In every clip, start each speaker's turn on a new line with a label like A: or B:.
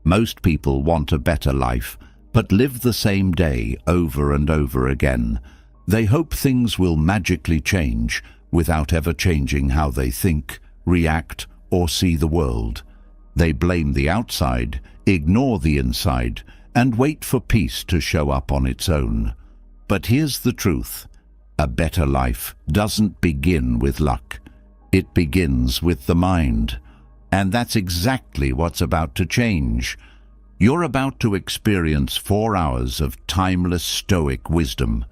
A: Most people want a better life, but live the same day over and over again. They hope things will magically change without ever changing how they think, react, or see the world. They blame the outside, ignore the inside, and wait for peace to show up on its own. But here's the truth. A better life doesn't begin with luck. It begins with the mind. And that's exactly what's about to change. You're about to experience 4 hours of timeless Stoic wisdom,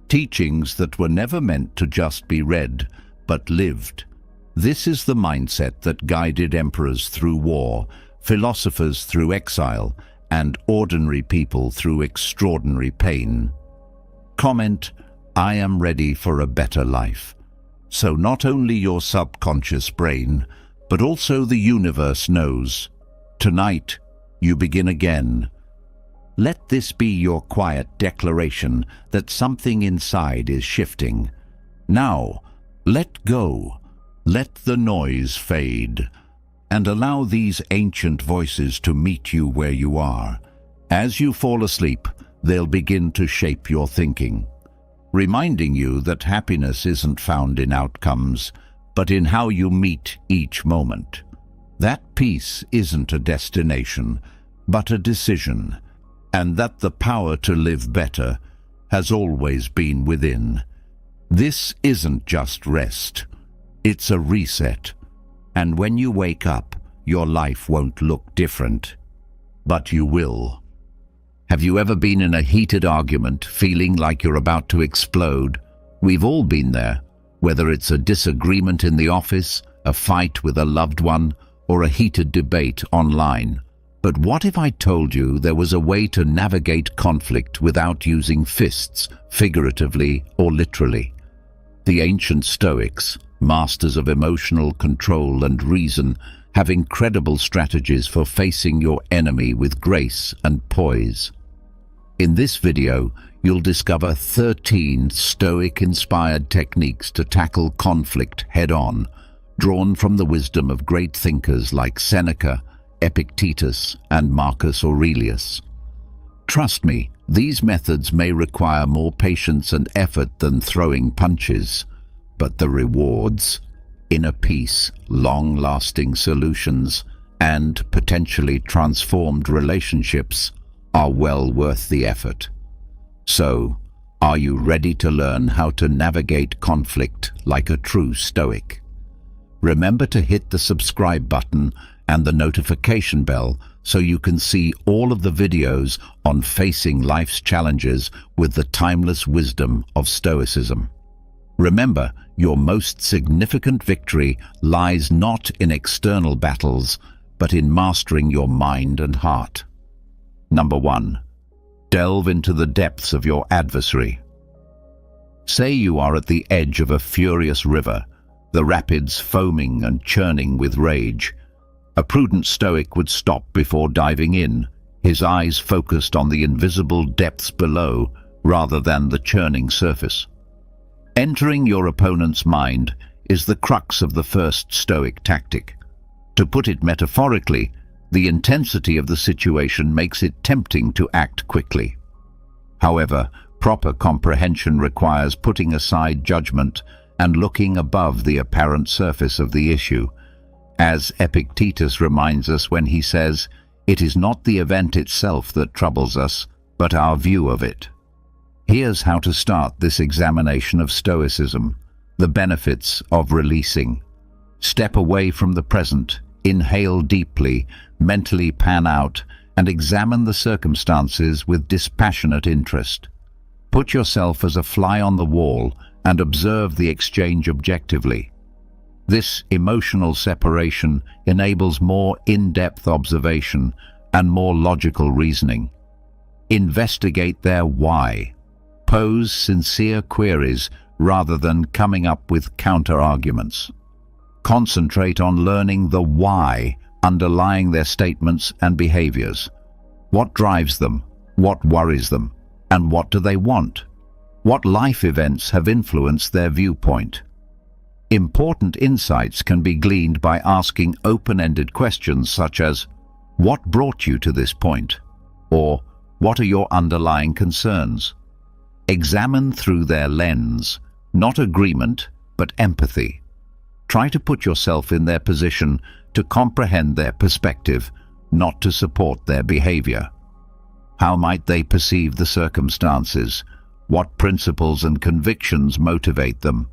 A: teachings that were never meant to just be read, but lived. This is the mindset that guided emperors through war, philosophers through exile, and ordinary people through extraordinary pain. Comment, I am ready for a better life. So not only your subconscious brain, but also the universe knows. Tonight, you begin again. Let this be your quiet declaration that something inside is shifting. Now, let go. Let the noise fade, and allow these ancient voices to meet you where you are. As you fall asleep, they'll begin to shape your thinking, reminding you that happiness isn't found in outcomes, but in how you meet each moment. That peace isn't a destination, but a decision, and that the power to live better has always been within. This isn't just rest. It's a reset, and when you wake up, your life won't look different, but you will. Have you ever been in a heated argument, feeling like you're about to explode? We've all been there, whether it's a disagreement in the office, a fight with a loved one, or a heated debate online. But what if I told you there was a way to navigate conflict without using fists, figuratively or literally? The ancient Stoics, masters of emotional control and reason, have incredible strategies for facing your enemy with grace and poise. In this video, you'll discover 13 Stoic-inspired techniques to tackle conflict head-on, drawn from the wisdom of great thinkers like Seneca, Epictetus, and Marcus Aurelius. Trust me, these methods may require more patience and effort than throwing punches, but the rewards, inner peace, long-lasting solutions, and potentially transformed relationships are well worth the effort. So, are you ready to learn how to navigate conflict like a true Stoic? Remember to hit the subscribe button and the notification bell so you can see all of the videos on facing life's challenges with the timeless wisdom of Stoicism. Remember, your most significant victory lies not in external battles, but in mastering your mind and heart. Number 1. Delve into the depths of your adversary. Say you are at the edge of a furious river, the rapids foaming and churning with rage. A prudent Stoic would stop before diving in, his eyes focused on the invisible depths below rather than the churning surface. Entering your opponent's mind is the crux of the first Stoic tactic. To put it metaphorically, the intensity of the situation makes it tempting to act quickly. However, proper comprehension requires putting aside judgment and looking above the apparent surface of the issue. As Epictetus reminds us when he says, "It is not the event itself that troubles us, but our view of it." Here's how to start this examination of Stoicism. The benefits of releasing. Step away from the present, inhale deeply, mentally pan out, and examine the circumstances with dispassionate interest. Put yourself as a fly on the wall and observe the exchange objectively. This emotional separation enables more in-depth observation and more logical reasoning. Investigate their why. Pose sincere queries rather than coming up with counter-arguments. Concentrate on learning the why underlying their statements and behaviors. What drives them? What worries them? And what do they want? What life events have influenced their viewpoint? Important insights can be gleaned by asking open-ended questions such as, What brought you to this point? Or what are your underlying concerns? Examine through their lens, not agreement, but empathy. Try to put yourself in their position to comprehend their perspective, not to support their behavior. How might they perceive the circumstances? What principles and convictions motivate them?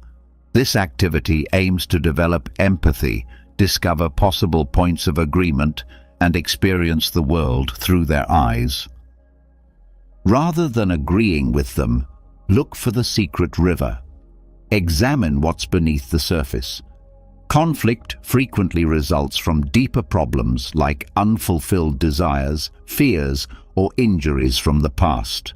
A: This activity aims to develop empathy, discover possible points of agreement, and experience the world through their eyes. Rather than agreeing with them, look for the secret river. Examine what's beneath the surface. Conflict frequently results from deeper problems like unfulfilled desires, fears, or injuries from the past.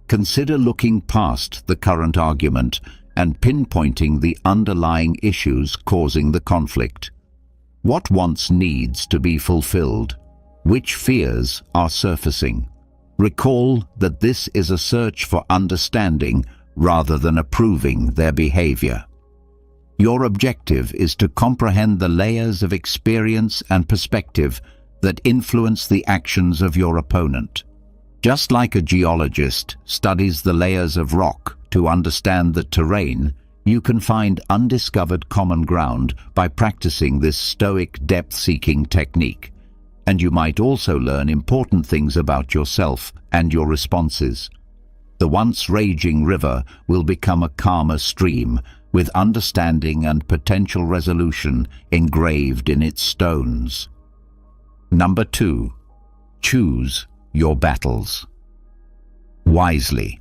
A: Consider looking past the current argument and pinpointing the underlying issues causing the conflict. What wants needs to be fulfilled? Which fears are surfacing? Recall that this is a search for understanding rather than approving their behavior. Your objective is to comprehend the layers of experience and perspective that influence the actions of your opponent. Just like a geologist studies the layers of rock to understand the terrain, you can find undiscovered common ground by practicing this Stoic depth-seeking technique. And you might also learn important things about yourself and your responses. The once raging river will become a calmer stream, with understanding and potential resolution engraved in its stones. Number 2. Choose your battles wisely.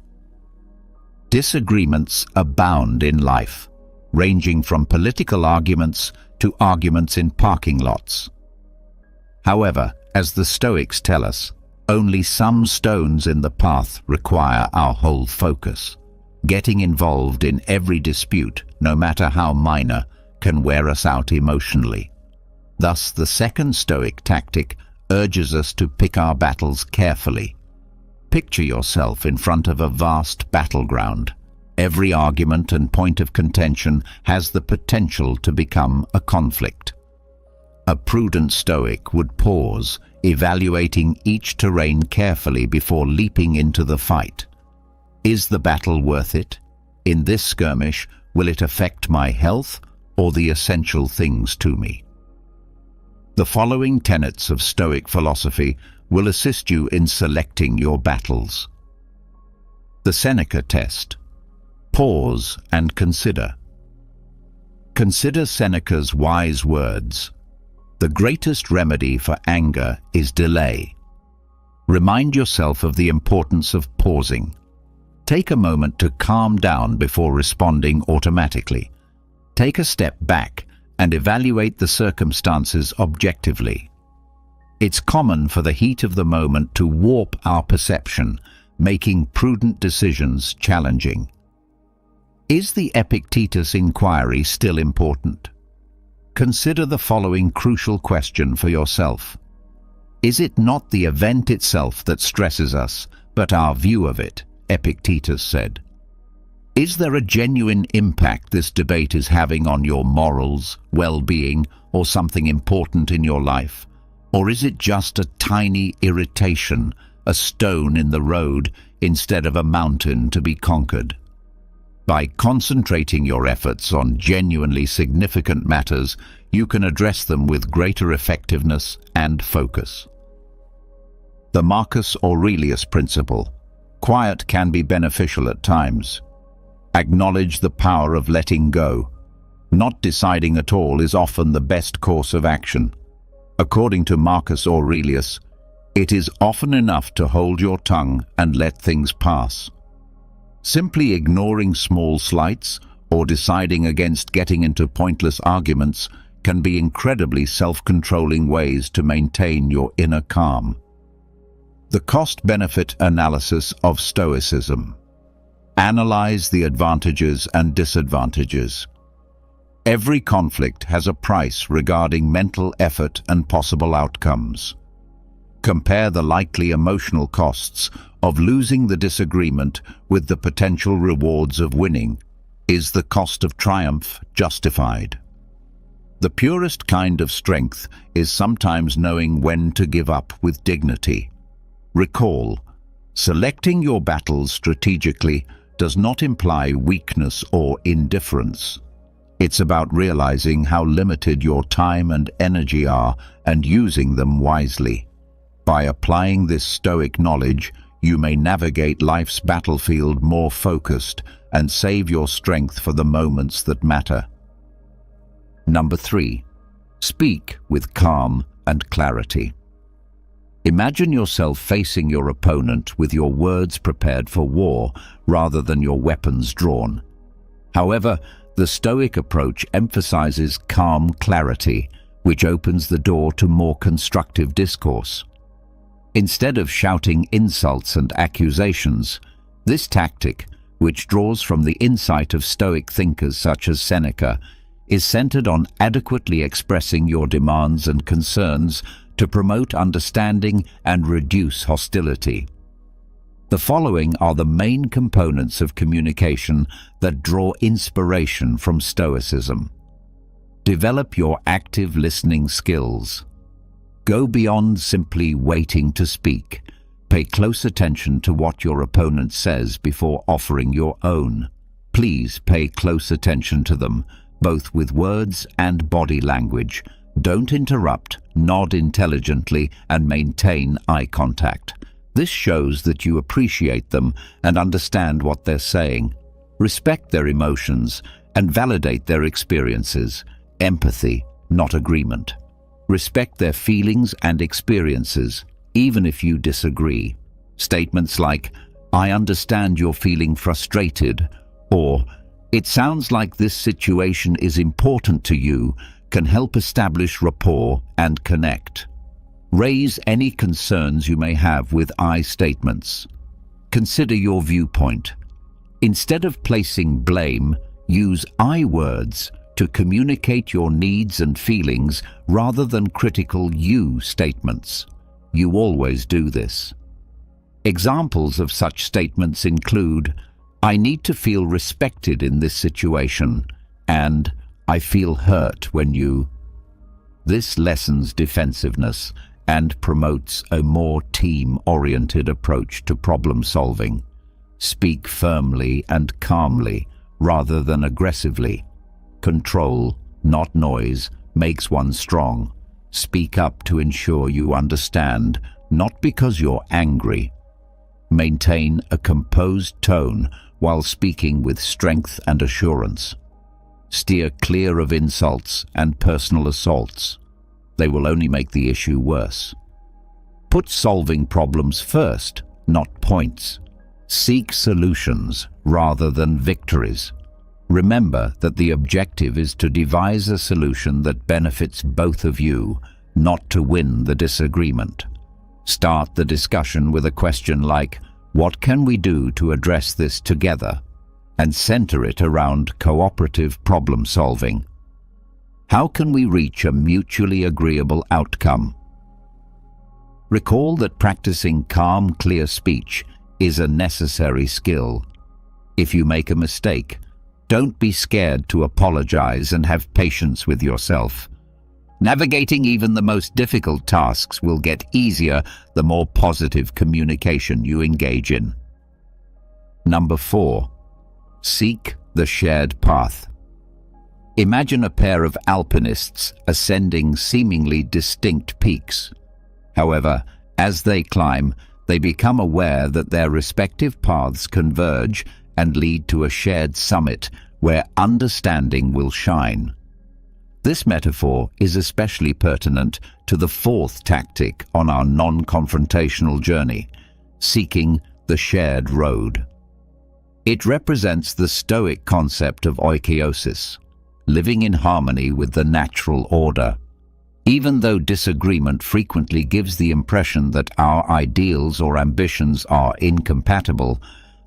A: Disagreements abound in life, ranging from political arguments to arguments in parking lots. However, as the Stoics tell us, only some stones in the path require our whole focus. Getting involved in every dispute, no matter how minor, can wear us out emotionally. Thus, the second Stoic tactic urges us to pick our battles carefully. Picture yourself in front of a vast battleground. Every argument and point of contention has the potential to become a conflict. A prudent Stoic would pause, evaluating each terrain carefully before leaping into the fight. Is the battle worth it? In this skirmish, will it affect my health or the essential things to me? The following tenets of Stoic philosophy will assist you in selecting your battles. The Seneca test. Pause and consider. Consider Seneca's wise words. The greatest remedy for anger is delay. Remind yourself of the importance of pausing. Take a moment to calm down before responding automatically. Take a step back and evaluate the circumstances objectively. It's common for the heat of the moment to warp our perception, making prudent decisions challenging. Is the Epictetus inquiry still important? Consider the following crucial question for yourself. Is it not the event itself that stresses us, but our view of it? Epictetus said. Is there a genuine impact this debate is having on your morals, well-being, or something important in your life? Or is it just a tiny irritation, a stone in the road, instead of a mountain to be conquered? By concentrating your efforts on genuinely significant matters, you can address them with greater effectiveness and focus. The Marcus Aurelius principle. Quiet can be beneficial at times. Acknowledge the power of letting go. Not deciding at all is often the best course of action. According to Marcus Aurelius, it is often enough to hold your tongue and let things pass. Simply ignoring small slights or deciding against getting into pointless arguments can be incredibly self-controlling ways to maintain your inner calm. The cost-benefit analysis of Stoicism. Analyze the advantages and disadvantages. Every conflict has a price regarding mental effort and possible outcomes. Compare the likely emotional costs of losing the disagreement with the potential rewards of winning. Is the cost of triumph justified? The purest kind of strength is sometimes knowing when to give up with dignity. Recall, selecting your battles strategically does not imply weakness or indifference. It's about realizing how limited your time and energy are and using them wisely. By applying this Stoic knowledge, you may navigate life's battlefield more focused and save your strength for the moments that matter. Number 3. Speak with calm and clarity. Imagine yourself facing your opponent with your words prepared for war rather than your weapons drawn. However, the Stoic approach emphasizes calm clarity, which opens the door to more constructive discourse. Instead of shouting insults and accusations, this tactic, which draws from the insight of Stoic thinkers such as Seneca, is centered on adequately expressing your demands and concerns to promote understanding and reduce hostility. The following are the main components of communication that draw inspiration from Stoicism. Develop your active listening skills. Go beyond simply waiting to speak. Pay close attention to what your opponent says before offering your own. Please pay close attention to them, both with words and body language. Don't interrupt, nod intelligently, and maintain eye contact. This shows that you appreciate them and understand what they're saying. Respect their emotions and validate their experiences. Empathy, not agreement. Respect their feelings and experiences, even if you disagree. Statements like, "I understand you're feeling frustrated," or "It sounds like this situation is important to you," can help establish rapport and connect. Raise any concerns you may have with I statements. Consider your viewpoint. Instead of placing blame, use I words to communicate your needs and feelings rather than critical you statements. You always do this. Examples of such statements include, "I need to feel respected in this situation," and "I feel hurt when you..." This lessens defensiveness and promotes a more team-oriented approach to problem solving. Speak firmly and calmly rather than aggressively. Control, not noise, makes one strong. Speak up to ensure you understand, not because you're angry. Maintain a composed tone while speaking with strength and assurance. Steer clear of insults and personal assaults. They will only make the issue worse. Put solving problems first, not points. Seek solutions rather than victories. Remember that the objective is to devise a solution that benefits both of you, not to win the disagreement. Start the discussion with a question like, "What can we do to address this together?" and center it around cooperative problem solving. How can we reach a mutually agreeable outcome? Recall that practicing calm, clear speech is a necessary skill. If you make a mistake, don't be scared to apologize and have patience with yourself. Navigating even the most difficult tasks will get easier the more positive communication you engage in. Number 4. Seek the shared path. Imagine a pair of alpinists ascending seemingly distinct peaks. However, as they climb, they become aware that their respective paths converge and lead to a shared summit where understanding will shine. This metaphor is especially pertinent to the 4th tactic on our non-confrontational journey, seeking the shared road. It represents the Stoic concept of oikeiosis, living in harmony with the natural order. Even though disagreement frequently gives the impression that our ideals or ambitions are incompatible,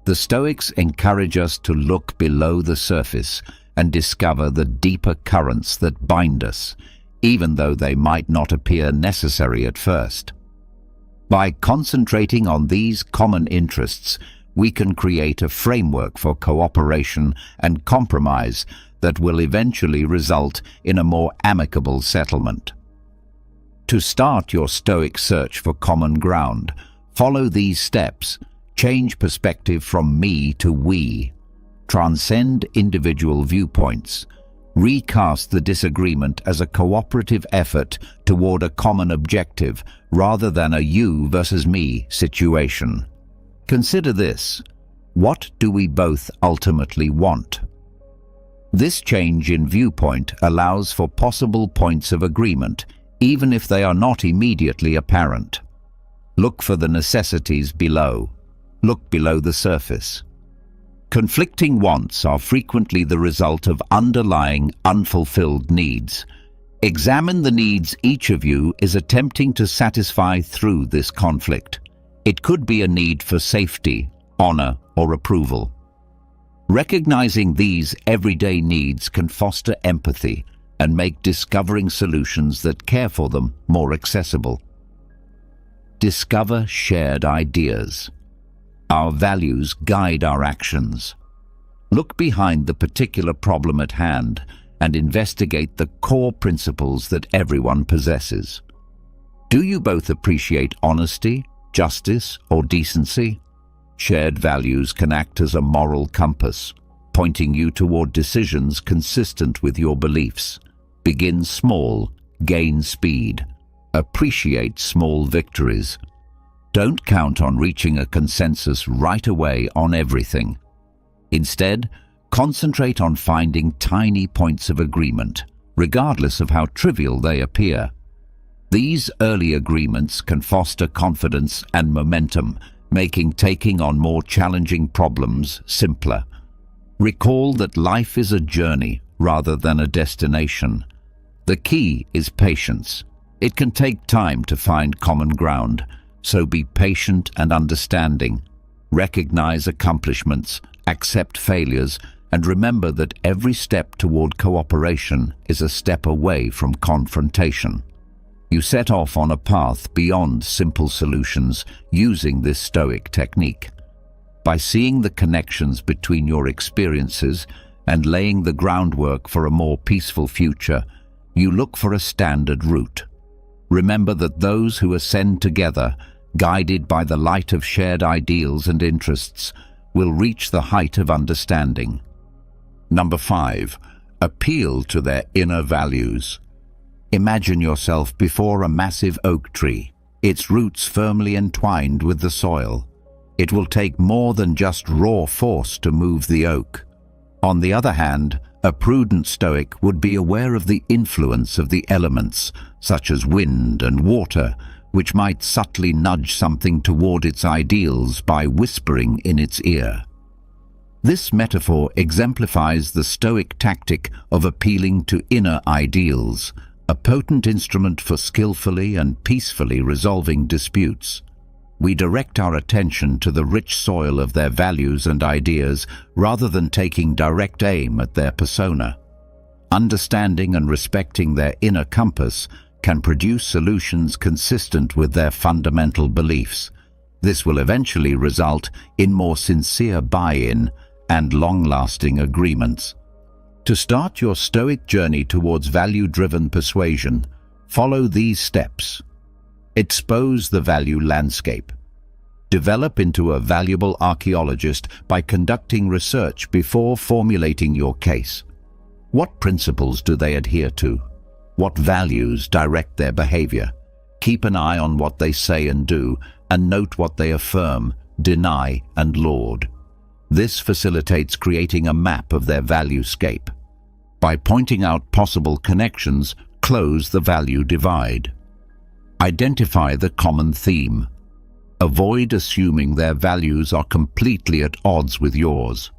A: the Stoics encourage us to look below the surface and discover the deeper currents that bind us, even though they might not appear necessary at first. By concentrating on these common interests, we can create a framework for cooperation and compromise that will eventually result in a more amicable settlement. To start your Stoic search for common ground, follow these steps. Change perspective from me to we. Transcend individual viewpoints. Recast the disagreement as a cooperative effort toward a common objective rather than a you versus me situation. Consider this. What do we both ultimately want? This change in viewpoint allows for possible points of agreement, even if they are not immediately apparent. Look for the necessities below. Look below the surface. Conflicting wants are frequently the result of underlying, unfulfilled needs. Examine the needs each of you is attempting to satisfy through this conflict. It could be a need for safety, honor, or approval. Recognizing these everyday needs can foster empathy and make discovering solutions that care for them more accessible. Discover shared ideas. Our values guide our actions. Look behind the particular problem at hand and investigate the core principles that everyone possesses. Do you both appreciate honesty, justice, or decency? Shared values can act as a moral compass, pointing you toward decisions consistent with your beliefs. Begin small, gain speed. Appreciate small victories. Don't count on reaching a consensus right away on everything. Instead, concentrate on finding tiny points of agreement, regardless of how trivial they appear. These early agreements can foster confidence and momentum, making taking on more challenging problems simpler. Recall that life is a journey rather than a destination. The key is patience. It can take time to find common ground, so be patient and understanding. Recognize accomplishments, accept failures, and remember that every step toward cooperation is a step away from confrontation. You set off on a path beyond simple solutions using this Stoic technique. By seeing the connections between your experiences and laying the groundwork for a more peaceful future, you look for a standard route. Remember that those who ascend together, guided by the light of shared ideals and interests, will reach the height of understanding. Number 5. Appeal to their inner values. Imagine yourself before a massive oak tree, its roots firmly entwined with the soil. It will take more than just raw force to move the oak. On the other hand, a prudent Stoic would be aware of the influence of the elements, such as wind and water, which might subtly nudge something toward its ideals by whispering in its ear. This metaphor exemplifies the Stoic tactic of appealing to inner ideals, a potent instrument for skillfully and peacefully resolving disputes. We direct our attention to the rich soil of their values and ideas rather than taking direct aim at their persona. Understanding and respecting their inner compass can produce solutions consistent with their fundamental beliefs. This will eventually result in more sincere buy-in and long-lasting agreements. To start your Stoic journey towards value-driven persuasion, follow these steps. Expose the value landscape. Develop into a valuable archaeologist by conducting research before formulating your case. What principles do they adhere to? What values direct their behavior? Keep an eye on what they say and do, and note what they affirm, deny, and laud. This facilitates creating a map of their value-scape. By pointing out possible connections, close the value divide. Identify the common theme. Avoid assuming their values are completely at odds with yours.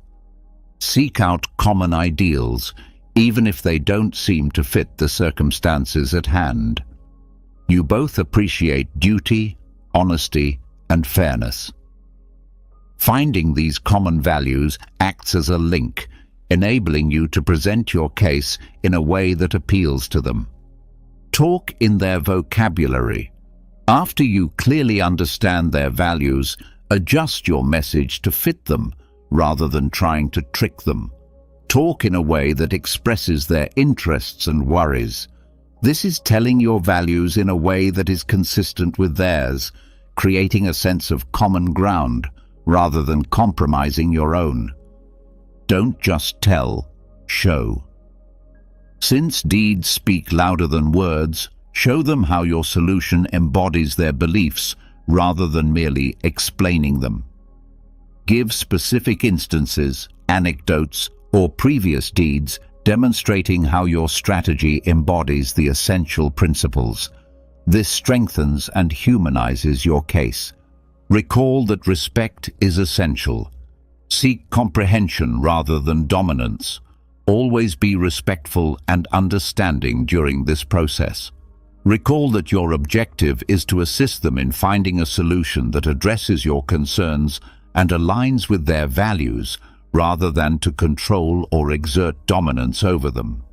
A: Seek out common ideals, even if they don't seem to fit the circumstances at hand. You both appreciate duty, honesty, and fairness. Finding these common values acts as a link, enabling you to present your case in a way that appeals to them. Talk in their vocabulary. After you clearly understand their values, adjust your message to fit them rather than trying to trick them. Talk in a way that expresses their interests and worries. This is telling your values in a way that is consistent with theirs, creating a sense of common ground rather than compromising your own. Don't just tell, show. Since deeds speak louder than words, show them how your solution embodies their beliefs rather than merely explaining them. Give specific instances, anecdotes, or previous deeds demonstrating how your strategy embodies the essential principles. This strengthens and humanizes your case. Recall that respect is essential. Seek comprehension rather than dominance. Always be respectful and understanding during this process. Recall that your objective is to assist them in finding a solution that addresses your concerns and aligns with their values, rather than to control or exert dominance over them.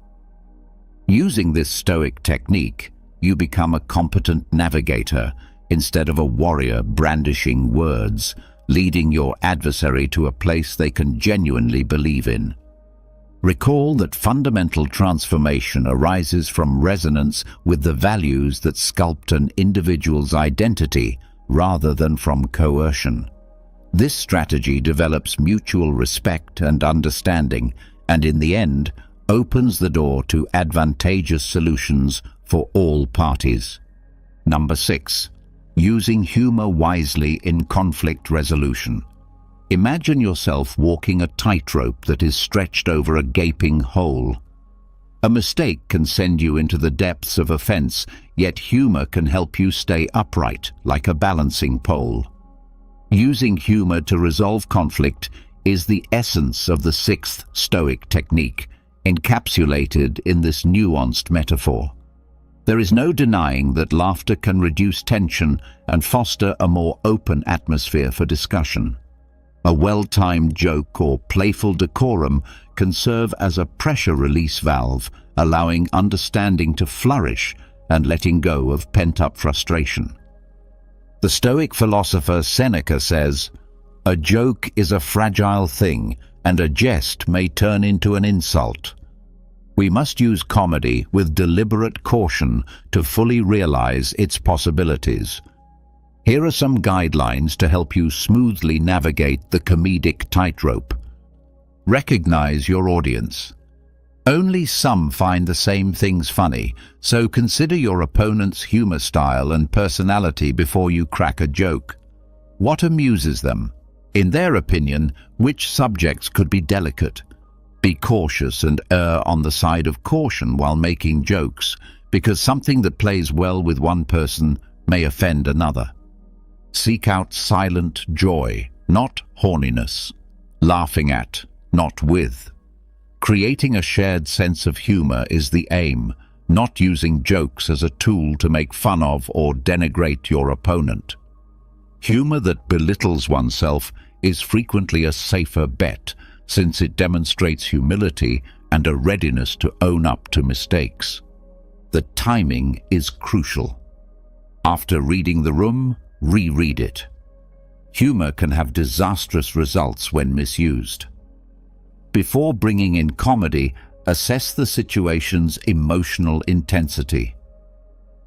A: Using this Stoic technique, you become a competent navigator instead of a warrior brandishing words, leading your adversary to a place they can genuinely believe in. Recall that fundamental transformation arises from resonance with the values that sculpt an individual's identity rather than from coercion. This strategy develops mutual respect and understanding, and in the end, opens the door to advantageous solutions for all parties. Number 6. Using humor wisely in conflict resolution. Imagine yourself walking a tightrope that is stretched over a gaping hole. A mistake can send you into the depths of offense, yet humor can help you stay upright like a balancing pole. Using humor to resolve conflict is the essence of the 6th Stoic technique, encapsulated in this nuanced metaphor. There is no denying that laughter can reduce tension and foster a more open atmosphere for discussion. A well-timed joke or playful decorum can serve as a pressure release valve, allowing understanding to flourish and letting go of pent-up frustration. The Stoic philosopher Seneca says, "A joke is a fragile thing, and a jest may turn into an insult." We must use comedy with deliberate caution to fully realize its possibilities. Here are some guidelines to help you smoothly navigate the comedic tightrope. Recognize your audience. Only some find the same things funny, so consider your opponent's humor style and personality before you crack a joke. What amuses them? In their opinion, which subjects could be delicate? Be cautious and err on the side of caution while making jokes, because something that plays well with one person may offend another. Seek out silent joy, not horniness. Laughing at, not with. Creating a shared sense of humor is the aim, not using jokes as a tool to make fun of or denigrate your opponent. Humor that belittles oneself is frequently a safer bet, since it demonstrates humility and a readiness to own up to mistakes. The timing is crucial. After reading the room, reread it. Humor can have disastrous results when misused. Before bringing in comedy, assess the situation's emotional intensity.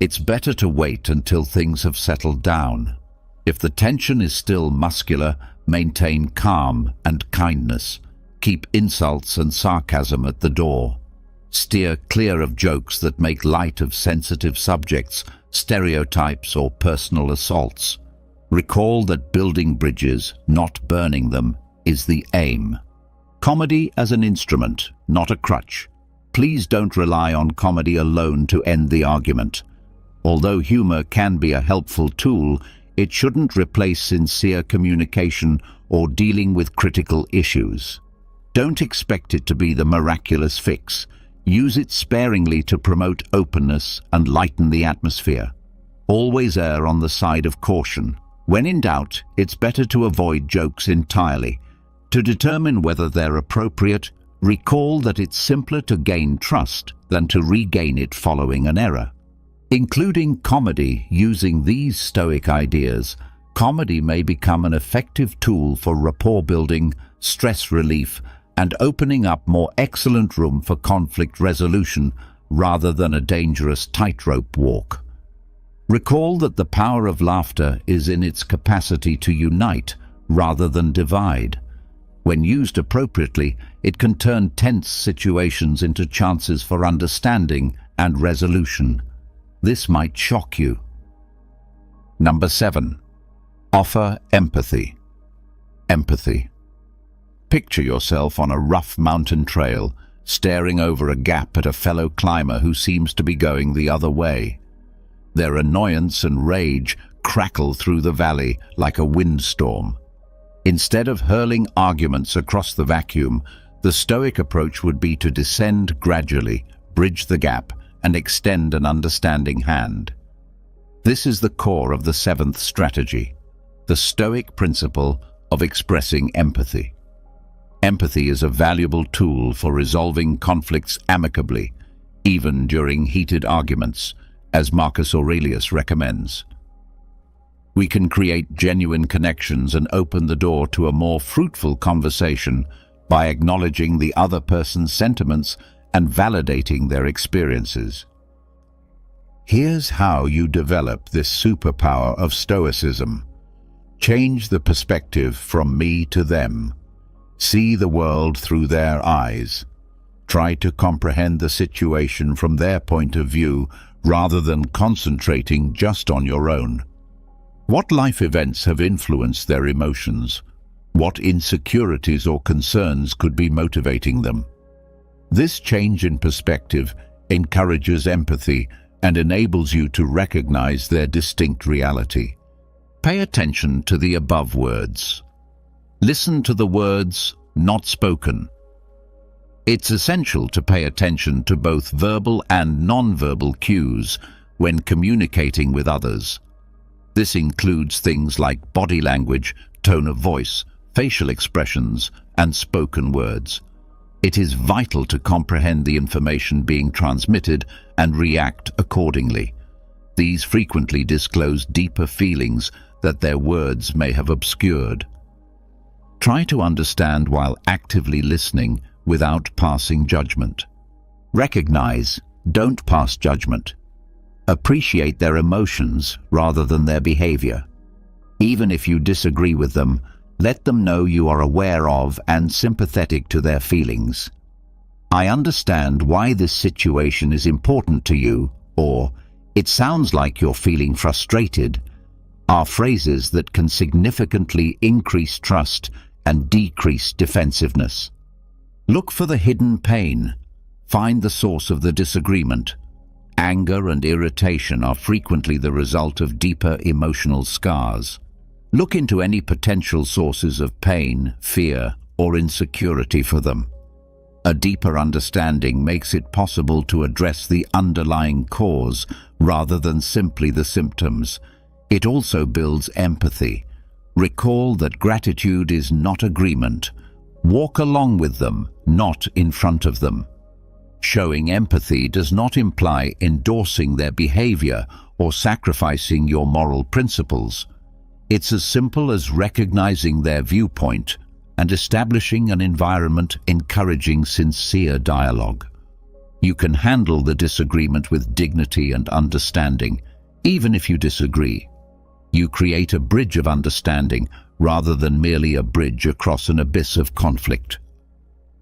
A: It's better to wait until things have settled down. If the tension is still muscular, maintain calm and kindness. Keep insults and sarcasm at the door. Steer clear of jokes that make light of sensitive subjects, stereotypes, or personal assaults. Recall that building bridges, not burning them, is the aim. Comedy as an instrument, not a crutch. Please don't rely on comedy alone to end the argument. Although humor can be a helpful tool, it shouldn't replace sincere communication or dealing with critical issues. Don't expect it to be the miraculous fix. Use it sparingly to promote openness and lighten the atmosphere. Always err on the side of caution. When in doubt, it's better to avoid jokes entirely. To determine whether they're appropriate, recall that it's simpler to gain trust than to regain it following an error. Including comedy using these Stoic ideas, comedy may become an effective tool for rapport building, stress relief, and opening up more excellent room for conflict resolution rather than a dangerous tightrope walk. Recall that the power of laughter is in its capacity to unite rather than divide. When used appropriately, it can turn tense situations into chances for understanding and resolution. This might shock you. Number 7. Offer empathy. Empathy. Picture yourself on a rough mountain trail, staring over a gap at a fellow climber who seems to be going the other way. Their annoyance and rage crackle through the valley like a windstorm. Instead of hurling arguments across the vacuum, the Stoic approach would be to descend gradually, bridge the gap, and extend an understanding hand. This is the core of the 7th strategy, the Stoic principle of expressing empathy. Empathy is a valuable tool for resolving conflicts amicably, even during heated arguments, as Marcus Aurelius recommends. We can create genuine connections and open the door to a more fruitful conversation by acknowledging the other person's sentiments and validating their experiences. Here's how you develop this superpower of Stoicism. Change the perspective from me to them. See the world through their eyes. Try to comprehend the situation from their point of view rather than concentrating just on your own. What life events have influenced their emotions? What insecurities or concerns could be motivating them? This change in perspective encourages empathy and enables you to recognize their distinct reality. Pay attention to the above words. Listen to the words not spoken. It's essential to pay attention to both verbal and non-verbal cues when communicating with others. This includes things like body language, tone of voice, facial expressions, and spoken words. It is vital to comprehend the information being transmitted and react accordingly. These frequently disclose deeper feelings that their words may have obscured. Try to understand while actively listening without passing judgment. Recognize, don't pass judgment. Appreciate their emotions rather than their behavior. Even if you disagree with them, let them know you are aware of and sympathetic to their feelings. I understand why this situation is important to you, or it sounds like you're feeling frustrated, are phrases that can significantly increase trust and decrease defensiveness. Look for the hidden pain. Find the source of the disagreement. Anger and irritation are frequently the result of deeper emotional scars. Look into any potential sources of pain, fear, or insecurity for them. A deeper understanding makes it possible to address the underlying cause rather than simply the symptoms. It also builds empathy. Recall that gratitude is not agreement. Walk along with them, not in front of them. Showing empathy does not imply endorsing their behavior or sacrificing your moral principles. It's as simple as recognizing their viewpoint and establishing an environment encouraging sincere dialogue. You can handle the disagreement with dignity and understanding, even if you disagree. You create a bridge of understanding rather than merely a bridge across an abyss of conflict.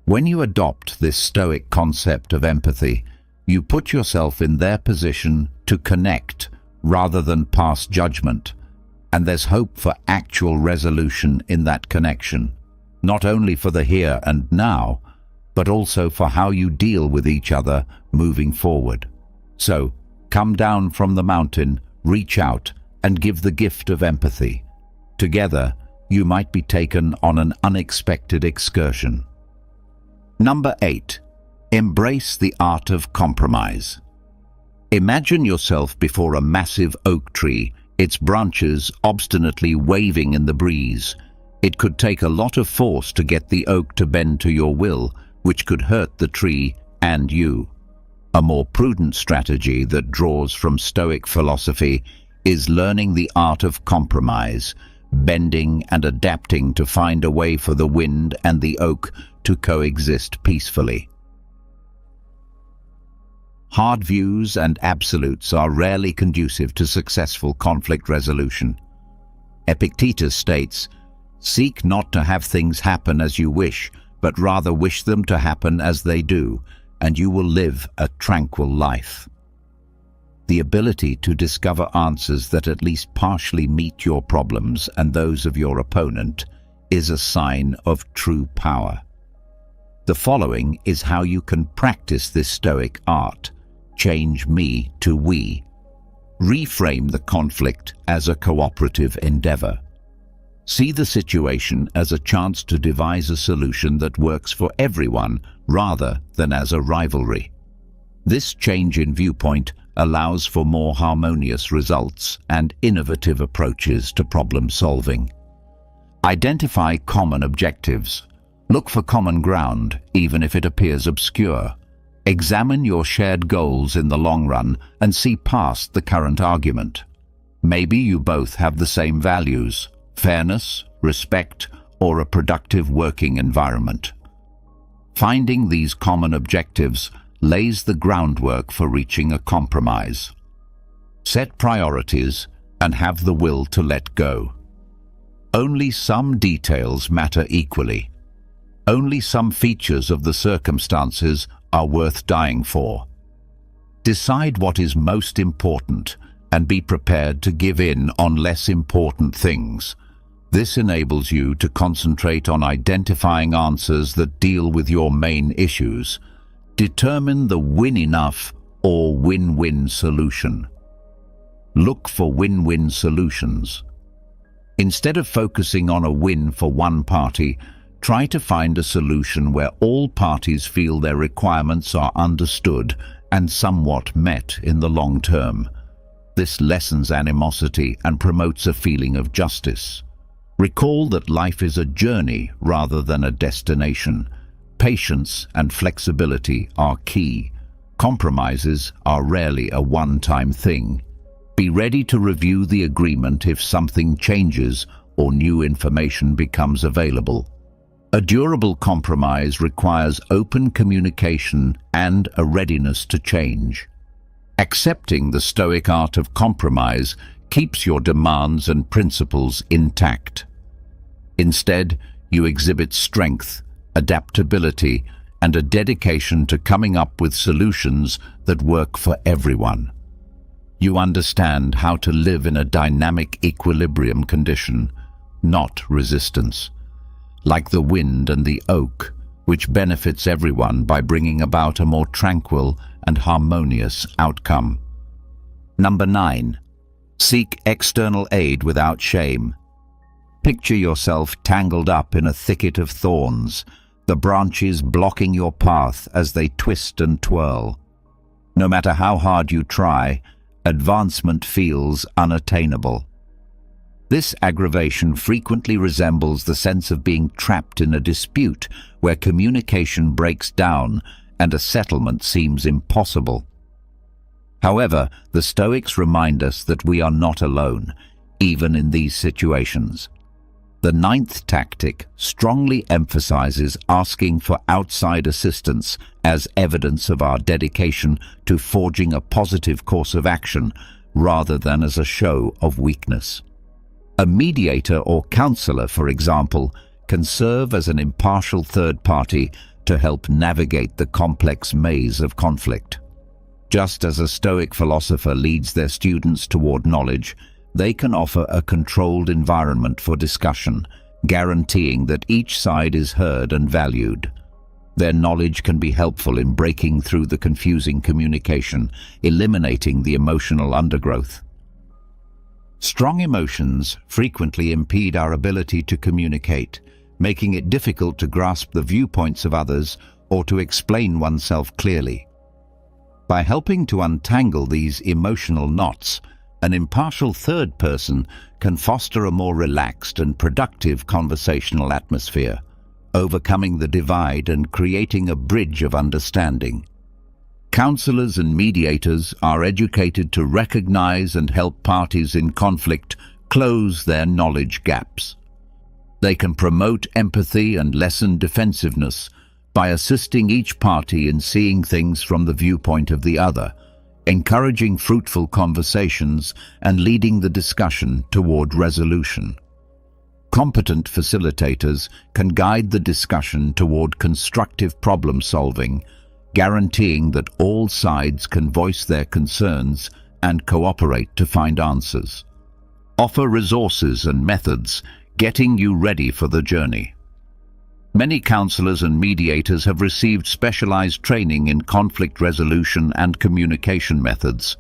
A: When you adopt this Stoic concept of empathy, you put yourself in their position to connect rather than pass judgment, and there's hope for actual resolution in that connection, not only for the here and now, but also for how you deal with each other moving forward. So, come down from the mountain, reach out, and give the gift of empathy. Together, you might be taken on an unexpected excursion. Number 8. Embrace the art of compromise. Imagine yourself before a massive oak tree, its branches obstinately waving in the breeze. It could take a lot of force to get the oak to bend to your will, which could hurt the tree and you. A more prudent strategy that draws from Stoic philosophy is learning the art of compromise, bending and adapting to find a way for the wind and the oak to coexist peacefully. Hard views and absolutes are rarely conducive to successful conflict resolution. Epictetus states, "Seek not to have things happen as you wish, but rather wish them to happen as they do, and you will live a tranquil life." The ability to discover answers that at least partially meet your problems and those of your opponent is a sign of true power. The following is how you can practice this Stoic art. Change me to we. Reframe the conflict as a cooperative endeavor. See the situation as a chance to devise a solution that works for everyone rather than as a rivalry. This change in viewpoint allows for more harmonious results and innovative approaches to problem solving. Identify common objectives. Look for common ground, even if it appears obscure. Examine your shared goals in the long run and see past the current argument. Maybe you both have the same values: fairness, respect, or a productive working environment. Finding these common objectives lays the groundwork for reaching a compromise. Set priorities and have the will to let go. Only some details matter equally. Only some features of the circumstances are worth dying for. Decide what is most important and be prepared to give in on less important things. This enables you to concentrate on identifying answers that deal with your main issues. Determine the win-enough or win-win solution. Look for win-win solutions. Instead of focusing on a win for one party, try to find a solution where all parties feel their requirements are understood and somewhat met in the long term. This lessens animosity and promotes a feeling of justice. Recall that life is a journey rather than a destination. Patience and flexibility are key. Compromises are rarely a one-time thing. Be ready to review the agreement if something changes or new information becomes available. A durable compromise requires open communication and a readiness to change. Accepting the Stoic art of compromise keeps your demands and principles intact. Instead, you exhibit strength, adaptability, and a dedication to coming up with solutions that work for everyone. You understand how to live in a dynamic equilibrium condition, not resistance. Like the wind and the oak, which benefits everyone by bringing about a more tranquil and harmonious outcome. Number 9. Seek external aid without shame. Picture yourself tangled up in a thicket of thorns, the branches blocking your path as they twist and twirl. No matter how hard you try, advancement feels unattainable. This aggravation frequently resembles the sense of being trapped in a dispute where communication breaks down and a settlement seems impossible. However, the Stoics remind us that we are not alone, even in these situations. The 9th tactic strongly emphasizes asking for outside assistance as evidence of our dedication to forging a positive course of action rather than as a show of weakness. A mediator or counselor, for example, can serve as an impartial third party to help navigate the complex maze of conflict. Just as a Stoic philosopher leads their students toward knowledge, they can offer a controlled environment for discussion, guaranteeing that each side is heard and valued. Their knowledge can be helpful in breaking through the confusing communication, eliminating the emotional undergrowth. Strong emotions frequently impede our ability to communicate, making it difficult to grasp the viewpoints of others or to explain oneself clearly. By helping to untangle these emotional knots, an impartial third person can foster a more relaxed and productive conversational atmosphere, overcoming the divide and creating a bridge of understanding. Counselors and mediators are educated to recognize and help parties in conflict close their knowledge gaps. They can promote empathy and lessen defensiveness by assisting each party in seeing things from the viewpoint of the other, encouraging fruitful conversations and leading the discussion toward resolution. Competent facilitators can guide the discussion toward constructive problem-solving, guaranteeing that all sides can voice their concerns and cooperate to find answers. Offer resources and methods, getting you ready for the journey. Many counselors and mediators have received specialized training in conflict resolution and communication methods.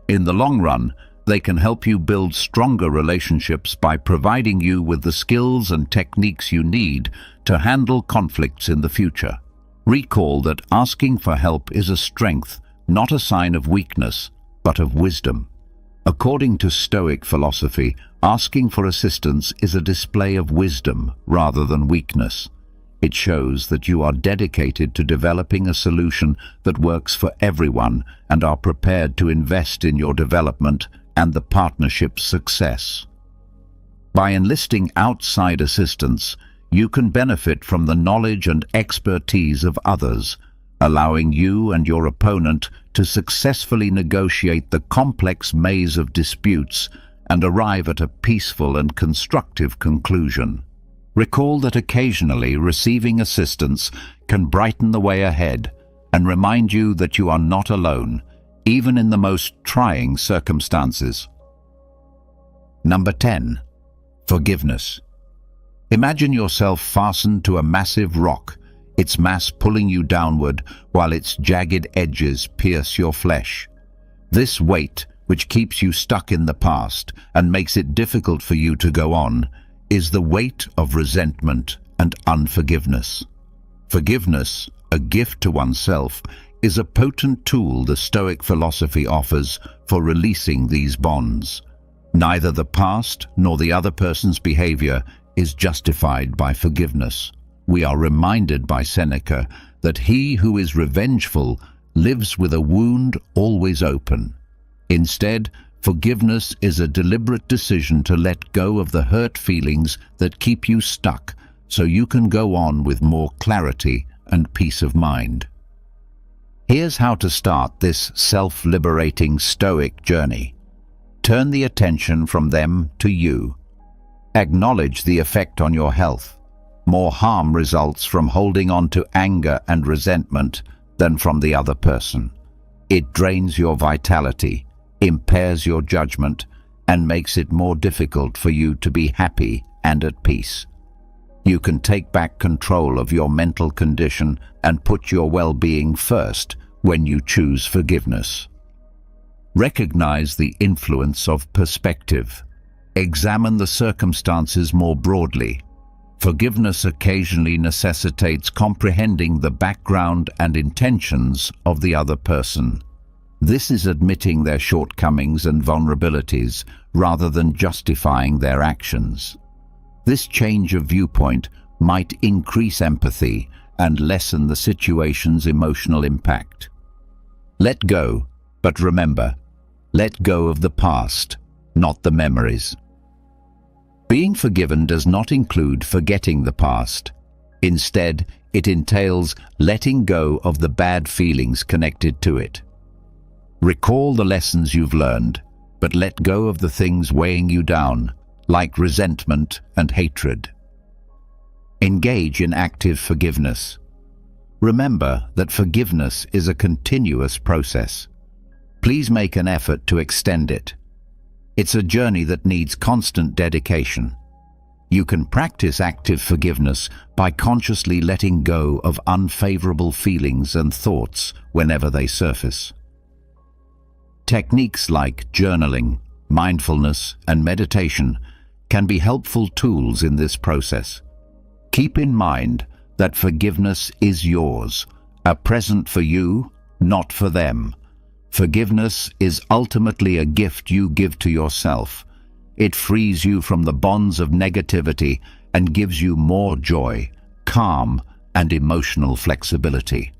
A: In the long run, they can help you build stronger relationships by providing you with the skills and techniques you need to handle conflicts in the future. Recall that asking for help is a strength, not a sign of weakness, but of wisdom. According to Stoic philosophy, asking for assistance is a display of wisdom rather than weakness. It shows that you are dedicated to developing a solution that works for everyone and are prepared to invest in your development and the partnership's success. By enlisting outside assistance, you can benefit from the knowledge and expertise of others, allowing you and your opponent to successfully negotiate the complex maze of disputes and arrive at a peaceful and constructive conclusion. Recall that occasionally receiving assistance can brighten the way ahead and remind you that you are not alone, even in the most trying circumstances. Number 10. Forgiveness. Imagine yourself fastened to a massive rock, its mass pulling you downward while its jagged edges pierce your flesh. This weight, which keeps you stuck in the past and makes it difficult for you to go on, is the weight of resentment and unforgiveness. Forgiveness, a gift to oneself, is a potent tool the Stoic philosophy offers for releasing these bonds. Neither the past nor the other person's behavior is justified by forgiveness. We are reminded by Seneca that he who is revengeful lives with a wound always open. Instead, forgiveness is a deliberate decision to let go of the hurt feelings that keep you stuck so you can go on with more clarity and peace of mind. Here's how to start this self-liberating Stoic journey. Turn the attention from them to you. Acknowledge the effect on your health. More harm results from holding on to anger and resentment than from the other person. It drains your vitality, impairs your judgment, and makes it more difficult for you to be happy and at peace. You can take back control of your mental condition and put your well-being first when you choose forgiveness. Recognize the influence of perspective. Examine the circumstances more broadly. Forgiveness occasionally necessitates comprehending the background and intentions of the other person. This is admitting their shortcomings and vulnerabilities rather than justifying their actions. This change of viewpoint might increase empathy and lessen the situation's emotional impact. Let go, but remember, let go of the past, not the memories. Being forgiven does not include forgetting the past. Instead, it entails letting go of the bad feelings connected to it. Recall the lessons you've learned, but let go of the things weighing you down, like resentment and hatred. Engage in active forgiveness. Remember that forgiveness is a continuous process. Please make an effort to extend it. It's a journey that needs constant dedication. You can practice active forgiveness by consciously letting go of unfavorable feelings and thoughts whenever they surface. Techniques like journaling, mindfulness, and meditation can be helpful tools in this process. Keep in mind that forgiveness is yours, a present for you, not for them. Forgiveness is ultimately a gift you give to yourself. It frees you from the bonds of negativity and gives you more joy, calm, and emotional flexibility.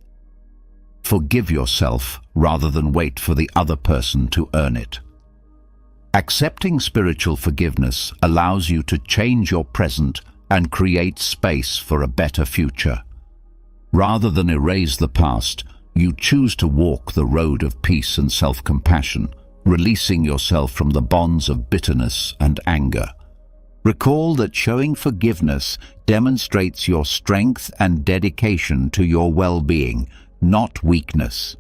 A: Forgive yourself rather than wait for the other person to earn it. Accepting spiritual forgiveness allows you to change your present and create space for a better future. Rather than erase the past, you choose to walk the road of peace and self-compassion, releasing yourself from the bonds of bitterness and anger. Recall that showing forgiveness demonstrates your strength and dedication to your well-being, not weakness.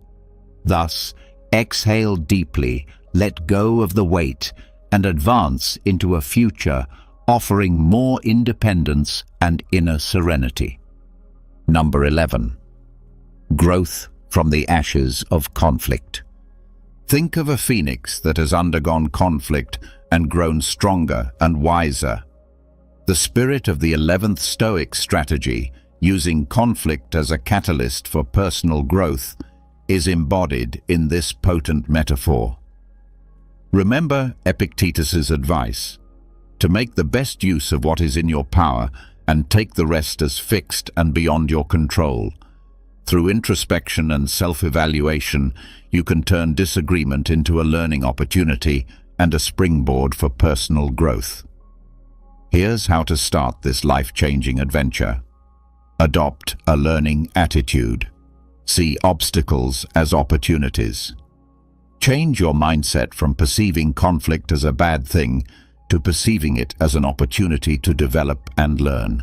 A: Thus, exhale deeply, let go of the weight, and advance into a future offering more independence and inner serenity. Number 11. Growth from the ashes of conflict. Think of a phoenix that has undergone conflict and grown stronger and wiser. The spirit of the 11th Stoic strategy, using conflict as a catalyst for personal growth, is embodied in this potent metaphor. Remember Epictetus's advice, to make the best use of what is in your power and take the rest as fixed and beyond your control. Through introspection and self-evaluation, you can turn disagreement into a learning opportunity and a springboard for personal growth. Here's how to start this life-changing adventure. Adopt a learning attitude. See obstacles as opportunities. Change your mindset from perceiving conflict as a bad thing to perceiving it as an opportunity to develop and learn.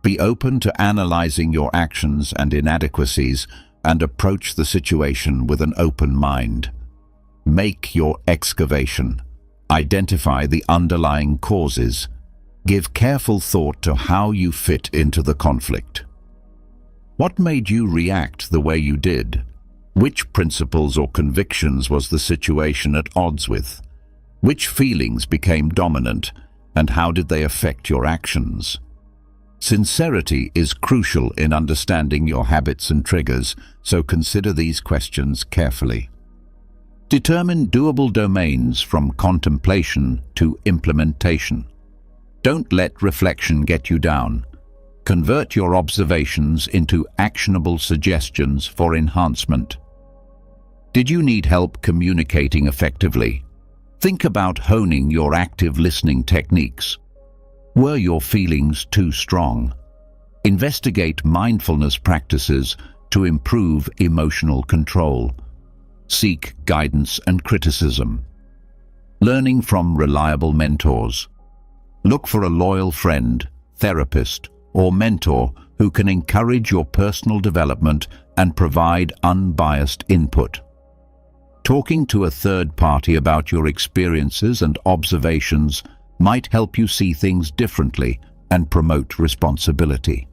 A: Be open to analyzing your actions and inadequacies and approach the situation with an open mind. Make your excavation. Identify the underlying causes. Give careful thought to how you fit into the conflict. What made you react the way you did? Which principles or convictions was the situation at odds with? Which feelings became dominant, and how did they affect your actions? Sincerity is crucial in understanding your habits and triggers, so consider these questions carefully. Determine doable domains from contemplation to implementation. Don't let reflection get you down. Convert your observations into actionable suggestions for enhancement. Did you need help communicating effectively? Think about honing your active listening techniques. Were your feelings too strong? Investigate mindfulness practices to improve emotional control. Seek guidance and criticism. Learning from reliable mentors. Look for a loyal friend, therapist, or mentor who can encourage your personal development and provide unbiased input. Talking to a third party about your experiences and observations might help you see things differently and promote responsibility.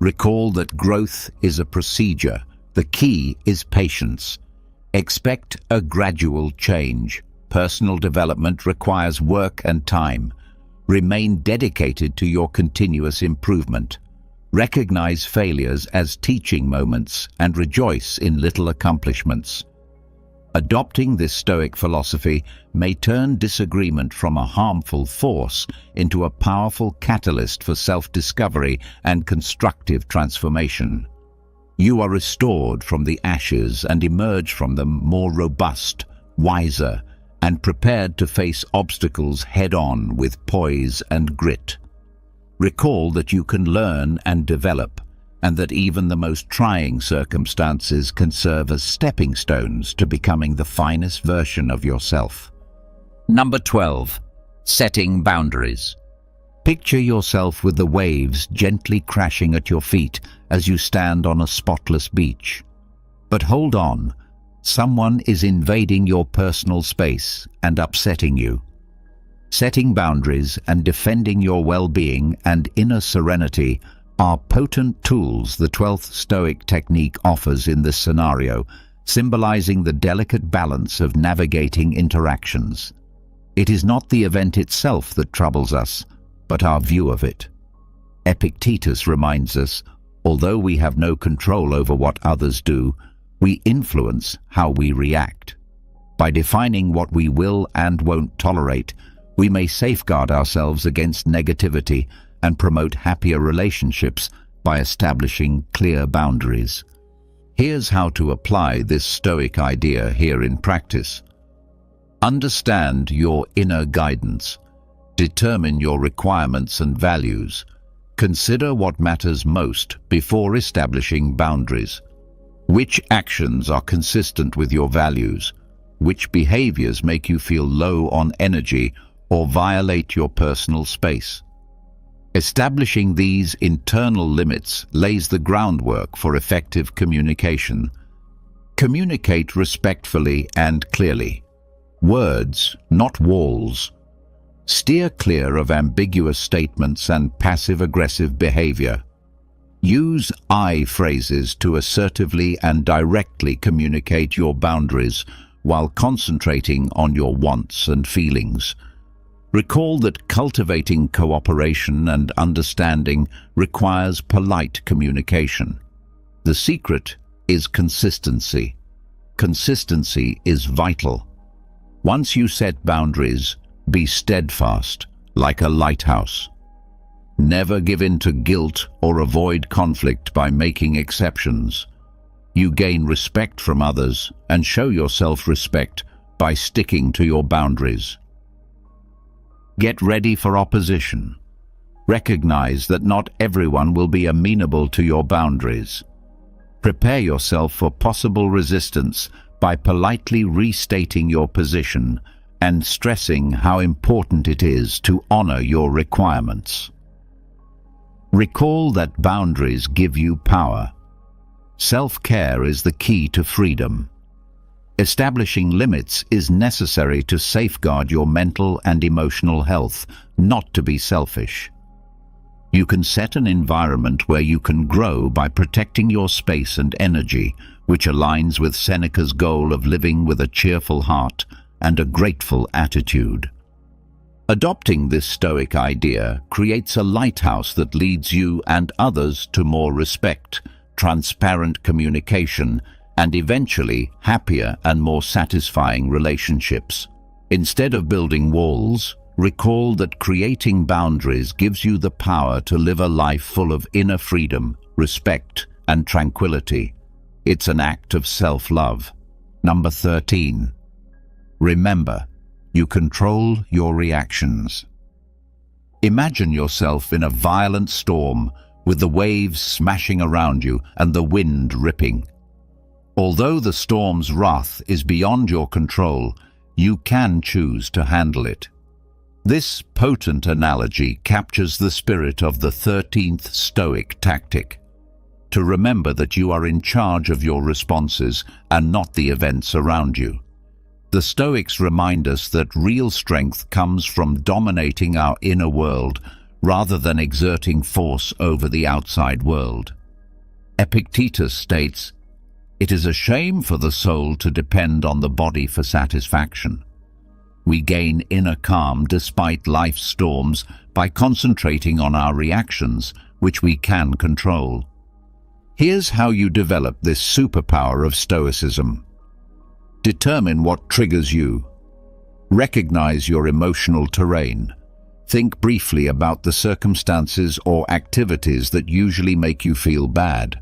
A: Recall that growth is a procedure. The key is patience. Expect a gradual change. Personal development requires work and time. Remain dedicated to your continuous improvement. Recognize failures as teaching moments and rejoice in little accomplishments. Adopting this Stoic philosophy may turn disagreement from a harmful force into a powerful catalyst for self-discovery and constructive transformation. You are restored from the ashes and emerge from them more robust, wiser, and prepared to face obstacles head-on with poise and grit. Recall that you can learn and develop, and that even the most trying circumstances can serve as stepping stones to becoming the finest version of yourself. Number 12. Setting boundaries. Picture yourself with the waves gently crashing at your feet as you stand on a spotless beach. But hold on, someone is invading your personal space and upsetting you. Setting boundaries and defending your well-being and inner serenity are potent tools the 12th Stoic technique offers in this scenario, symbolizing the delicate balance of navigating interactions. It is not the event itself that troubles us, but our view of it. Epictetus reminds us, although we have no control over what others do, we influence how we react. By defining what we will and won't tolerate, we may safeguard ourselves against negativity and promote happier relationships by establishing clear boundaries. Here's how to apply this Stoic idea here in practice. Understand your inner guidance. Determine your requirements and values. Consider what matters most before establishing boundaries. Which actions are consistent with your values? Which behaviors make you feel low on energy or violate your personal space? Establishing these internal limits lays the groundwork for effective communication. Communicate respectfully and clearly. Words, not walls. Steer clear of ambiguous statements and passive-aggressive behavior. Use I phrases to assertively and directly communicate your boundaries while concentrating on your wants and feelings. Recall that cultivating cooperation and understanding requires polite communication. The secret is consistency. Consistency is vital. Once you set boundaries, be steadfast, like a lighthouse. Never give in to guilt or avoid conflict by making exceptions. You gain respect from others and show yourself respect by sticking to your boundaries. Get ready for opposition. Recognize that not everyone will be amenable to your boundaries. Prepare yourself for possible resistance by politely restating your position and stressing how important it is to honor your requirements. Recall that boundaries give you power. Self-care is the key to freedom. Establishing limits is necessary to safeguard your mental and emotional health, not to be selfish. You can set an environment where you can grow by protecting your space and energy, which aligns with Seneca's goal of living with a cheerful heart and a grateful attitude. Adopting this Stoic idea creates a lighthouse that leads you and others to more respect, transparent communication, and eventually happier and more satisfying relationships. Instead of building walls, recall that creating boundaries gives you the power to live a life full of inner freedom, respect, and tranquility. It's an act of self-love. Number 13. Remember, you control your reactions. Imagine yourself in a violent storm with the waves smashing around you and the wind ripping. Although the storm's wrath is beyond your control, you can choose to handle it. This potent analogy captures the spirit of the 13th Stoic tactic: to remember that you are in charge of your responses and not the events around you. The Stoics remind us that real strength comes from dominating our inner world rather than exerting force over the outside world. Epictetus states, "It is a shame for the soul to depend on the body for satisfaction." We gain inner calm despite life's storms by concentrating on our reactions, which we can control. Here's how you develop this superpower of Stoicism. Determine what triggers you. Recognize your emotional terrain. Think briefly about the circumstances or activities that usually make you feel bad.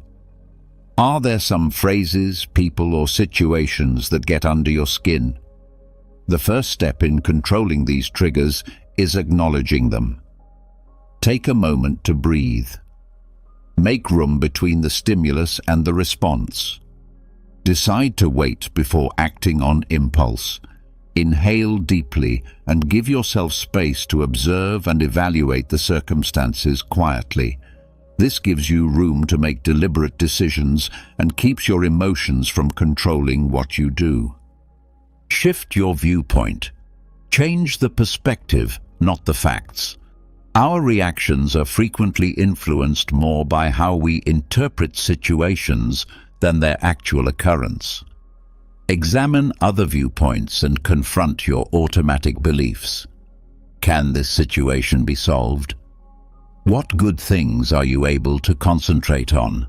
A: Are there some phrases, people, or situations that get under your skin? The first step in controlling these triggers is acknowledging them. Take a moment to breathe. Make room between the stimulus and the response. Decide to wait before acting on impulse. Inhale deeply and give yourself space to observe and evaluate the circumstances quietly. This gives you room to make deliberate decisions and keeps your emotions from controlling what you do. Shift your viewpoint. Change the perspective, not the facts. Our reactions are frequently influenced more by how we interpret situations than their actual occurrence. Examine other viewpoints and confront your automatic beliefs. Can this situation be solved? What good things are you able to concentrate on?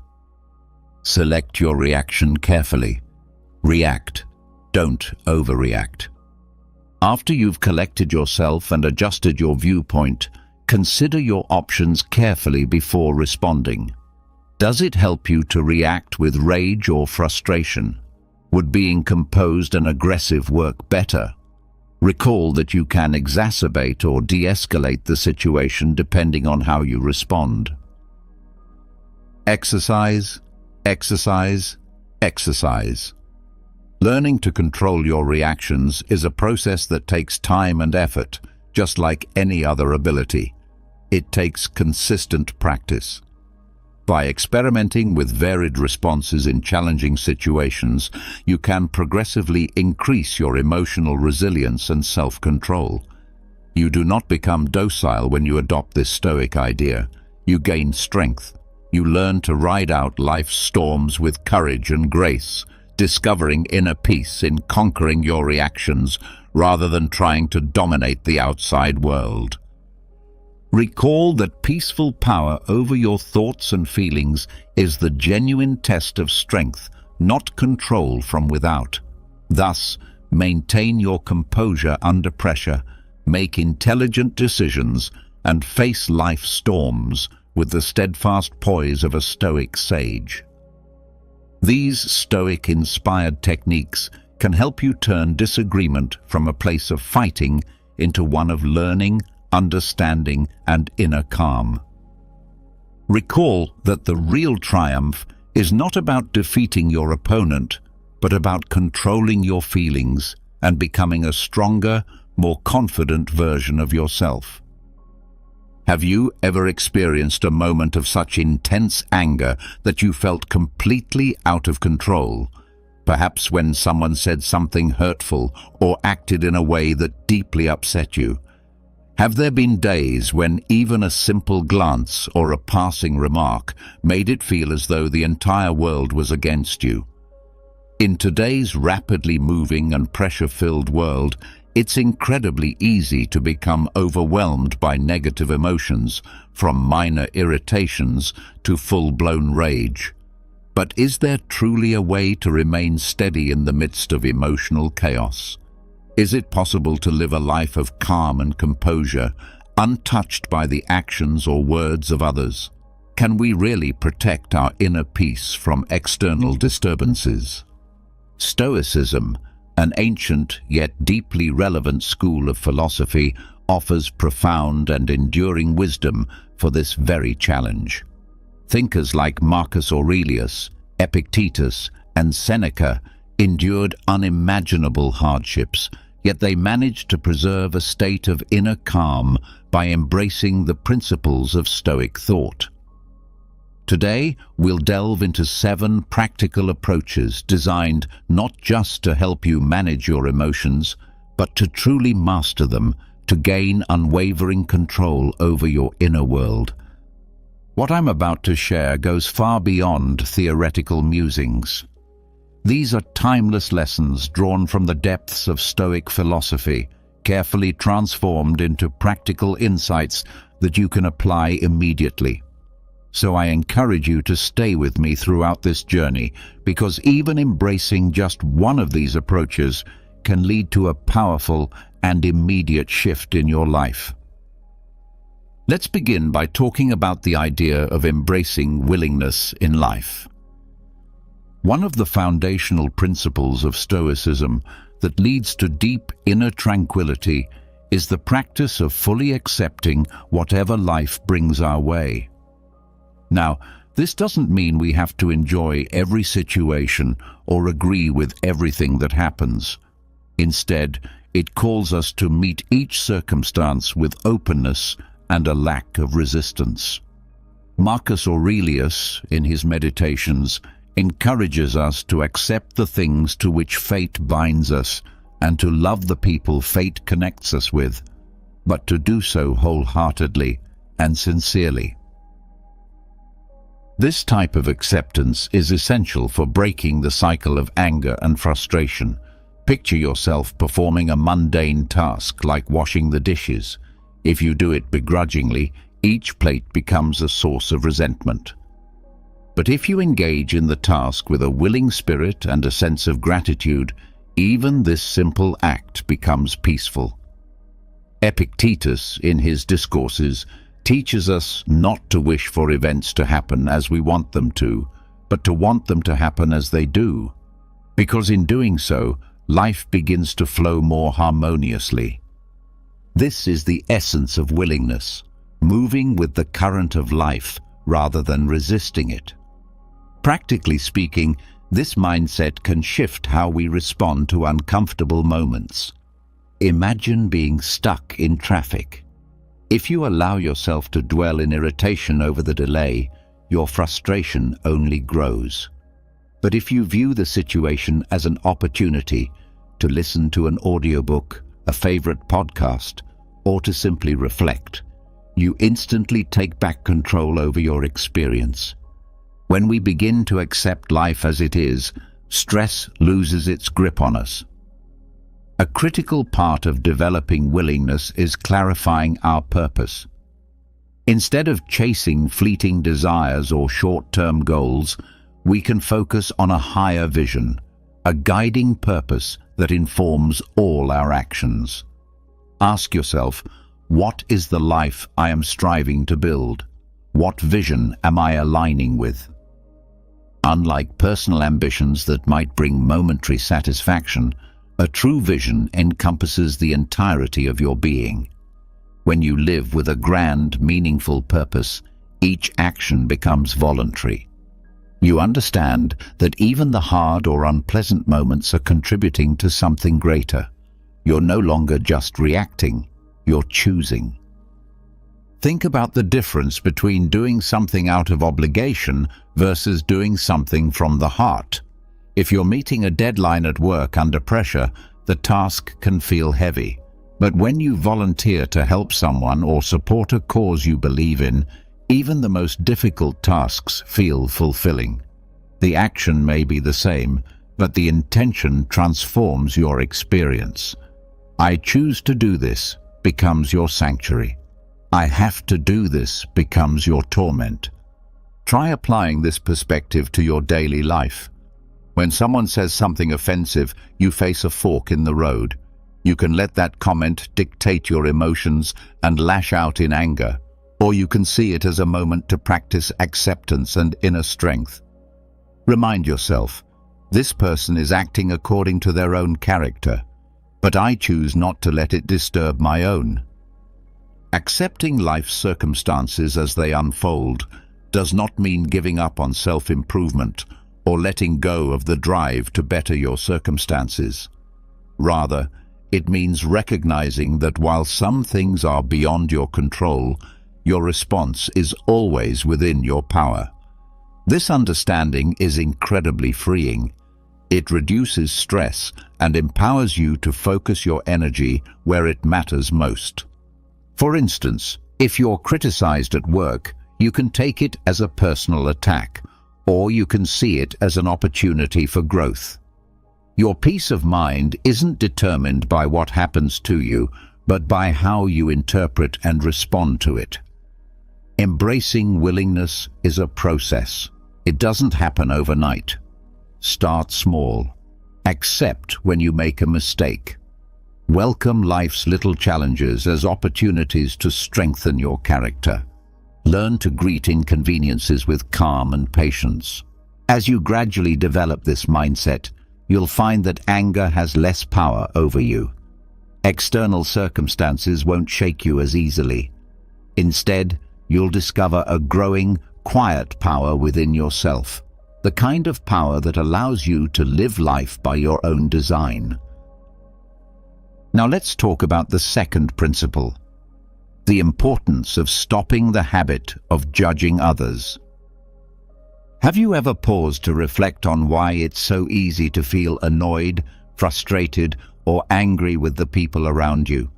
A: Select your reaction carefully. React. Don't overreact. After you've collected yourself and adjusted your viewpoint, consider your options carefully before responding. Does it help you to react with rage or frustration? Would being composed and aggressive work better? Recall that you can exacerbate or de-escalate the situation depending on how you respond. Exercise, exercise, exercise. Learning to control your reactions is a process that takes time and effort, just like any other ability. It takes consistent practice. By experimenting with varied responses in challenging situations, you can progressively increase your emotional resilience and self-control. You do not become docile when you adopt this Stoic idea. You gain strength. You learn to ride out life's storms with courage and grace, discovering inner peace in conquering your reactions rather than trying to dominate the outside world. Recall that peaceful power over your thoughts and feelings is the genuine test of strength, not control from without. Thus, maintain your composure under pressure, make intelligent decisions, and face life's storms with the steadfast poise of a Stoic sage. These Stoic-inspired techniques can help you turn disagreement from a place of fighting into one of learning, understanding, and inner calm. Recall that the real triumph is not about defeating your opponent, but about controlling your feelings and becoming a stronger, more confident version of yourself. Have you ever experienced a moment of such intense anger that you felt completely out of control? Perhaps when someone said something hurtful or acted in a way that deeply upset you. Have there been days when even a simple glance or a passing remark made it feel as though the entire world was against you? In today's rapidly moving and pressure-filled world, it's incredibly easy to become overwhelmed by negative emotions, from minor irritations to full-blown rage. But is there truly a way to remain steady in the midst of emotional chaos? Is it possible to live a life of calm and composure, untouched by the actions or words of others? Can we really protect our inner peace from external disturbances? Stoicism, an ancient yet deeply relevant school of philosophy, offers profound and enduring wisdom for this very challenge. Thinkers like Marcus Aurelius, Epictetus, and Seneca endured unimaginable hardships, yet they managed to preserve a state of inner calm by embracing the principles of Stoic thought. Today, we'll delve into 7 practical approaches designed not just to help you manage your emotions, but to truly master them, to gain unwavering control over your inner world. What I'm about to share goes far beyond theoretical musings. These are timeless lessons drawn from the depths of Stoic philosophy, carefully transformed into practical insights that you can apply immediately. So I encourage you to stay with me throughout this journey, because even embracing just one of these approaches can lead to a powerful and immediate shift in your life. Let's begin by talking about the idea of embracing willingness in life. One of the foundational principles of Stoicism that leads to deep inner tranquility is the practice of fully accepting whatever life brings our way. Now, this doesn't mean we have to enjoy every situation or agree with everything that happens. Instead, it calls us to meet each circumstance with openness and a lack of resistance. Marcus Aurelius, in his Meditations, encourages us to accept the things to which fate binds us and to love the people fate connects us with, but to do so wholeheartedly and sincerely. This type of acceptance is essential for breaking the cycle of anger and frustration. Picture yourself performing a mundane task like washing the dishes. If you do it begrudgingly, each plate becomes a source of resentment. But if you engage in the task with a willing spirit and a sense of gratitude, even this simple act becomes peaceful. Epictetus, in his discourses, teaches us not to wish for events to happen as we want them to, but to want them to happen as they do. Because in doing so, life begins to flow more harmoniously. This is the essence of willingness, moving with the current of life rather than resisting it. Practically speaking, this mindset can shift how we respond to uncomfortable moments. Imagine being stuck in traffic. If you allow yourself to dwell in irritation over the delay, your frustration only grows. But if you view the situation as an opportunity to listen to an audiobook, a favorite podcast, or to simply reflect, you instantly take back control over your experience. When we begin to accept life as it is, stress loses its grip on us. A critical part of developing willingness is clarifying our purpose. Instead of chasing fleeting desires or short-term goals, we can focus on a higher vision, a guiding purpose that informs all our actions. Ask yourself, what is the life I am striving to build? What vision am I aligning with? Unlike personal ambitions that might bring momentary satisfaction, a true vision encompasses the entirety of your being. When you live with a grand, meaningful purpose, each action becomes voluntary. You understand that even the hard or unpleasant moments are contributing to something greater. You're no longer just reacting, you're choosing. Think about the difference between doing something out of obligation versus doing something from the heart. If you're meeting a deadline at work under pressure, the task can feel heavy. But when you volunteer to help someone or support a cause you believe in, even the most difficult tasks feel fulfilling. The action may be the same, but the intention transforms your experience. I choose to do this becomes your sanctuary. I have to do this becomes your torment. Try applying this perspective to your daily life. When someone says something offensive, you face a fork in the road. You can let that comment dictate your emotions and lash out in anger, or you can see it as a moment to practice acceptance and inner strength. Remind yourself, this person is acting according to their own character, but I choose not to let it disturb my own. Accepting life's circumstances as they unfold does not mean giving up on self-improvement or letting go of the drive to better your circumstances. Rather, it means recognizing that while some things are beyond your control, your response is always within your power. This understanding is incredibly freeing. It reduces stress and empowers you to focus your energy where it matters most. For instance, if you're criticized at work, you can take it as a personal attack, or you can see it as an opportunity for growth. Your peace of mind isn't determined by what happens to you, but by how you interpret and respond to it. Embracing willingness is a process. It doesn't happen overnight. Start small. Accept when you make a mistake. Welcome life's little challenges as opportunities to strengthen your character. Learn to greet inconveniences with calm and patience. As you gradually develop this mindset, you'll find that anger has less power over you. External circumstances won't shake you as easily. Instead, you'll discover a growing, quiet power within yourself, the kind of power that allows you to live life by your own design. Now let's talk about the second principle, the importance of stopping the habit of judging others. Have you ever paused to reflect on why it's so easy to feel annoyed, frustrated, or angry with the people around you?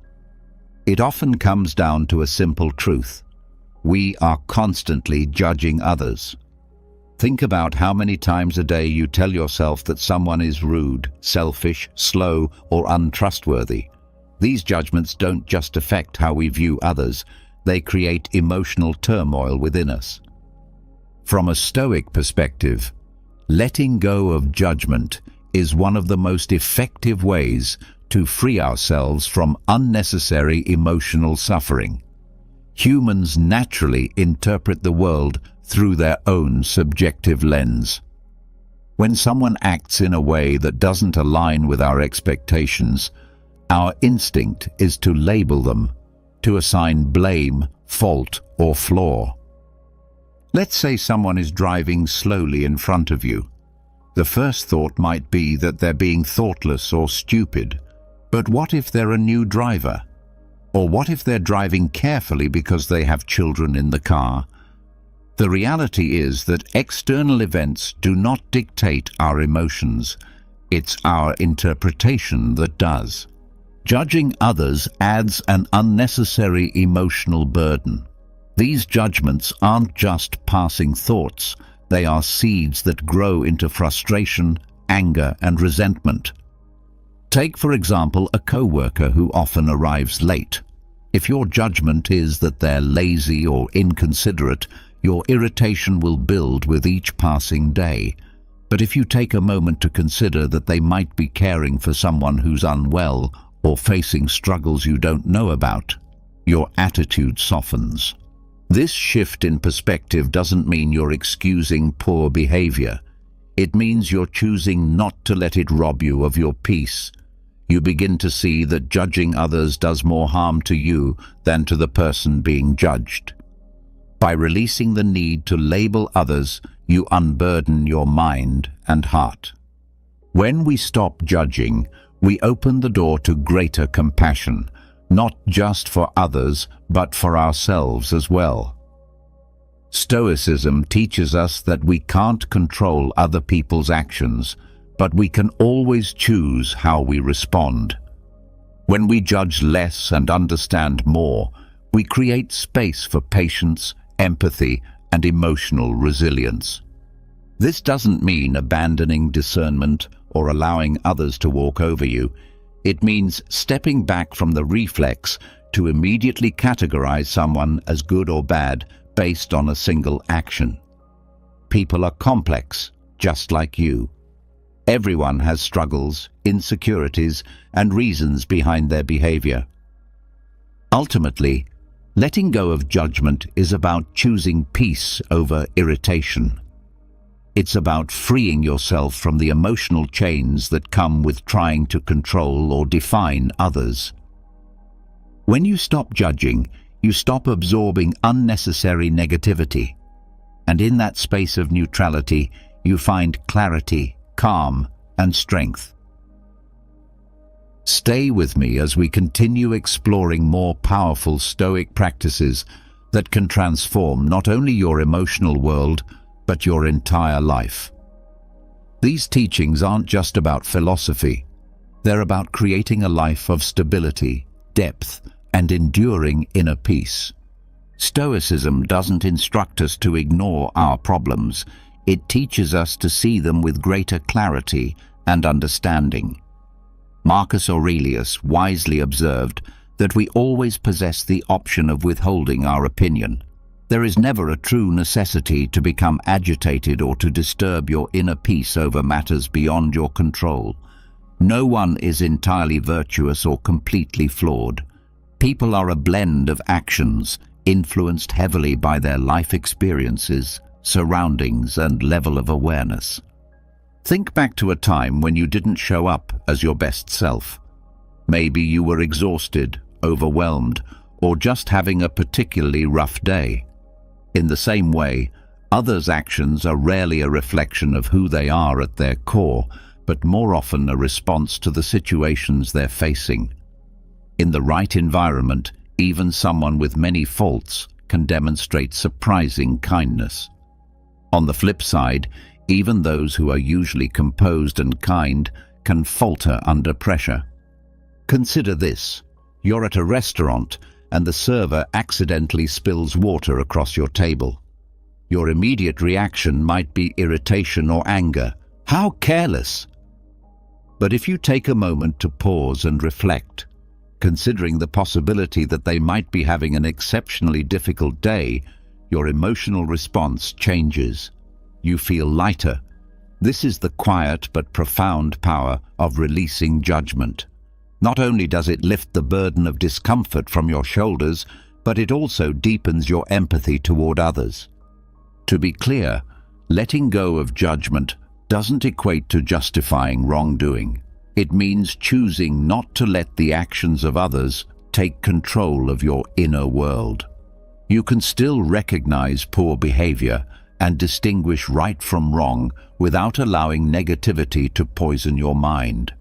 A: It often comes down to a simple truth. We are constantly judging others. Think about how many times a day you tell yourself that someone is rude, selfish, slow, or untrustworthy. These judgments don't just affect how we view others, they create emotional turmoil within us. From a Stoic perspective, letting go of judgment is one of the most effective ways to free ourselves from unnecessary emotional suffering. Humans naturally interpret the world through their own subjective lens. When someone acts in a way that doesn't align with our expectations, our instinct is to label them, to assign blame, fault, or flaw. Let's say someone is driving slowly in front of you. The first thought might be that they're being thoughtless or stupid. But what if they're a new driver? Or what if they're driving carefully because they have children in the car? The reality is that external events do not dictate our emotions. It's our interpretation that does. Judging others adds an unnecessary emotional burden. These judgments aren't just passing thoughts. They are seeds that grow into frustration, anger, and resentment. Take, for example, a coworker who often arrives late. If your judgment is that they're lazy or inconsiderate, your irritation will build with each passing day. But if you take a moment to consider that they might be caring for someone who's unwell or facing struggles you don't know about, your attitude softens. This shift in perspective doesn't mean you're excusing poor behavior. It means you're choosing not to let it rob you of your peace. You begin to see that judging others does more harm to you than to the person being judged. By releasing the need to label others, you unburden your mind and heart. When we stop judging, we open the door to greater compassion, not just for others, but for ourselves as well. Stoicism teaches us that we can't control other people's actions, but we can always choose how we respond. When we judge less and understand more, we create space for patience, empathy, and emotional resilience. This doesn't mean abandoning discernment or allowing others to walk over you. It means stepping back from the reflex to immediately categorize someone as good or bad based on a single action. People are complex, just like you. Everyone has struggles, insecurities, and reasons behind their behavior. Ultimately, letting go of judgment is about choosing peace over irritation. It's about freeing yourself from the emotional chains that come with trying to control or define others. When you stop judging, you stop absorbing unnecessary negativity. And in that space of neutrality, you find clarity, calm, and strength. Stay with me as we continue exploring more powerful Stoic practices that can transform not only your emotional world, but your entire life. These teachings aren't just about philosophy. They're about creating a life of stability, depth, and enduring inner peace. Stoicism doesn't instruct us to ignore our problems. It teaches us to see them with greater clarity and understanding. Marcus Aurelius wisely observed that we always possess the option of withholding our opinion. There is never a true necessity to become agitated or to disturb your inner peace over matters beyond your control. No one is entirely virtuous or completely flawed. People are a blend of actions, influenced heavily by their life experiences, surroundings, and level of awareness. Think back to a time when you didn't show up as your best self. Maybe you were exhausted, overwhelmed, or just having a particularly rough day. In the same way, others' actions are rarely a reflection of who they are at their core, but more often a response to the situations they're facing. In the right environment, even someone with many faults can demonstrate surprising kindness. On the flip side, even those who are usually composed and kind can falter under pressure. Consider this. You're at a restaurant and the server accidentally spills water across your table. Your immediate reaction might be irritation or anger. How careless! But if you take a moment to pause and reflect, considering the possibility that they might be having an exceptionally difficult day, your emotional response changes. You feel lighter. This is the quiet but profound power of releasing judgment. Not only does it lift the burden of discomfort from your shoulders, but it also deepens your empathy toward others. To be clear, letting go of judgment doesn't equate to justifying wrongdoing. It means choosing not to let the actions of others take control of your inner world. You can still recognize poor behavior and distinguish right from wrong without allowing negativity to poison your mind.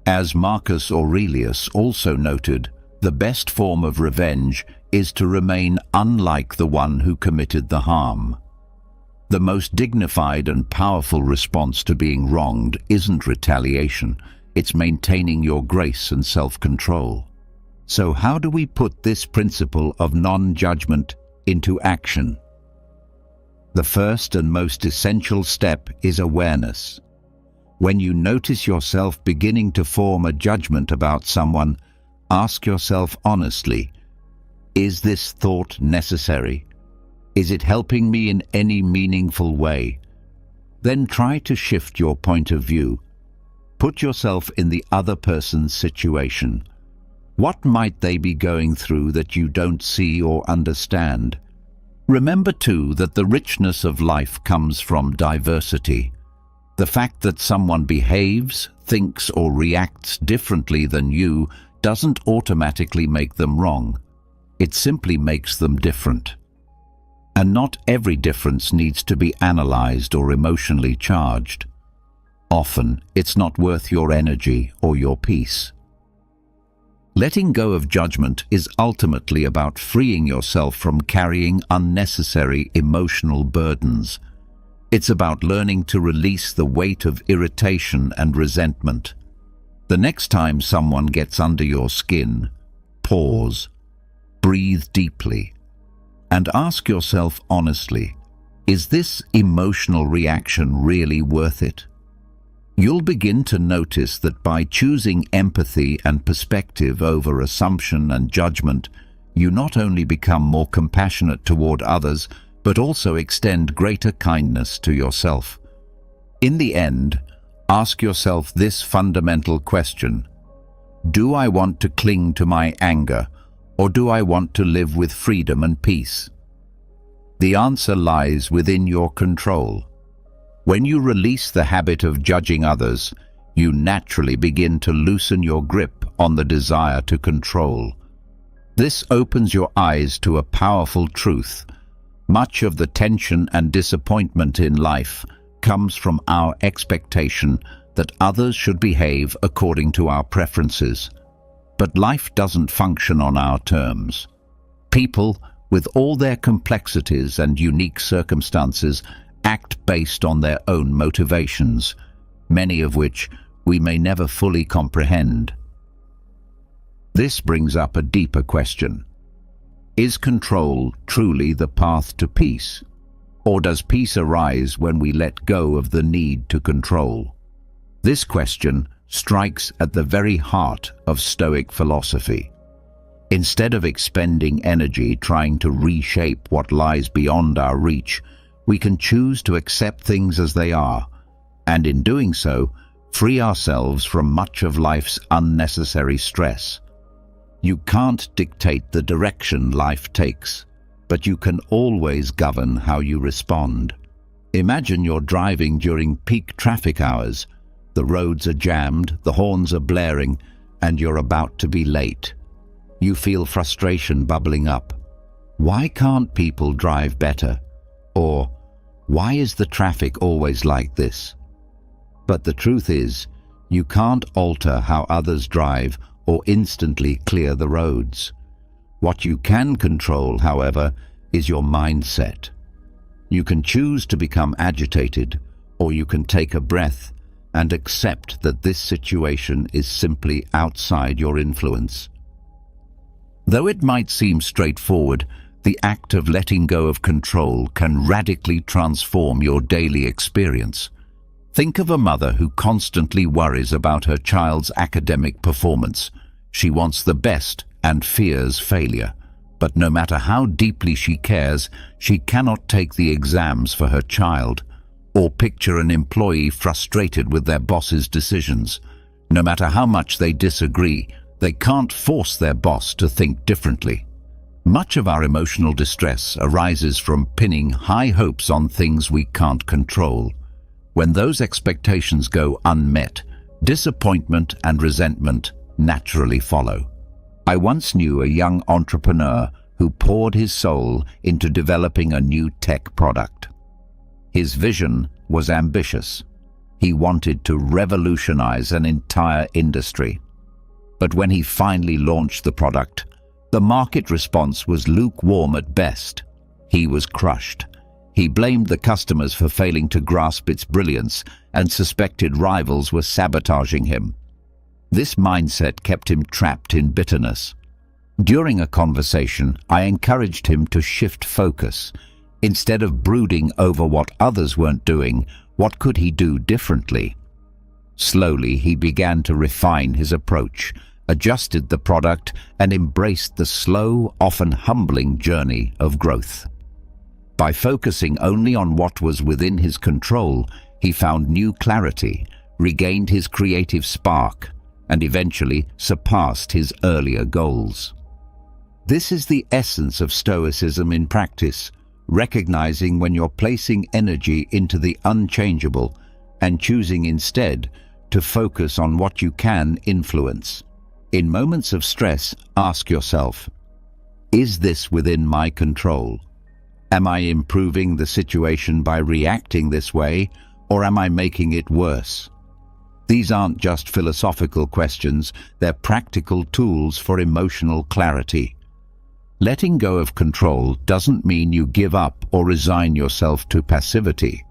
A: As Marcus Aurelius also noted, the best form of revenge is to remain unlike the one who committed the harm. The most dignified and powerful response to being wronged isn't retaliation, it's maintaining your grace and self-control. So how do we put this principle of non-judgment into action? The first and most essential step is awareness. When you notice yourself beginning to form a judgment about someone, ask yourself honestly, is this thought necessary? Is it helping me in any meaningful way? Then try to shift your point of view. Put yourself in the other person's situation. What might they be going through that you don't see or understand? Remember too that the richness of life comes from diversity. The fact that someone behaves, thinks or reacts differently than you doesn't automatically make them wrong. It simply makes them different. And not every difference needs to be analyzed or emotionally charged. Often, it's not worth your energy or your peace. Letting go of judgment is ultimately about freeing yourself from carrying unnecessary emotional burdens. It's about learning to release the weight of irritation and resentment. The next time someone gets under your skin, pause, breathe deeply, and ask yourself honestly, is this emotional reaction really worth it? You'll begin to notice that by choosing empathy and perspective over assumption and judgment, you not only become more compassionate toward others, but also extend greater kindness to yourself. In the end, ask yourself this fundamental question: do I want to cling to my anger, or do I want to live with freedom and peace? The answer lies within your control. When you release the habit of judging others, you naturally begin to loosen your grip on the desire to control. This opens your eyes to a powerful truth. Much of the tension and disappointment in life comes from our expectation that others should behave according to our preferences. But life doesn't function on our terms. People, with all their complexities and unique circumstances, act based on their own motivations, many of which we may never fully comprehend. This brings up a deeper question. Is control truly the path to peace? Or does peace arise when we let go of the need to control? This question strikes at the very heart of Stoic philosophy. Instead of expending energy trying to reshape what lies beyond our reach, we can choose to accept things as they are, and in doing so, free ourselves from much of life's unnecessary stress. You can't dictate the direction life takes, but you can always govern how you respond. Imagine you're driving during peak traffic hours. The roads are jammed, the horns are blaring, and you're about to be late. You feel frustration bubbling up. Why can't people drive better? Or, why is the traffic always like this? But the truth is, you can't alter how others drive or instantly clear the roads. What you can control, however, is your mindset. You can choose to become agitated, or you can take a breath and accept that this situation is simply outside your influence. Though it might seem straightforward, the act of letting go of control can radically transform your daily experience. Think of a mother who constantly worries about her child's academic performance. She wants the best and fears failure. But no matter how deeply she cares, she cannot take the exams for her child, or picture an employee frustrated with their boss's decisions. No matter how much they disagree, they can't force their boss to think differently. Much of our emotional distress arises from pinning high hopes on things we can't control. When those expectations go unmet, disappointment and resentment naturally follow. I once knew a young entrepreneur who poured his soul into developing a new tech product. His vision was ambitious. He wanted to revolutionize an entire industry. But when he finally launched the product, the market response was lukewarm at best. He was crushed. He blamed the customers for failing to grasp its brilliance and suspected rivals were sabotaging him. This mindset kept him trapped in bitterness. During a conversation, I encouraged him to shift focus. Instead of brooding over what others weren't doing, what could he do differently? Slowly, he began to refine his approach, adjusted the product, and embraced the slow, often humbling journey of growth. By focusing only on what was within his control, he found new clarity, regained his creative spark, and eventually surpassed his earlier goals. This is the essence of Stoicism in practice, recognizing when you're placing energy into the unchangeable and choosing instead to focus on what you can influence. In moments of stress, ask yourself, is this within my control? Am I improving the situation by reacting this way, or am I making it worse? These aren't just philosophical questions, they're practical tools for emotional clarity. Letting go of control doesn't mean you give up or resign yourself to passivity.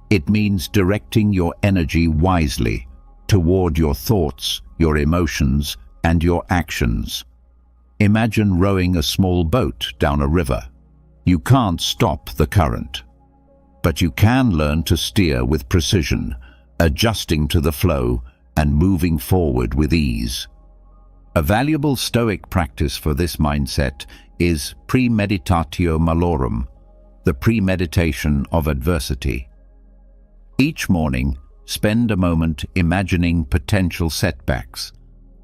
A: It means directing your energy wisely toward your thoughts, your emotions, and your actions. Imagine rowing a small boat down a river. You can't stop the current, but you can learn to steer with precision, adjusting to the flow and moving forward with ease. A valuable Stoic practice for this mindset is premeditatio malorum, the premeditation of adversity. Each morning, spend a moment imagining potential setbacks,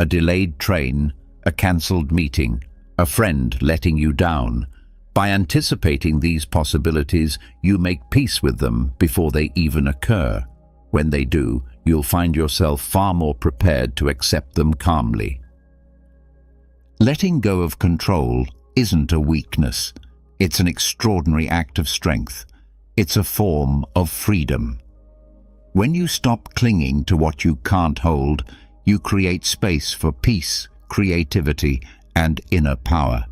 A: a delayed train, a cancelled meeting, a friend letting you down. By anticipating these possibilities, you make peace with them before they even occur. When they do, you'll find yourself far more prepared to accept them calmly. Letting go of control isn't a weakness. It's an extraordinary act of strength. It's a form of freedom. When you stop clinging to what you can't hold, you create space for peace, creativity, and inner power.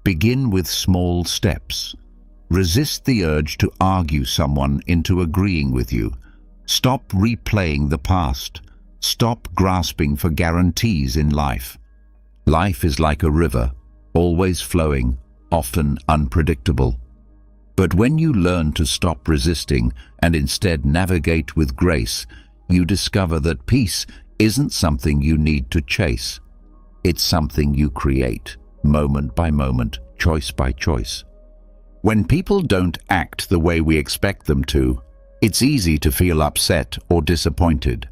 A: Begin with small steps. Resist the urge to argue someone into agreeing with you. Stop replaying the past. Stop grasping for guarantees in life. Life is like a river, always flowing, often unpredictable. But when you learn to stop resisting and instead navigate with grace, you discover that peace isn't something you need to chase. It's something you create, moment by moment, choice by choice. When people don't act the way we expect them to, it's easy to feel upset or disappointed.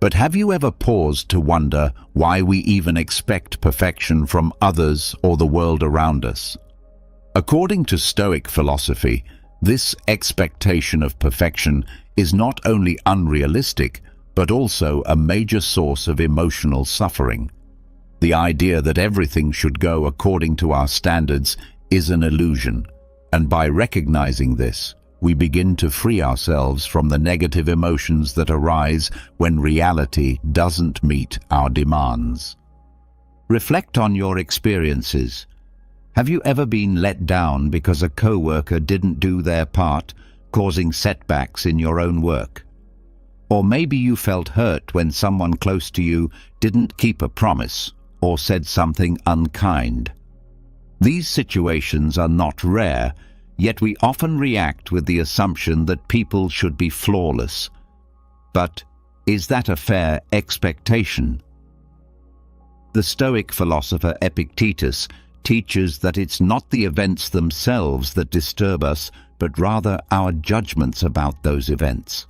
A: But have you ever paused to wonder why we even expect perfection from others or the world around us? According to Stoic philosophy, this expectation of perfection is not only unrealistic, but also a major source of emotional suffering. The idea that everything should go according to our standards is an illusion, and by recognizing this, we begin to free ourselves from the negative emotions that arise when reality doesn't meet our demands. Reflect on your experiences. Have you ever been let down because a coworker didn't do their part, causing setbacks in your own work? Or maybe you felt hurt when someone close to you didn't keep a promise or said something unkind. These situations are not rare, yet we often react with the assumption that people should be flawless. But is that a fair expectation? The Stoic philosopher Epictetus teaches that it's not the events themselves that disturb us, but rather our judgments about those events.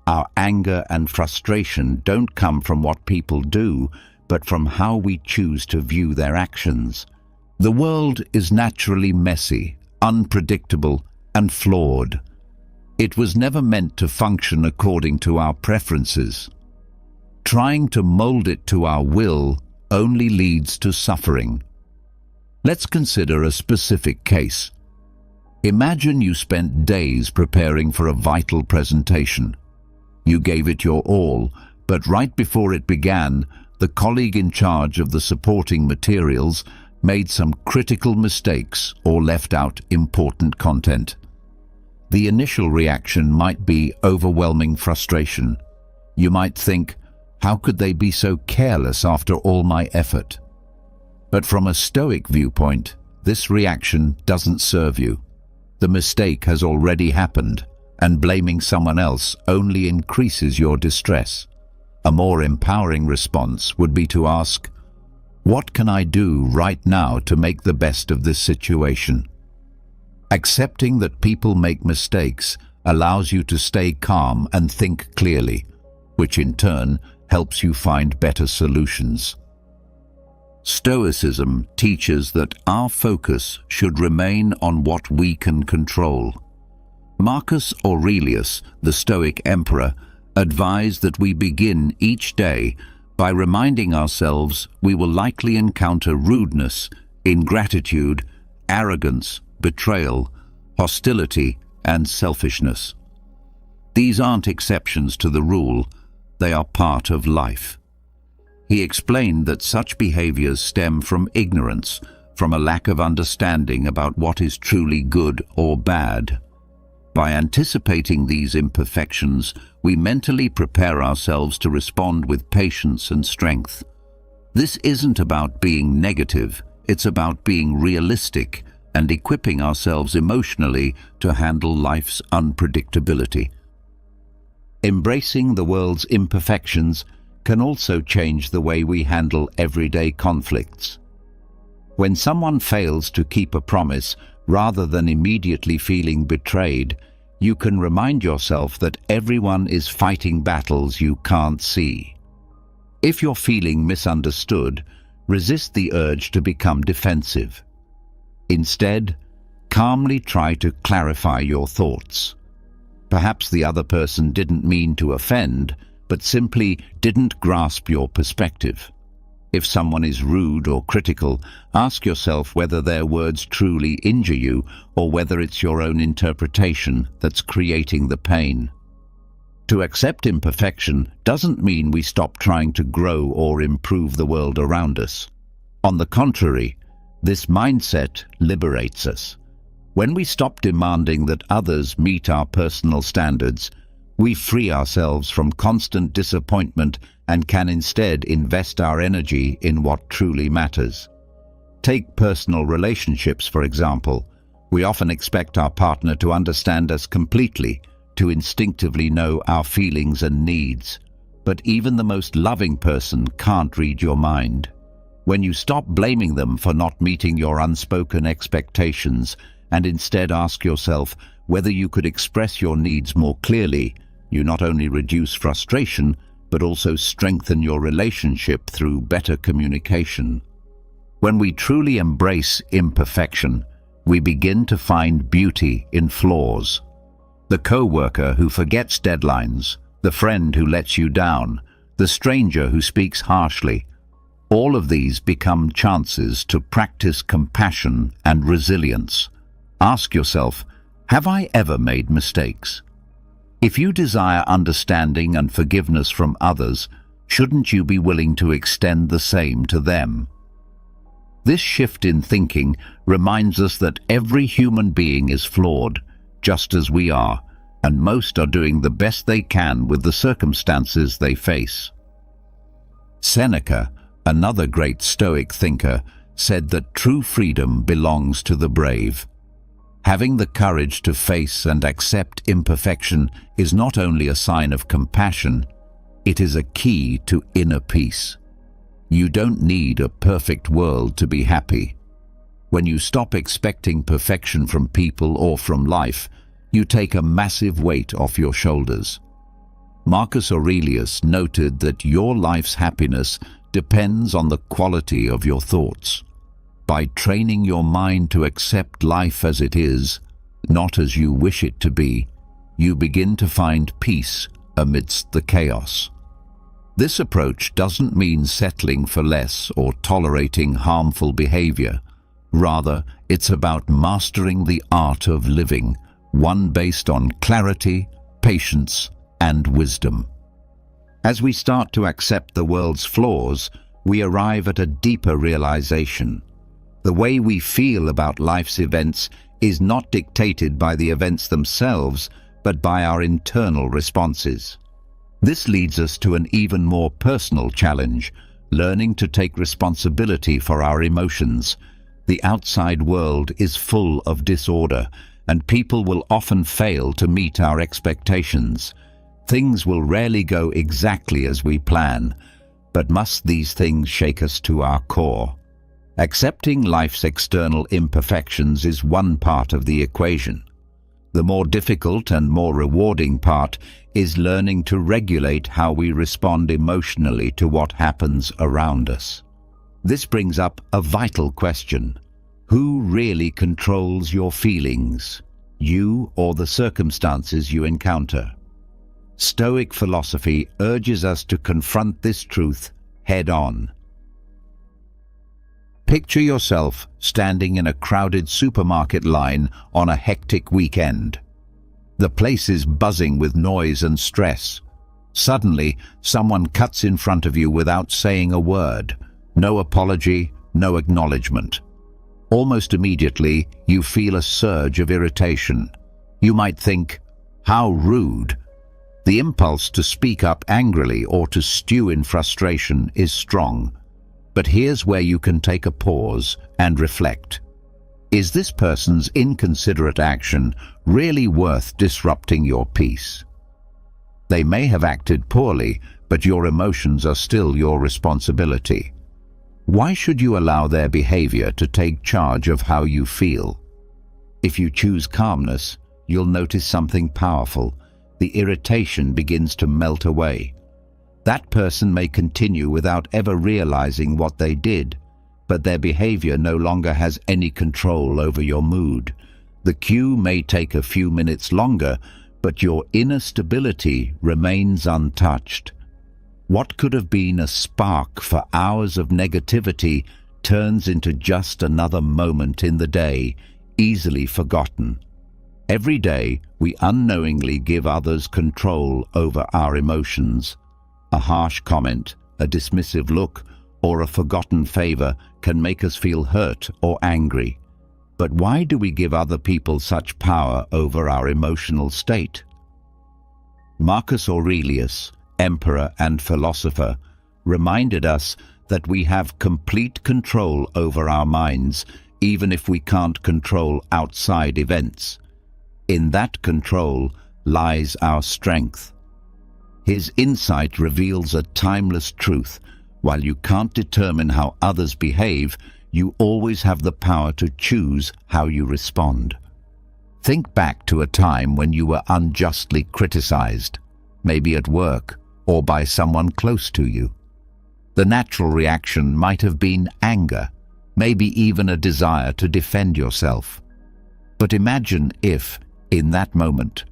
A: Our anger and frustration don't come from what people do, but from how we choose to view their actions. The world is naturally messy, unpredictable, and flawed. It was never meant to function according to our preferences. Trying to mold it to our will only leads to suffering. Let's consider a specific case. Imagine you spent days preparing for a vital presentation. You gave it your all, but right before it began, the colleague in charge of the supporting materials made some critical mistakes or left out important content. The initial reaction might be overwhelming frustration. You might think, how could they be so careless after all my effort? But from a Stoic viewpoint, this reaction doesn't serve you. The mistake has already happened, and blaming someone else only increases your distress. A more empowering response would be to ask, what can I do right now to make the best of this situation? Accepting that people make mistakes allows you to stay calm and think clearly, which in turn helps you find better solutions. Stoicism teaches that our focus should remain on what we can control. Marcus Aurelius, the Stoic emperor, advised that we begin each day by reminding ourselves we will likely encounter rudeness, ingratitude, arrogance, betrayal, hostility, and selfishness. These aren't exceptions to the rule, they are part of life. He explained that such behaviors stem from ignorance, from a lack of understanding about what is truly good or bad. By anticipating these imperfections, we mentally prepare ourselves to respond with patience and strength. This isn't about being negative, it's about being realistic and equipping ourselves emotionally to handle life's unpredictability. Embracing the world's imperfections can also change the way we handle everyday conflicts. When someone fails to keep a promise, rather than immediately feeling betrayed, you can remind yourself that everyone is fighting battles you can't see. If you're feeling misunderstood, resist the urge to become defensive. Instead, calmly try to clarify your thoughts. Perhaps the other person didn't mean to offend, but simply didn't grasp your perspective. If someone is rude or critical, ask yourself whether their words truly injure you or whether it's your own interpretation that's creating the pain. To accept imperfection doesn't mean we stop trying to grow or improve the world around us. On the contrary, this mindset liberates us. When we stop demanding that others meet our personal standards, we free ourselves from constant disappointment and can instead invest our energy in what truly matters. Take personal relationships, for example. We often expect our partner to understand us completely, to instinctively know our feelings and needs. But even the most loving person can't read your mind. When you stop blaming them for not meeting your unspoken expectations and instead ask yourself whether you could express your needs more clearly, you not only reduce frustration, but also strengthen your relationship through better communication. When we truly embrace imperfection, we begin to find beauty in flaws. The co-worker who forgets deadlines, the friend who lets you down, the stranger who speaks harshly, all of these become chances to practice compassion and resilience. Ask yourself, have I ever made mistakes? If you desire understanding and forgiveness from others, shouldn't you be willing to extend the same to them? This shift in thinking reminds us that every human being is flawed, just as we are, and most are doing the best they can with the circumstances they face. Seneca, another great Stoic thinker, said that true freedom belongs to the brave. Having the courage to face and accept imperfection is not only a sign of compassion, it is a key to inner peace. You don't need a perfect world to be happy. When you stop expecting perfection from people or from life, you take a massive weight off your shoulders. Marcus Aurelius noted that your life's happiness depends on the quality of your thoughts. By training your mind to accept life as it is, not as you wish it to be, you begin to find peace amidst the chaos. This approach doesn't mean settling for less or tolerating harmful behavior. Rather, it's about mastering the art of living, one based on clarity, patience, and wisdom. As we start to accept the world's flaws, we arrive at a deeper realization. The way we feel about life's events is not dictated by the events themselves, but by our internal responses. This leads us to an even more personal challenge, learning to take responsibility for our emotions. The outside world is full of disorder, and people will often fail to meet our expectations. Things will rarely go exactly as we plan, but must these things shake us to our core? Accepting life's external imperfections is one part of the equation. The more difficult and more rewarding part is learning to regulate how we respond emotionally to what happens around us. This brings up a vital question. Who really controls your feelings? You or the circumstances you encounter? Stoic philosophy urges us to confront this truth head-on. Picture yourself standing in a crowded supermarket line on a hectic weekend. The place is buzzing with noise and stress. Suddenly, someone cuts in front of you without saying a word. No apology, no acknowledgement. Almost immediately, you feel a surge of irritation. You might think, "How rude." The impulse to speak up angrily or to stew in frustration is strong. But here's where you can take a pause and reflect. Is this person's inconsiderate action really worth disrupting your peace? They may have acted poorly, but your emotions are still your responsibility. Why should you allow their behavior to take charge of how you feel? If you choose calmness, you'll notice something powerful. The irritation begins to melt away. That person may continue without ever realizing what they did, but their behavior no longer has any control over your mood. The cue may take a few minutes longer, but your inner stability remains untouched. What could have been a spark for hours of negativity turns into just another moment in the day, easily forgotten. Every day, we unknowingly give others control over our emotions. A harsh comment, a dismissive look, or a forgotten favor can make us feel hurt or angry. But why do we give other people such power over our emotional state? Marcus Aurelius, emperor and philosopher, reminded us that we have complete control over our minds, even if we can't control outside events. In that control lies our strength. His insight reveals a timeless truth. While you can't determine how others behave, you always have the power to choose how you respond. Think back to a time when you were unjustly criticized, maybe at work or by someone close to you. The natural reaction might have been anger, maybe even a desire to defend yourself. But imagine if, in that moment,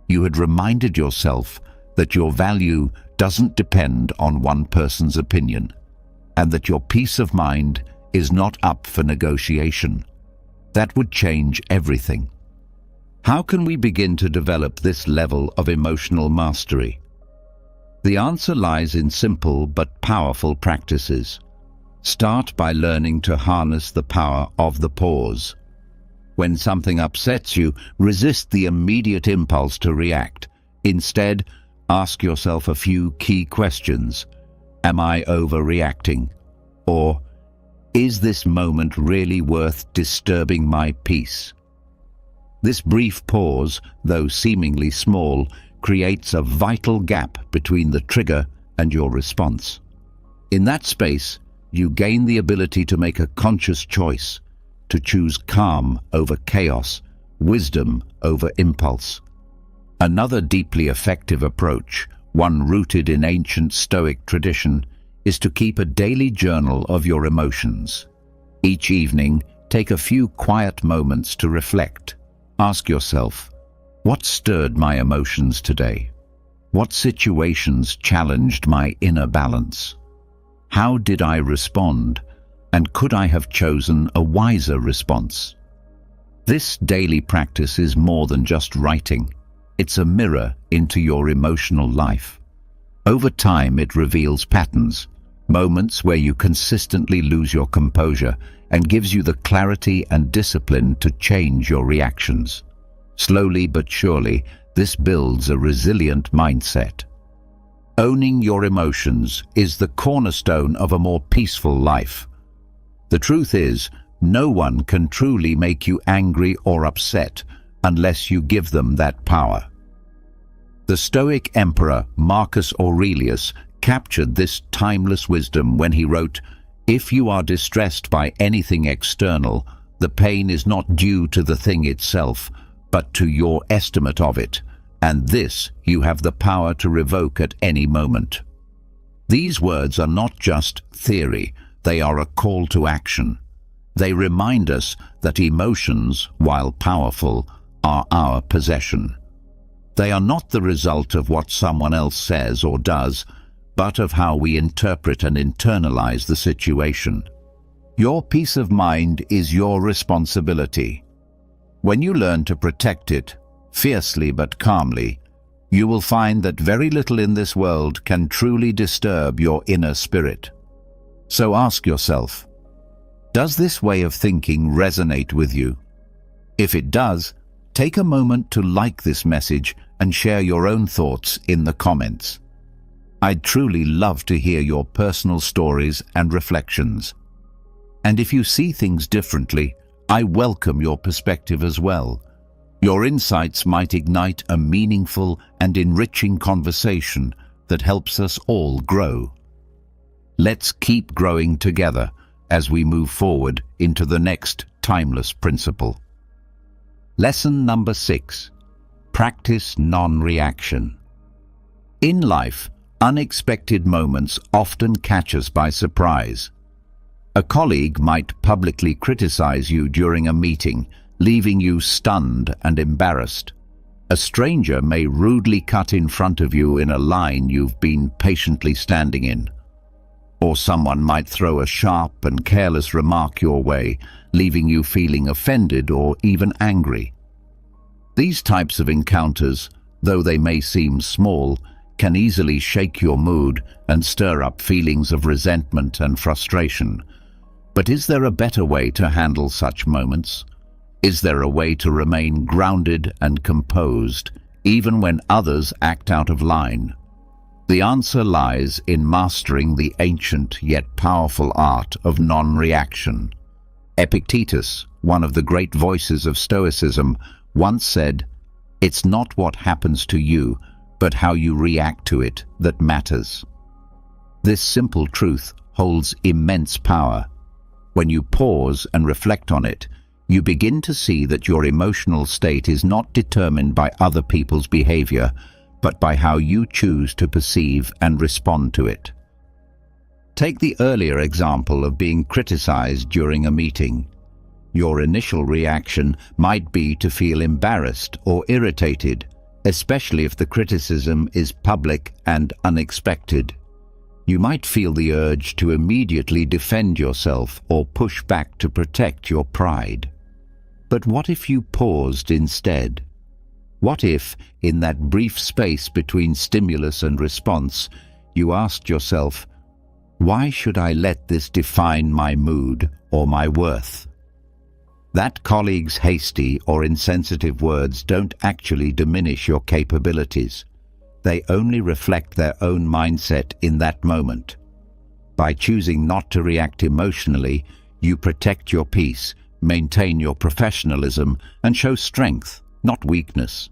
A: you had reminded yourself that your value doesn't depend on one person's opinion, and that your peace of mind is not up for negotiation. That would change everything. How can we begin to develop this level of emotional mastery? The answer lies in simple but powerful practices. Start by learning to harness the power of the pause. When something upsets you, resist the immediate impulse to react. Instead, ask yourself a few key questions. Am I overreacting? Or, is this moment really worth disturbing my peace? This brief pause, though seemingly small, creates a vital gap between the trigger and your response. In that space, you gain the ability to make a conscious choice, to choose calm over chaos, wisdom over impulse. Another deeply effective approach, one rooted in ancient Stoic tradition, is to keep a daily journal of your emotions. Each evening, take a few quiet moments to reflect. Ask yourself, What stirred my emotions today? What situations challenged my inner balance? How did I respond, and could I have chosen a wiser response? This daily practice is more than just writing. It's a mirror into your emotional life. Over time, it reveals patterns, moments where you consistently lose your composure, and gives you the clarity and discipline to change your reactions. Slowly but surely, this builds a resilient mindset. Owning your emotions is the cornerstone of a more peaceful life. The truth is, no one can truly make you angry or upset unless you give them that power. The Stoic emperor Marcus Aurelius captured this timeless wisdom when he wrote, "If you are distressed by anything external, the pain is not due to the thing itself, but to your estimate of it, and this you have the power to revoke at any moment." These words are not just theory, they are a call to action. They remind us that emotions, while powerful, are our possession. They are not the result of what someone else says or does, but of how we interpret and internalize the situation. Your peace of mind is your responsibility. When you learn to protect it, fiercely but calmly, you will find that very little in this world can truly disturb your inner spirit. So ask yourself, does this way of thinking resonate with you? If it does, take a moment to like this message and share your own thoughts in the comments. I'd truly love to hear your personal stories and reflections. And if you see things differently, I welcome your perspective as well. Your insights might ignite a meaningful and enriching conversation that helps us all grow. Let's keep growing together as we move forward into the next timeless principle. Lesson number 6. Practice non-reaction. In life, unexpected moments often catch us by surprise. A colleague might publicly criticize you during a meeting, leaving you stunned and embarrassed. A stranger may rudely cut in front of you in a line you've been patiently standing in. Or someone might throw a sharp and careless remark your way, leaving you feeling offended or even angry. These types of encounters, though they may seem small, can easily shake your mood and stir up feelings of resentment and frustration. But is there a better way to handle such moments? Is there a way to remain grounded and composed, even when others act out of line? The answer lies in mastering the ancient yet powerful art of non-reaction. Epictetus, one of the great voices of Stoicism, once said, "It's not what happens to you, but how you react to it that matters." This simple truth holds immense power. When you pause and reflect on it, you begin to see that your emotional state is not determined by other people's behavior, but by how you choose to perceive and respond to it. Take the earlier example of being criticized during a meeting. Your initial reaction might be to feel embarrassed or irritated, especially if the criticism is public and unexpected. You might feel the urge to immediately defend yourself or push back to protect your pride. But what if you paused instead? What if, in that brief space between stimulus and response, you asked yourself, why should I let this define my mood or my worth? That colleague's hasty or insensitive words don't actually diminish your capabilities. They only reflect their own mindset in that moment. By choosing not to react emotionally, you protect your peace, maintain your professionalism, and show strength, not weakness.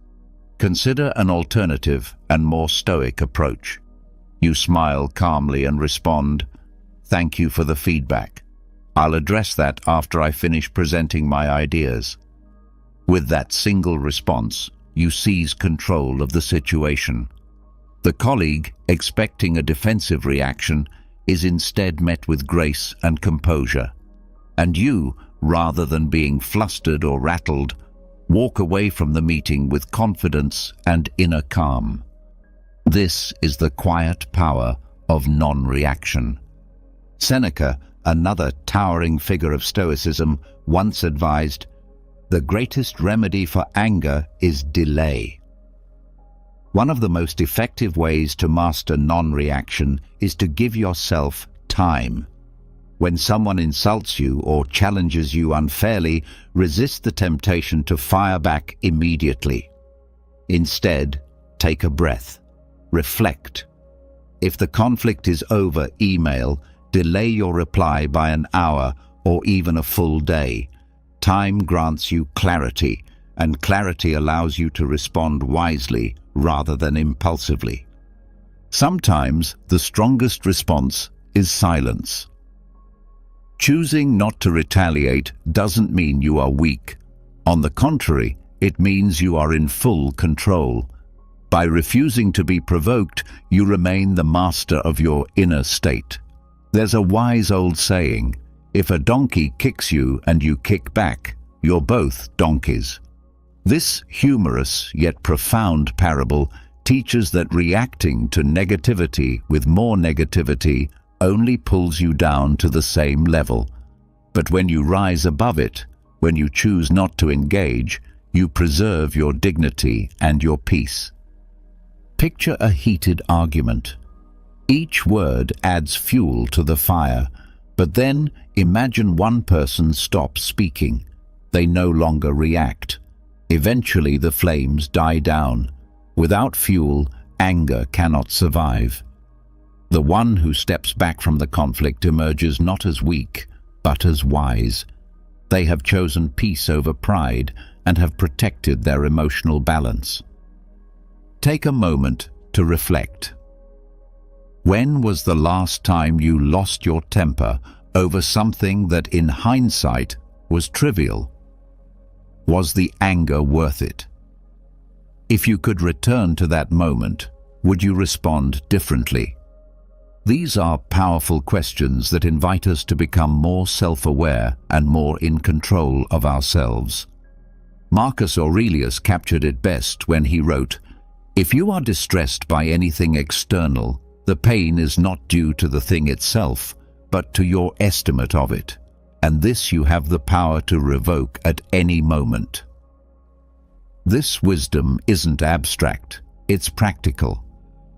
A: Consider an alternative and more stoic approach. You smile calmly and respond, "Thank you for the feedback. I'll address that after I finish presenting my ideas." With that single response, you seize control of the situation. The colleague, expecting a defensive reaction, is instead met with grace and composure. And you, rather than being flustered or rattled, Walk away from the meeting with confidence and inner calm. This is the quiet power of non-reaction. Seneca, another towering figure of Stoicism, once advised, "The greatest remedy for anger is delay." One of the most effective ways to master non-reaction is to give yourself time. When someone insults you or challenges you unfairly, resist the temptation to fire back immediately. Instead, take a breath. Reflect. If the conflict is over email, delay your reply by an hour or even a full day. Time grants you clarity, and clarity allows you to respond wisely rather than impulsively. Sometimes the strongest response is silence. Choosing not to retaliate doesn't mean you are weak. On the contrary, it means you are in full control. By refusing to be provoked, you remain the master of your inner state. There's a wise old saying, "If a donkey kicks you and you kick back, you're both donkeys." This humorous yet profound parable teaches that reacting to negativity with more negativity only pulls you down to the same level. But when you rise above it, when you choose not to engage, you preserve your dignity and your peace. Picture a heated argument. Each word adds fuel to the fire, but then imagine one person stops speaking. They no longer react. Eventually the flames die down. Without fuel, anger cannot survive. The one who steps back from the conflict emerges not as weak, but as wise. They have chosen peace over pride and have protected their emotional balance. Take a moment to reflect. When was the last time you lost your temper over something that in hindsight was trivial? Was the anger worth it? If you could return to that moment, would you respond differently? These are powerful questions that invite us to become more self-aware and more in control of ourselves. Marcus Aurelius captured it best when he wrote, "If you are distressed by anything external, the pain is not due to the thing itself, but to your estimate of it, and this you have the power to revoke at any moment." This wisdom isn't abstract, it's practical.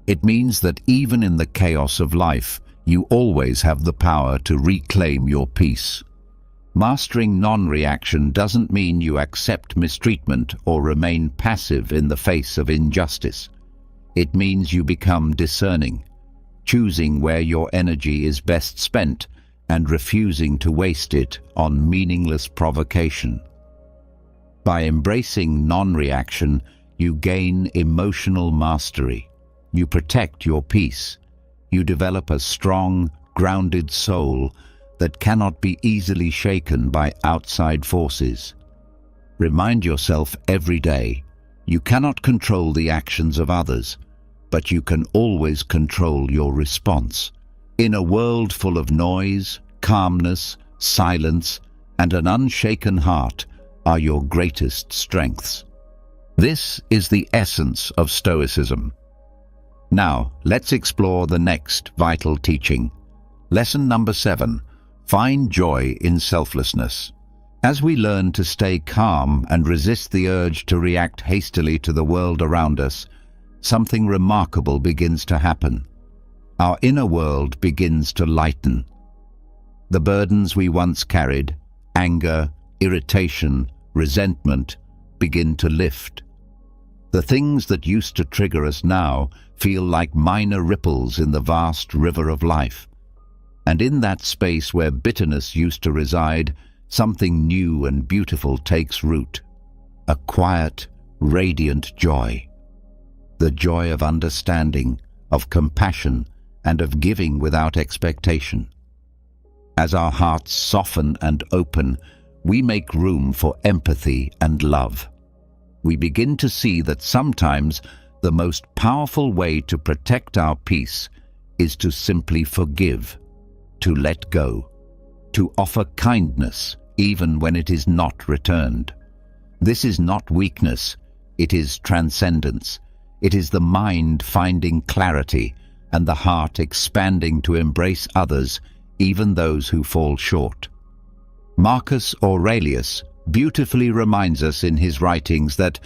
A: It means that even in the chaos of life, you always have the power to reclaim your peace. Mastering non-reaction doesn't mean you accept mistreatment or remain passive in the face of injustice. It means you become discerning, choosing where your energy is best spent and refusing to waste it on meaningless provocation. By embracing non-reaction, you gain emotional mastery. You protect your peace. You develop a strong, grounded soul that cannot be easily shaken by outside forces. Remind yourself every day, you cannot control the actions of others, but you can always control your response. In a world full of noise, calmness, silence, and an unshaken heart are your greatest strengths. This is the essence of Stoicism. Now, let's explore the next vital teaching. Lesson number 7. Find joy in selflessness. As we learn to stay calm and resist the urge to react hastily to the world around us, something remarkable begins to happen. Our inner world begins to lighten. The burdens we once carried, anger, irritation, resentment, begin to lift. The things that used to trigger us now feel like minor ripples in the vast river of life. And in that space where bitterness used to reside, something new and beautiful takes root. A quiet, radiant joy. The joy of understanding, of compassion, and of giving without expectation. As our hearts soften and open, we make room for empathy and love. We begin to see that sometimes the most powerful way to protect our peace is to simply forgive, to let go, to offer kindness even when it is not returned. This is not weakness, it is transcendence. It is the mind finding clarity and the heart expanding to embrace others, even those who fall short. Marcus Aurelius beautifully reminds us in his writings that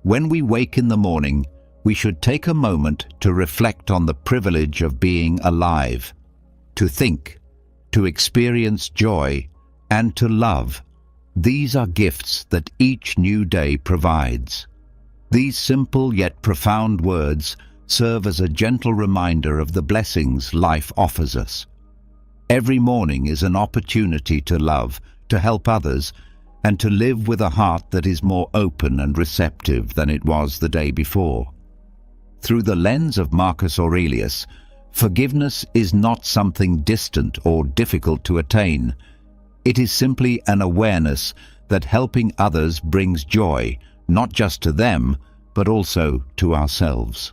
A: when we wake in the morning, we should take a moment to reflect on the privilege of being alive, to think, to experience joy, and to love. These are gifts that each new day provides. These simple yet profound words serve as a gentle reminder of the blessings life offers us. Every morning is an opportunity to love, to help others, and to live with a heart that is more open and receptive than it was the day before. Through the lens of Marcus Aurelius, forgiveness is not something distant or difficult to attain. It is simply an awareness that helping others brings joy, not just to them, but also to ourselves.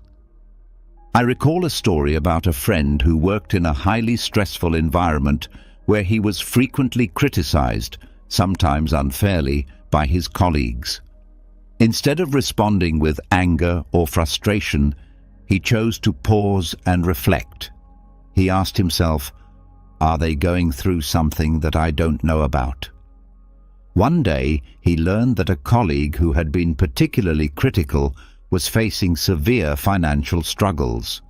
A: I recall a story about a friend who worked in a highly stressful environment where he was frequently criticized, sometimes unfairly, by his colleagues. Instead of responding with anger or frustration, he chose to pause and reflect. He asked himself, "Are they going through something that I don't know about?" One day, he learned that a colleague who had been particularly critical was facing severe financial struggles.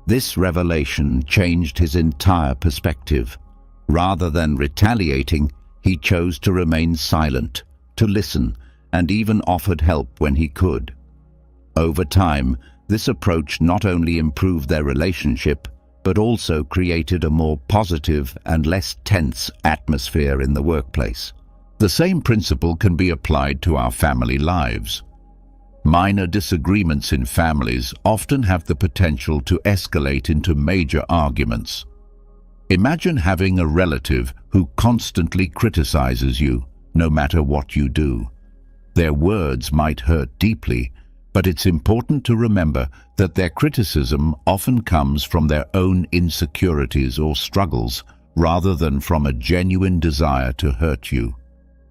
A: This revelation changed his entire perspective. Rather than retaliating, he chose to remain silent, to listen, and even offered help when he could. Over time, this approach not only improved their relationship, but also created a more positive and less tense atmosphere in the workplace. The same principle can be applied to our family lives. Minor disagreements in families often have the potential to escalate into major arguments. Imagine having a relative who constantly criticizes you, no matter what you do. Their words might hurt deeply, but it's important to remember that their criticism often comes from their own insecurities or struggles, rather than from a genuine desire to hurt you.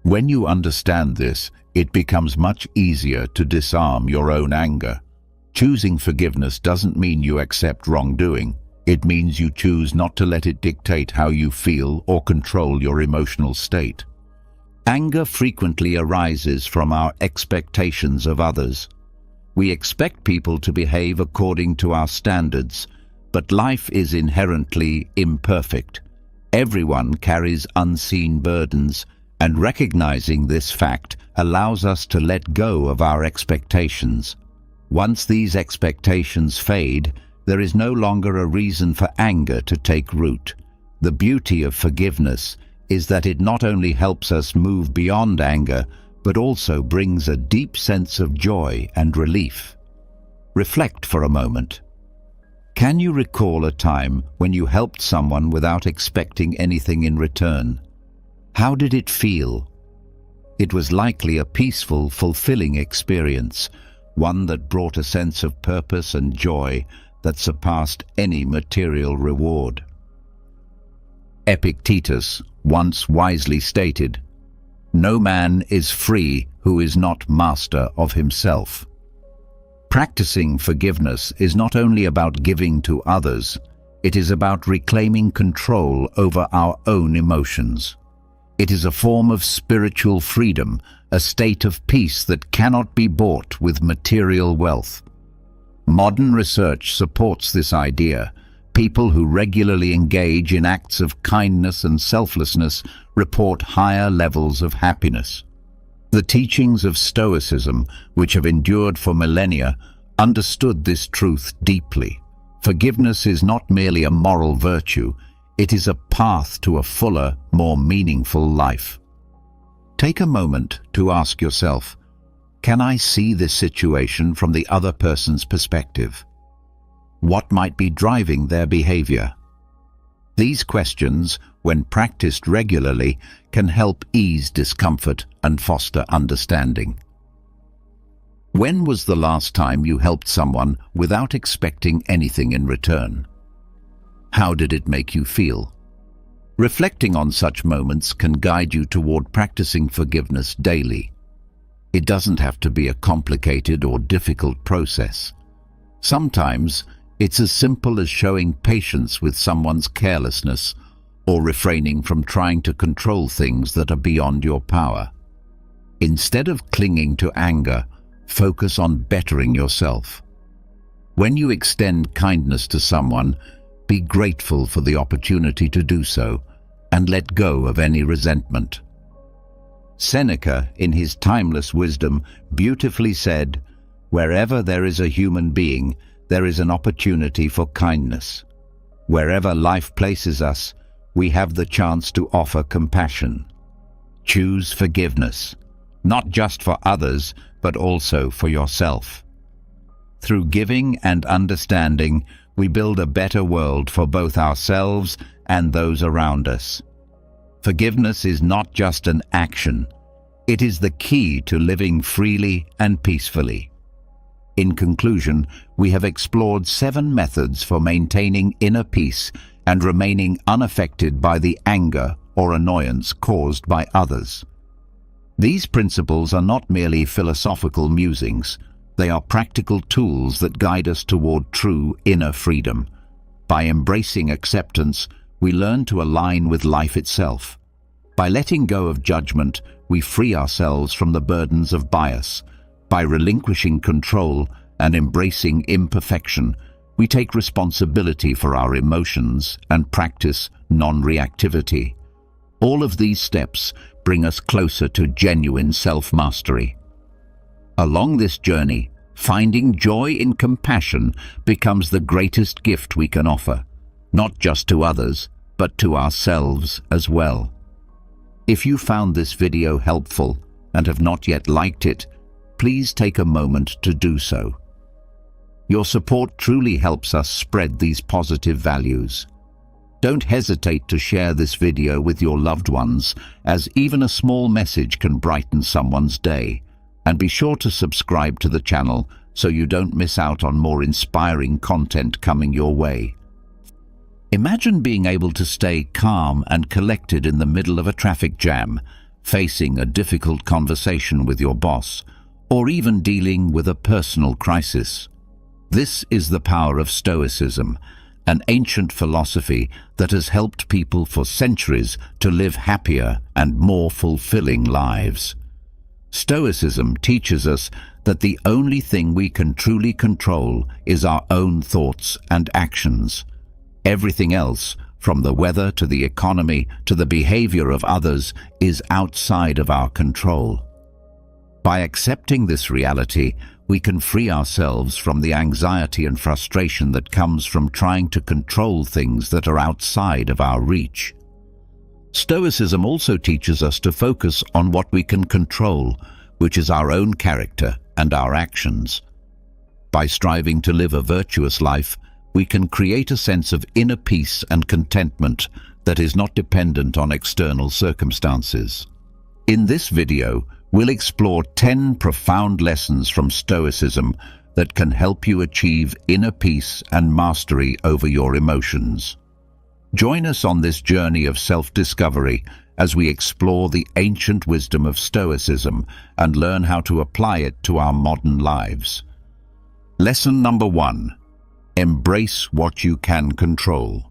A: When you understand this, it becomes much easier to disarm your own anger. Choosing forgiveness doesn't mean you accept wrongdoing. It means you choose not to let it dictate how you feel or control your emotional state. Anger frequently arises from our expectations of others. We expect people to behave according to our standards, but life is inherently imperfect. Everyone carries unseen burdens, and recognizing this fact allows us to let go of our expectations. Once these expectations fade, there is no longer a reason for anger to take root. The beauty of forgiveness is that it not only helps us move beyond anger, but also brings a deep sense of joy and relief. Reflect for a moment. Can you recall a time when you helped someone without expecting anything in return? How did it feel? It was likely a peaceful, fulfilling experience, one that brought a sense of purpose and joy that surpassed any material reward. Epictetus once wisely stated, "No man is free who is not master of himself." Practicing forgiveness is not only about giving to others, it is about reclaiming control over our own emotions. It is a form of spiritual freedom, a state of peace that cannot be bought with material wealth. Modern research supports this idea. People who regularly engage in acts of kindness and selflessness report higher levels of happiness. The teachings of Stoicism, which have endured for millennia, understood this truth deeply. Forgiveness is not merely a moral virtue, it is a path to a fuller, more meaningful life. Take a moment to ask yourself, can I see this situation from the other person's perspective? What might be driving their behavior? These questions, when practiced regularly, can help ease discomfort and foster understanding. When was the last time you helped someone without expecting anything in return? How did it make you feel? Reflecting on such moments can guide you toward practicing forgiveness daily. It doesn't have to be a complicated or difficult process. Sometimes it's as simple as showing patience with someone's carelessness or refraining from trying to control things that are beyond your power. Instead of clinging to anger, focus on bettering yourself. When you extend kindness to someone, be grateful for the opportunity to do so and let go of any resentment. Seneca, in his timeless wisdom, beautifully said, "Wherever there is a human being, there is an opportunity for kindness. Wherever life places us, we have the chance to offer compassion. Choose forgiveness, not just for others, but also for yourself." Through giving and understanding, we build a better world for both ourselves and those around us. Forgiveness is not just an action. It is the key to living freely and peacefully. In conclusion, we have explored 7 methods for maintaining inner peace and remaining unaffected by the anger or annoyance caused by others. These principles are not merely philosophical musings. They are practical tools that guide us toward true inner freedom. By embracing acceptance, we learn to align with life itself. By letting go of judgment, we free ourselves from the burdens of bias. By relinquishing control and embracing imperfection, we take responsibility for our emotions and practice non-reactivity. All of these steps bring us closer to genuine self-mastery. Along this journey, finding joy in compassion becomes the greatest gift we can offer, not just to others, but to ourselves as well. If you found this video helpful and have not yet liked it, please take a moment to do so. Your support truly helps us spread these positive values. Don't hesitate to share this video with your loved ones, as even a small message can brighten someone's day. And be sure to subscribe to the channel so you don't miss out on more inspiring content coming your way. Imagine being able to stay calm and collected in the middle of a traffic jam, facing a difficult conversation with your boss, or even dealing with a personal crisis. This is the power of Stoicism, an ancient philosophy that has helped people for centuries to live happier and more fulfilling lives. Stoicism teaches us that the only thing we can truly control is our own thoughts and actions. Everything else, from the weather to the economy to the behavior of others, is outside of our control. By accepting this reality, we can free ourselves from the anxiety and frustration that comes from trying to control things that are outside of our reach. Stoicism also teaches us to focus on what we can control, which is our own character and our actions. By striving to live a virtuous life, we can create a sense of inner peace and contentment that is not dependent on external circumstances. In this video, we'll explore 10 profound lessons from Stoicism that can help you achieve inner peace and mastery over your emotions. Join us on this journey of self-discovery as we explore the ancient wisdom of Stoicism and learn how to apply it to our modern lives. Lesson number 1. Embrace what you can control.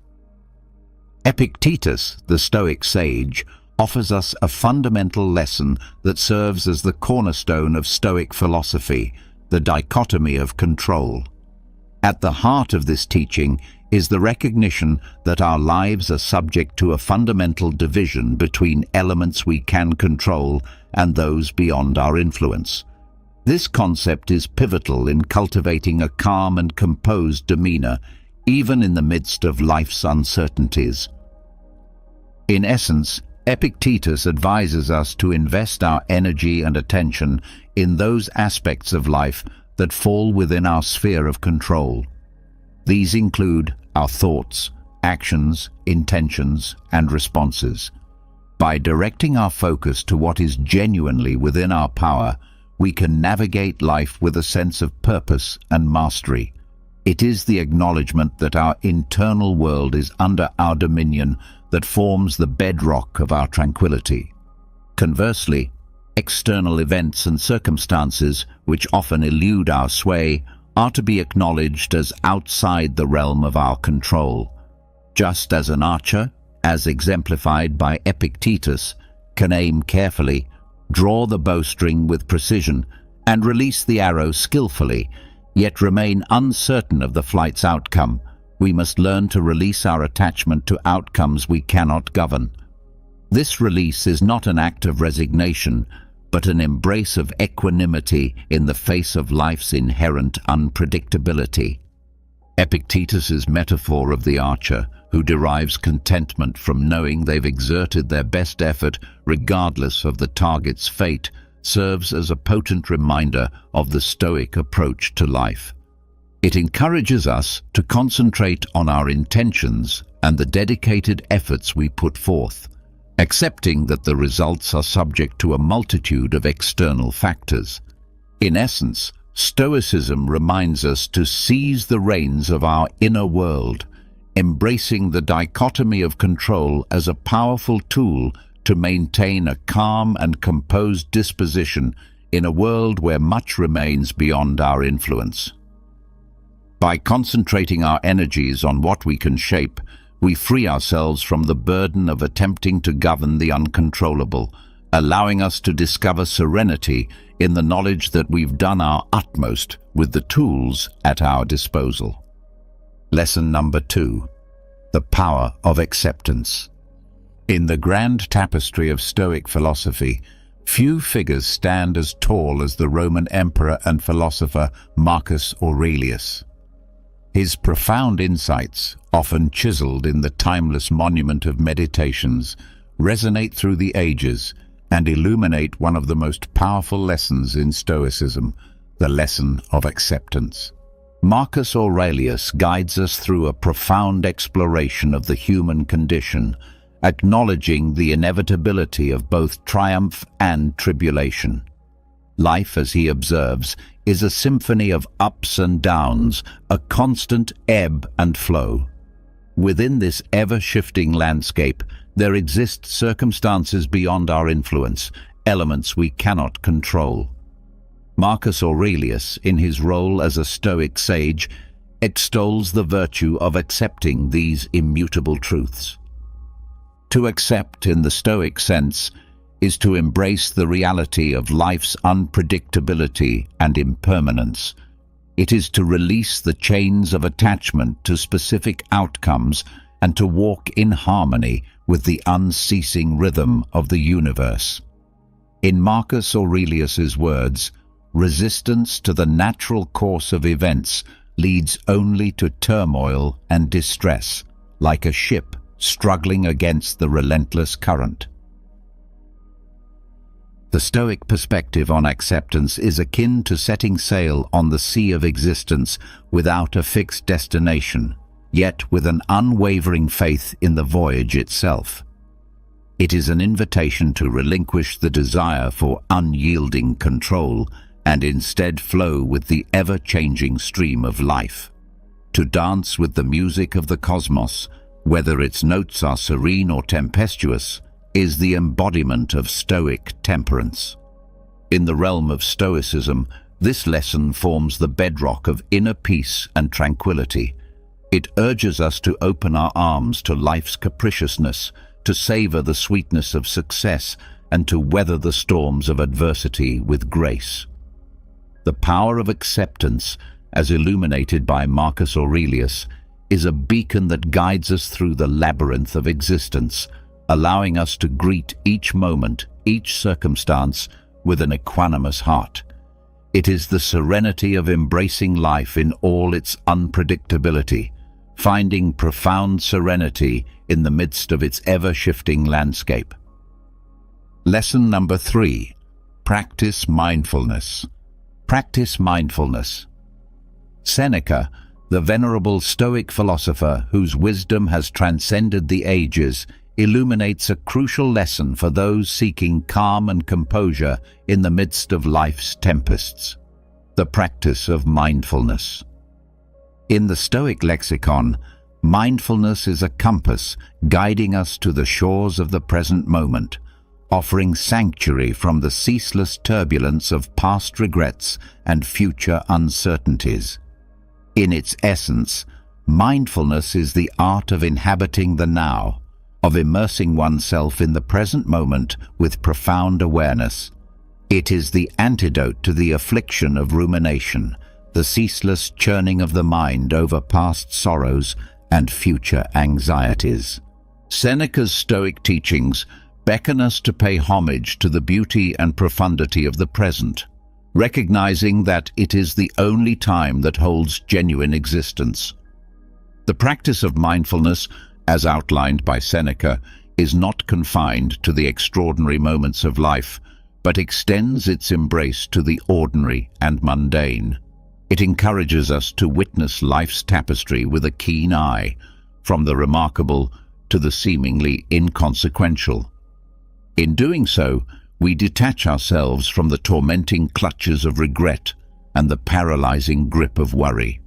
A: Epictetus, the Stoic sage, offers us a fundamental lesson that serves as the cornerstone of Stoic philosophy, the dichotomy of control. At the heart of this teaching is the recognition that our lives are subject to a fundamental division between elements we can control and those beyond our influence. This concept is pivotal in cultivating a calm and composed demeanor, even in the midst of life's uncertainties. In essence, Epictetus advises us to invest our energy and attention in those aspects of life that fall within our sphere of control. These include our thoughts, actions, intentions, and responses. By directing our focus to what is genuinely within our power, we can navigate life with a sense of purpose and mastery. It is the acknowledgement that our internal world is under our dominion that forms the bedrock of our tranquility. Conversely, External events and circumstances, which often elude our sway, are to be acknowledged as outside the realm of our control. Just as an archer, as exemplified by Epictetus, can aim carefully, draw the bowstring with precision, and release the arrow skillfully, yet remain uncertain of the flight's outcome, we must learn to release our attachment to outcomes we cannot govern. This release is not an act of resignation, but an embrace of equanimity in the face of life's inherent unpredictability. Epictetus's metaphor of the archer, who derives contentment from knowing they've exerted their best effort regardless of the target's fate, serves as a potent reminder of the Stoic approach to life. It encourages us to concentrate on our intentions and the dedicated efforts we put forth, accepting that the results are subject to a multitude of external factors. In essence, Stoicism reminds us to seize the reins of our inner world, embracing the dichotomy of control as a powerful tool to maintain a calm and composed disposition in a world where much remains beyond our influence. By concentrating our energies on what we can shape, we free ourselves from the burden of attempting to govern the uncontrollable, allowing us to discover serenity in the knowledge that we've done our utmost with the tools at our disposal. Lesson number 2. The power of acceptance. In the grand tapestry of Stoic philosophy, few figures stand as tall as the Roman emperor and philosopher Marcus Aurelius. His profound insights, often chiseled in the timeless monument of Meditations, resonate through the ages and illuminate one of the most powerful lessons in Stoicism, the lesson of acceptance. Marcus Aurelius guides us through a profound exploration of the human condition, acknowledging the inevitability of both triumph and tribulation. Life, as he observes, is a symphony of ups and downs, a constant ebb and flow. Within this ever-shifting landscape, there exist circumstances beyond our influence, elements we cannot control. Marcus Aurelius, in his role as a Stoic sage, extols the virtue of accepting these immutable truths. To accept, in the Stoic sense, is to embrace the reality of life's unpredictability and impermanence. It is to release the chains of attachment to specific outcomes and to walk in harmony with the unceasing rhythm of the universe. In Marcus Aurelius's words, resistance to the natural course of events leads only to turmoil and distress, like a ship struggling against the relentless current. The Stoic perspective on acceptance is akin to setting sail on the sea of existence without a fixed destination, yet with an unwavering faith in the voyage itself. It is an invitation to relinquish the desire for unyielding control and instead flow with the ever-changing stream of life. To dance with the music of the cosmos, whether its notes are serene or tempestuous, is the embodiment of Stoic temperance. In the realm of Stoicism, this lesson forms the bedrock of inner peace and tranquility. It urges us to open our arms to life's capriciousness, to savor the sweetness of success, and to weather the storms of adversity with grace. The power of acceptance, as illuminated by Marcus Aurelius, is a beacon that guides us through the labyrinth of existence, allowing us to greet each moment, each circumstance, with an equanimous heart. It is the serenity of embracing life in all its unpredictability, finding profound serenity in the midst of its ever-shifting landscape. Lesson number 3. Practice mindfulness. Practice mindfulness. Seneca, the venerable Stoic philosopher whose wisdom has transcended the ages, illuminates a crucial lesson for those seeking calm and composure in the midst of life's tempests: the practice of mindfulness. In the Stoic lexicon, mindfulness is a compass guiding us to the shores of the present moment, offering sanctuary from the ceaseless turbulence of past regrets and future uncertainties. In its essence, mindfulness is the art of inhabiting the now, of immersing oneself in the present moment with profound awareness. It is the antidote to the affliction of rumination, the ceaseless churning of the mind over past sorrows and future anxieties. Seneca's Stoic teachings beckon us to pay homage to the beauty and profundity of the present, recognizing that it is the only time that holds genuine existence. The practice of mindfulness, as outlined by Seneca, is not confined to the extraordinary moments of life, but extends its embrace to the ordinary and mundane. It encourages us to witness life's tapestry with a keen eye, from the remarkable to the seemingly inconsequential. In doing so, we detach ourselves from the tormenting clutches of regret and the paralyzing grip of worry.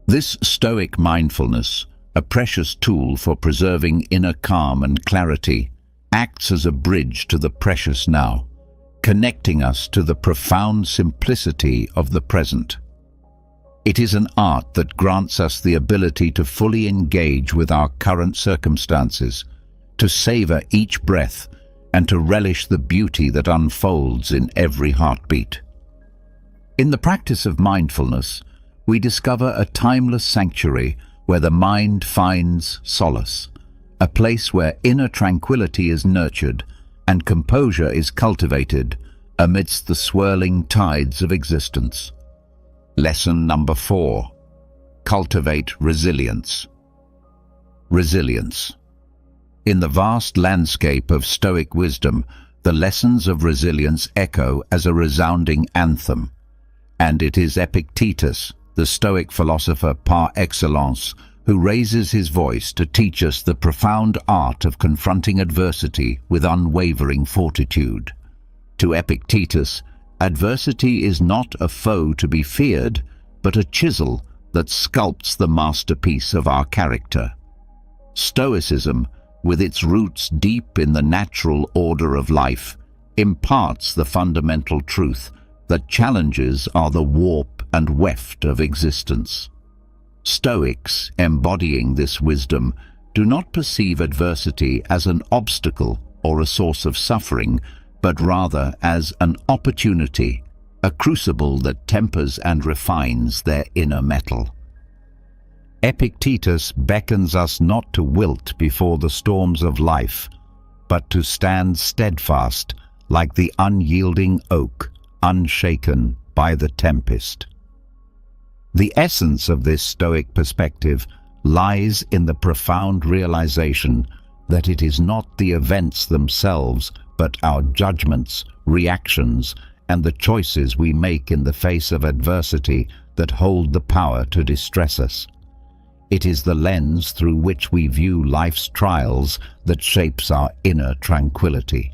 A: This Stoic mindfulness, a precious tool for preserving inner calm and clarity, acts as a bridge to the precious now, connecting us to the profound simplicity of the present. It is an art that grants us the ability to fully engage with our current circumstances, to savor each breath, and to relish the beauty that unfolds in every heartbeat. In the practice of mindfulness, we discover a timeless sanctuary where the mind finds solace, a place where inner tranquility is nurtured and composure is cultivated amidst the swirling tides of existence. Lesson number 4. Cultivate resilience. Resilience. In the vast landscape of Stoic wisdom, the lessons of resilience echo as a resounding anthem. And it is Epictetus, the Stoic philosopher par excellence, who raises his voice to teach us the profound art of confronting adversity with unwavering fortitude. To Epictetus, adversity is not a foe to be feared, but a chisel that sculpts the masterpiece of our character. Stoicism, with its roots deep in the natural order of life, imparts the fundamental truth that challenges are the warp and weft of existence. Stoics, embodying this wisdom, do not perceive adversity as an obstacle or a source of suffering, but rather as an opportunity, a crucible that tempers and refines their inner metal. Epictetus beckons us not to wilt before the storms of life, but to stand steadfast like the unyielding oak, unshaken by the tempest. The essence of this Stoic perspective lies in the profound realization that it is not the events themselves, but our judgments, reactions, and the choices we make in the face of adversity that hold the power to distress us. It is the lens through which we view life's trials that shapes our inner tranquility.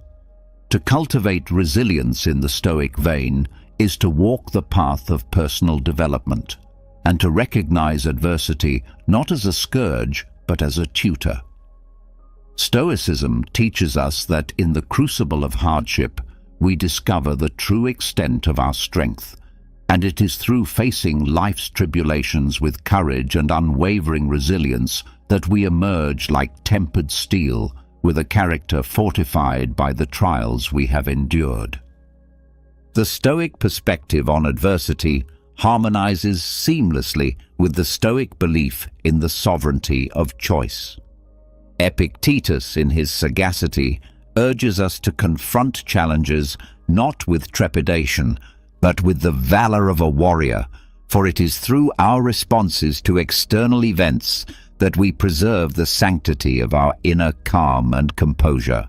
A: To cultivate resilience in the Stoic vein is to walk the path of personal development, and to recognize adversity not as a scourge, but as a tutor. Stoicism teaches us that in the crucible of hardship, we discover the true extent of our strength, and it is through facing life's tribulations with courage and unwavering resilience that we emerge like tempered steel, with a character fortified by the trials we have endured. The Stoic perspective on adversity harmonizes seamlessly with the Stoic belief in the sovereignty of choice. Epictetus, in his sagacity, urges us to confront challenges not with trepidation, but with the valor of a warrior, for it is through our responses to external events that we preserve the sanctity of our inner calm and composure.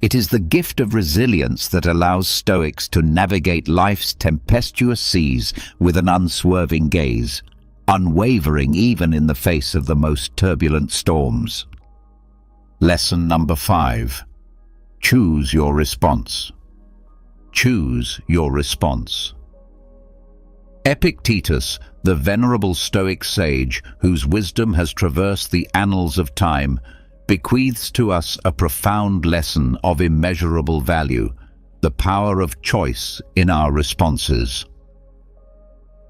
A: It is the gift of resilience that allows Stoics to navigate life's tempestuous seas with an unswerving gaze, unwavering even in the face of the most turbulent storms. Lesson number 5. Choose your response. Choose your response. Epictetus, the venerable Stoic sage whose wisdom has traversed the annals of time, bequeaths to us a profound lesson of immeasurable value, the power of choice in our responses.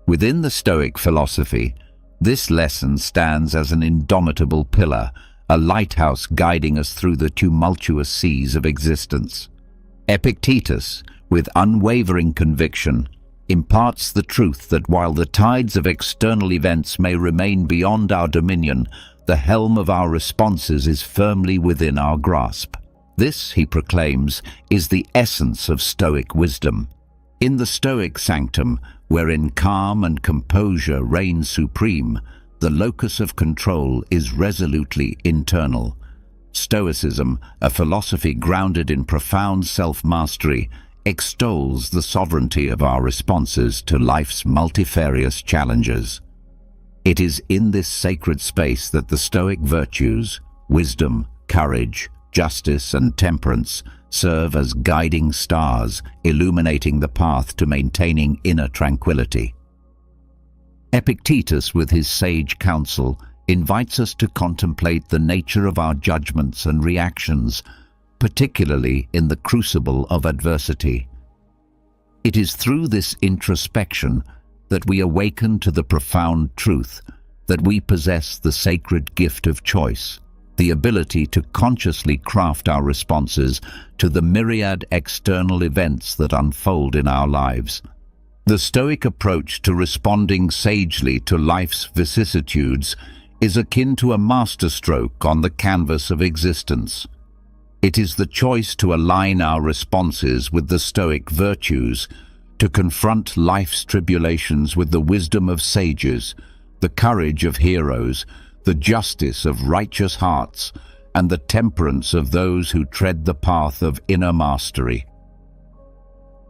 A: Within the Stoic philosophy, this lesson stands as an indomitable pillar, a lighthouse guiding us through the tumultuous seas of existence. Epictetus, with unwavering conviction, imparts the truth that while the tides of external events may remain beyond our dominion, the helm of our responses is firmly within our grasp. This, he proclaims, is the essence of Stoic wisdom. In the Stoic sanctum, wherein calm and composure reign supreme, the locus of control is resolutely internal. Stoicism, a philosophy grounded in profound self-mastery, extols the sovereignty of our responses to life's multifarious challenges. It is in this sacred space that the Stoic virtues, wisdom, courage, justice, and temperance serve as guiding stars, illuminating the path to maintaining inner tranquility. Epictetus, with his sage counsel, invites us to contemplate the nature of our judgments and reactions, particularly in the crucible of adversity. It is through this introspection that we awaken to the profound truth that we possess the sacred gift of choice, the ability to consciously craft our responses to the myriad external events that unfold in our lives. The Stoic approach to responding sagely to life's vicissitudes is akin to a masterstroke on the canvas of existence. It is the choice to align our responses with the Stoic virtues, to confront life's tribulations with the wisdom of sages, the courage of heroes, the justice of righteous hearts, and the temperance of those who tread the path of inner mastery.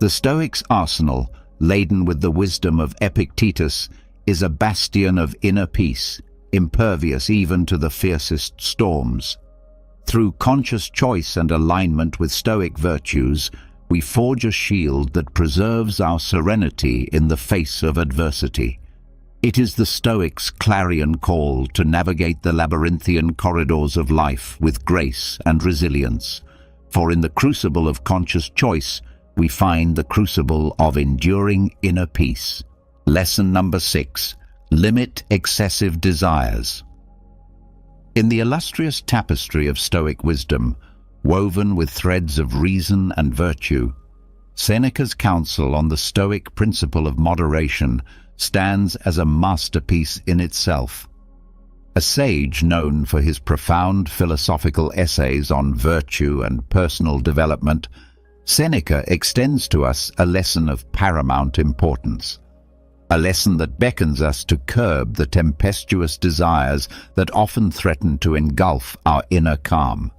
A: The Stoics' arsenal, laden with the wisdom of Epictetus, is a bastion of inner peace, impervious even to the fiercest storms. Through conscious choice and alignment with Stoic virtues, we forge a shield that preserves our serenity in the face of adversity. It is the Stoics' clarion call to navigate the labyrinthian corridors of life with grace and resilience. For in the crucible of conscious choice, we find the crucible of enduring inner peace. Lesson number 6. Limit excessive desires. In the illustrious tapestry of Stoic wisdom, woven with threads of reason and virtue, Seneca's counsel on the Stoic principle of moderation stands as a masterpiece in itself. A sage known for his profound philosophical essays on virtue and personal development, Seneca extends to us a lesson of paramount importance. A lesson that beckons us to curb the tempestuous desires that often threaten to engulf our inner calm.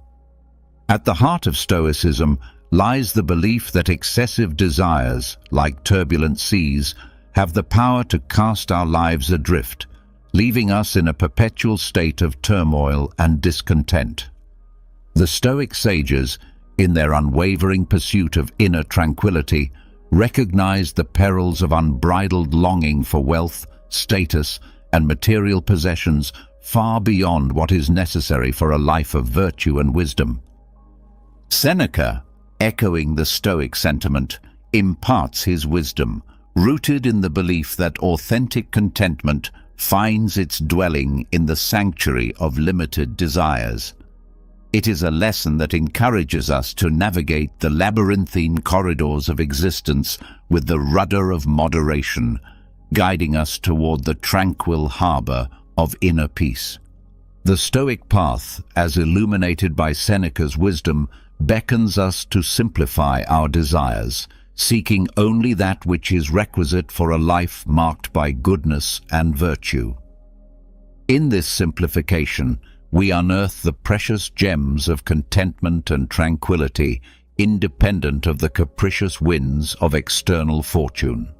A: At the heart of Stoicism lies the belief that excessive desires, like turbulent seas, have the power to cast our lives adrift, leaving us in a perpetual state of turmoil and discontent. The Stoic sages, in their unwavering pursuit of inner tranquility, recognized the perils of unbridled longing for wealth, status, and material possessions far beyond what is necessary for a life of virtue and wisdom. Seneca, echoing the Stoic sentiment, imparts his wisdom, rooted in the belief that authentic contentment finds its dwelling in the sanctuary of limited desires. It is a lesson that encourages us to navigate the labyrinthine corridors of existence with the rudder of moderation, guiding us toward the tranquil harbor of inner peace. The Stoic path, as illuminated by Seneca's wisdom, beckons us to simplify our desires, seeking only that which is requisite for a life marked by goodness and virtue. In this simplification, we unearth the precious gems of contentment and tranquility, independent of the capricious winds of external fortune.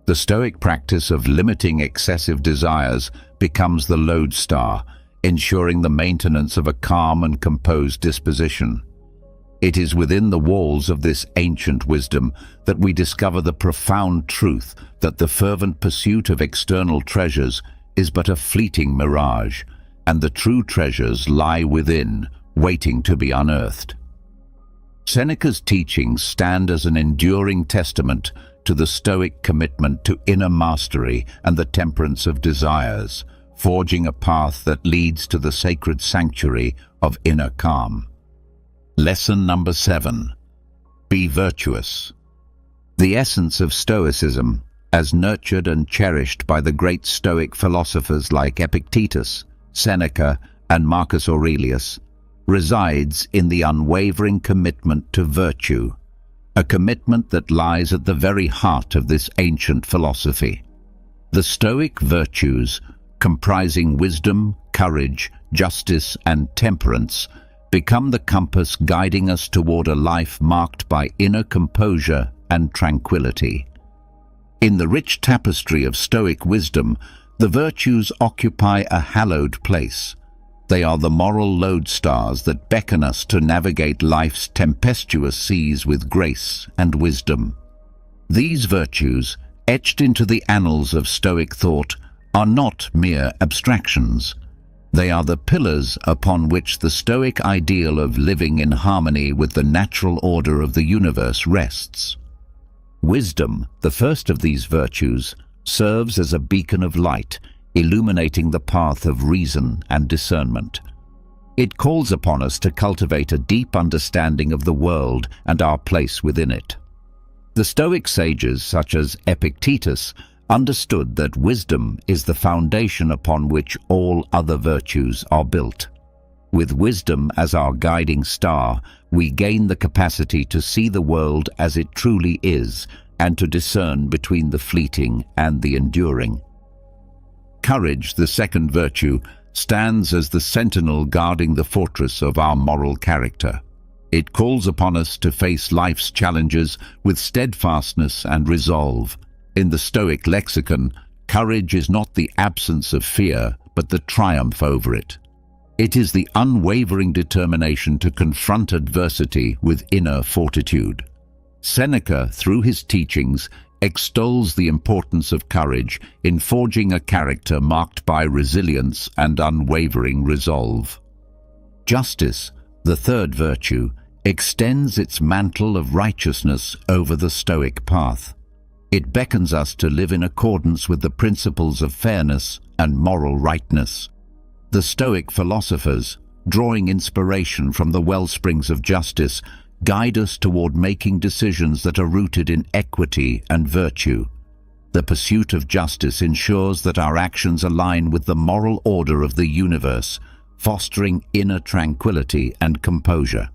A: The Stoic practice of limiting excessive desires becomes the lodestar, ensuring the maintenance of a calm and composed disposition. It is within the walls of this ancient wisdom that we discover the profound truth that the fervent pursuit of external treasures is but a fleeting mirage, and the true treasures lie within, waiting to be unearthed. Seneca's teachings stand as an enduring testament to the Stoic commitment to inner mastery and the temperance of desires, forging a path that leads to the sacred sanctuary of inner calm. Lesson number 7. Be virtuous. The essence of Stoicism, as nurtured and cherished by the great Stoic philosophers like Epictetus, Seneca, and Marcus Aurelius, resides in the unwavering commitment to virtue, a commitment that lies at the very heart of this ancient philosophy. The Stoic virtues, comprising wisdom, courage, justice, and temperance, become the compass guiding us toward a life marked by inner composure and tranquility. In the rich tapestry of Stoic wisdom, the virtues occupy a hallowed place. They are the moral lodestars that beckon us to navigate life's tempestuous seas with grace and wisdom. These virtues, etched into the annals of Stoic thought, are not mere abstractions. They are the pillars upon which the Stoic ideal of living in harmony with the natural order of the universe rests. Wisdom, the first of these virtues, serves as a beacon of light, illuminating the path of reason and discernment. It calls upon us to cultivate a deep understanding of the world and our place within it. The Stoic sages, such as Epictetus, understood that wisdom is the foundation upon which all other virtues are built. With wisdom as our guiding star, we gain the capacity to see the world as it truly is and to discern between the fleeting and the enduring. Courage, the second virtue, stands as the sentinel guarding the fortress of our moral character. It calls upon us to face life's challenges with steadfastness and resolve. In the Stoic lexicon, courage is not the absence of fear, but the triumph over it. It is the unwavering determination to confront adversity with inner fortitude. Seneca, through his teachings, extols the importance of courage in forging a character marked by resilience and unwavering resolve. Justice, the third virtue, extends its mantle of righteousness over the Stoic path. It beckons us to live in accordance with the principles of fairness and moral rightness. The Stoic philosophers, drawing inspiration from the wellsprings of justice, guide us toward making decisions that are rooted in equity and virtue. The pursuit of justice ensures that our actions align with the moral order of the universe, fostering inner tranquility and composure.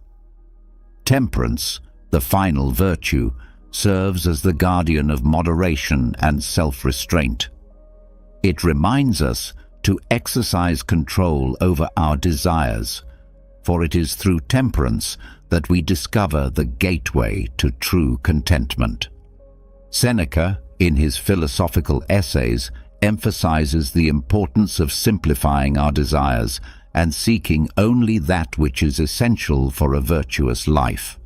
A: Temperance, the final virtue, serves as the guardian of moderation and self-restraint. It reminds us to exercise control over our desires, for it is through temperance that we discover the gateway to true contentment. Seneca, in his philosophical essays, emphasizes the importance of simplifying our desires and seeking only that which is essential for a virtuous life.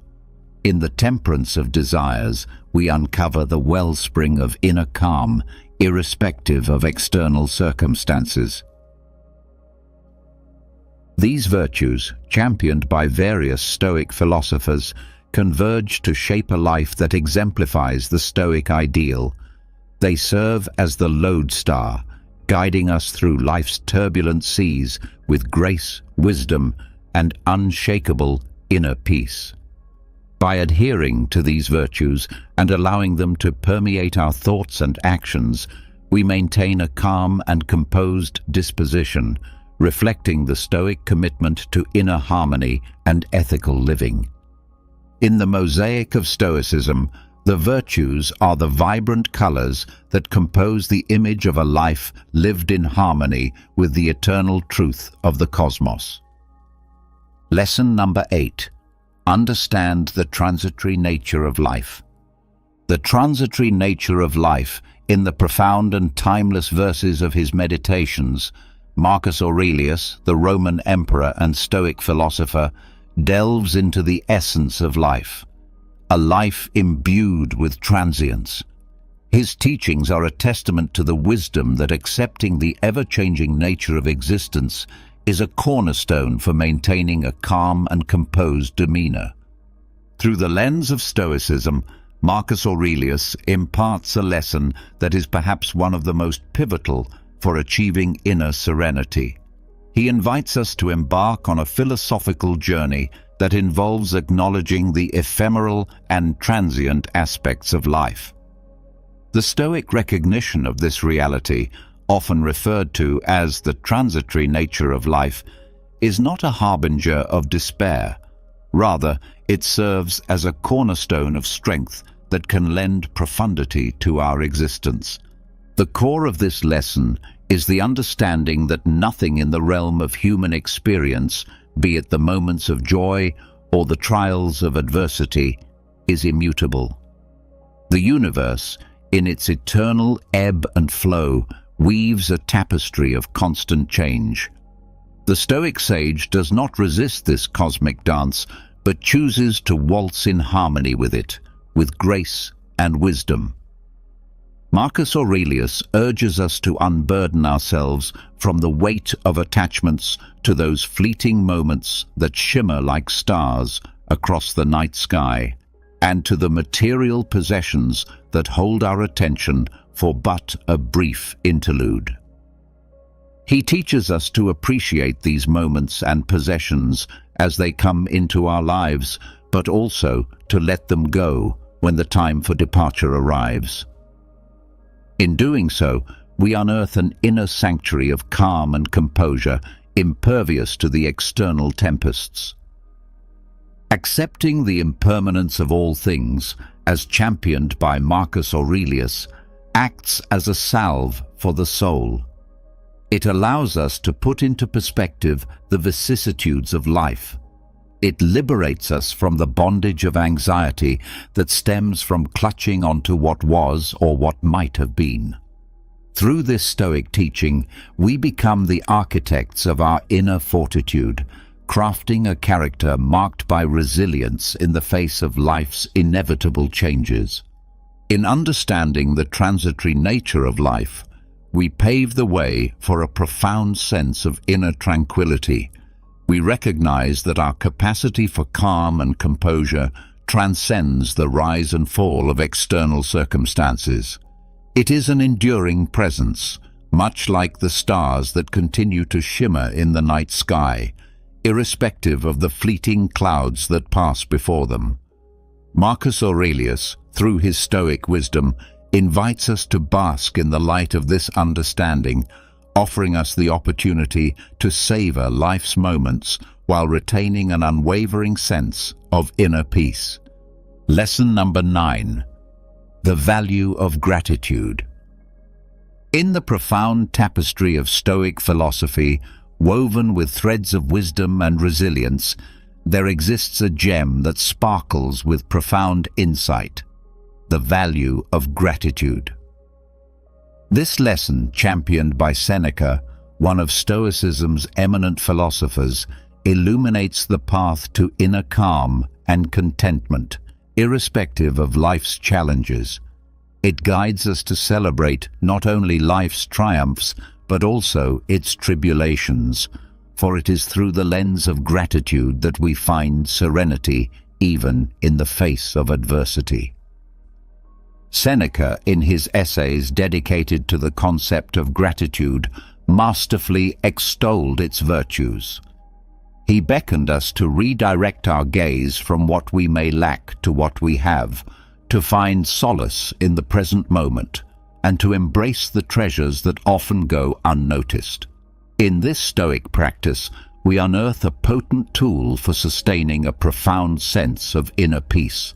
A: In the temperance of desires, we uncover the wellspring of inner calm, irrespective of external circumstances. These virtues, championed by various Stoic philosophers, converge to shape a life that exemplifies the Stoic ideal. They serve as the lodestar, guiding us through life's turbulent seas with grace, wisdom, and unshakable inner peace. By adhering to these virtues and allowing them to permeate our thoughts and actions, we maintain a calm and composed disposition, reflecting the Stoic commitment to inner harmony and ethical living. In the mosaic of Stoicism, the virtues are the vibrant colors that compose the image of a life lived in harmony with the eternal truth of the cosmos. Lesson number 8. Understand the transitory nature of life. The transitory nature of life, in the profound and timeless verses of his Meditations, Marcus Aurelius, the Roman emperor and Stoic philosopher, delves into the essence of life, a life imbued with transience. His teachings are a testament to the wisdom that accepting the ever-changing nature of existence is a cornerstone for maintaining a calm and composed demeanor. Through the lens of Stoicism, Marcus Aurelius imparts a lesson that is perhaps one of the most pivotal for achieving inner serenity. He invites us to embark on a philosophical journey that involves acknowledging the ephemeral and transient aspects of life. The Stoic recognition of this reality, often referred to as the transitory nature of life, is not a harbinger of despair. Rather, it serves as a cornerstone of strength that can lend profundity to our existence. The core of this lesson is the understanding that nothing in the realm of human experience, be it the moments of joy or the trials of adversity, is immutable. The universe, in its eternal ebb and flow, weaves a tapestry of constant change. The Stoic sage does not resist this cosmic dance, but chooses to waltz in harmony with it, with grace and wisdom. Marcus Aurelius urges us to unburden ourselves from the weight of attachments to those fleeting moments that shimmer like stars across the night sky, and to the material possessions that hold our attention for but a brief interlude. He teaches us to appreciate these moments and possessions as they come into our lives, but also to let them go when the time for departure arrives. In doing so, we unearth an inner sanctuary of calm and composure, impervious to the external tempests. Accepting the impermanence of all things, as championed by Marcus Aurelius, acts as a salve for the soul. It allows us to put into perspective the vicissitudes of life. It liberates us from the bondage of anxiety that stems from clutching onto what was or what might have been. Through this Stoic teaching, we become the architects of our inner fortitude, crafting a character marked by resilience in the face of life's inevitable changes. In understanding the transitory nature of life, we pave the way for a profound sense of inner tranquility. We recognize that our capacity for calm and composure transcends the rise and fall of external circumstances. It is an enduring presence, much like the stars that continue to shimmer in the night sky, irrespective of the fleeting clouds that pass before them. Marcus Aurelius, through his Stoic wisdom, invites us to bask in the light of this understanding, offering us the opportunity to savor life's moments while retaining an unwavering sense of inner peace. Lesson number 9. The value of gratitude. In the profound tapestry of Stoic philosophy, woven with threads of wisdom and resilience, there exists a gem that sparkles with profound insight: the value of gratitude. This lesson, championed by Seneca, one of Stoicism's eminent philosophers, illuminates the path to inner calm and contentment, irrespective of life's challenges. It guides us to celebrate not only life's triumphs, but also its tribulations, for it is through the lens of gratitude that we find serenity even in the face of adversity. Seneca, in his essays dedicated to the concept of gratitude, masterfully extolled its virtues. He beckoned us to redirect our gaze from what we may lack to what we have, to find solace in the present moment, and to embrace the treasures that often go unnoticed. In this Stoic practice, we unearth a potent tool for sustaining a profound sense of inner peace.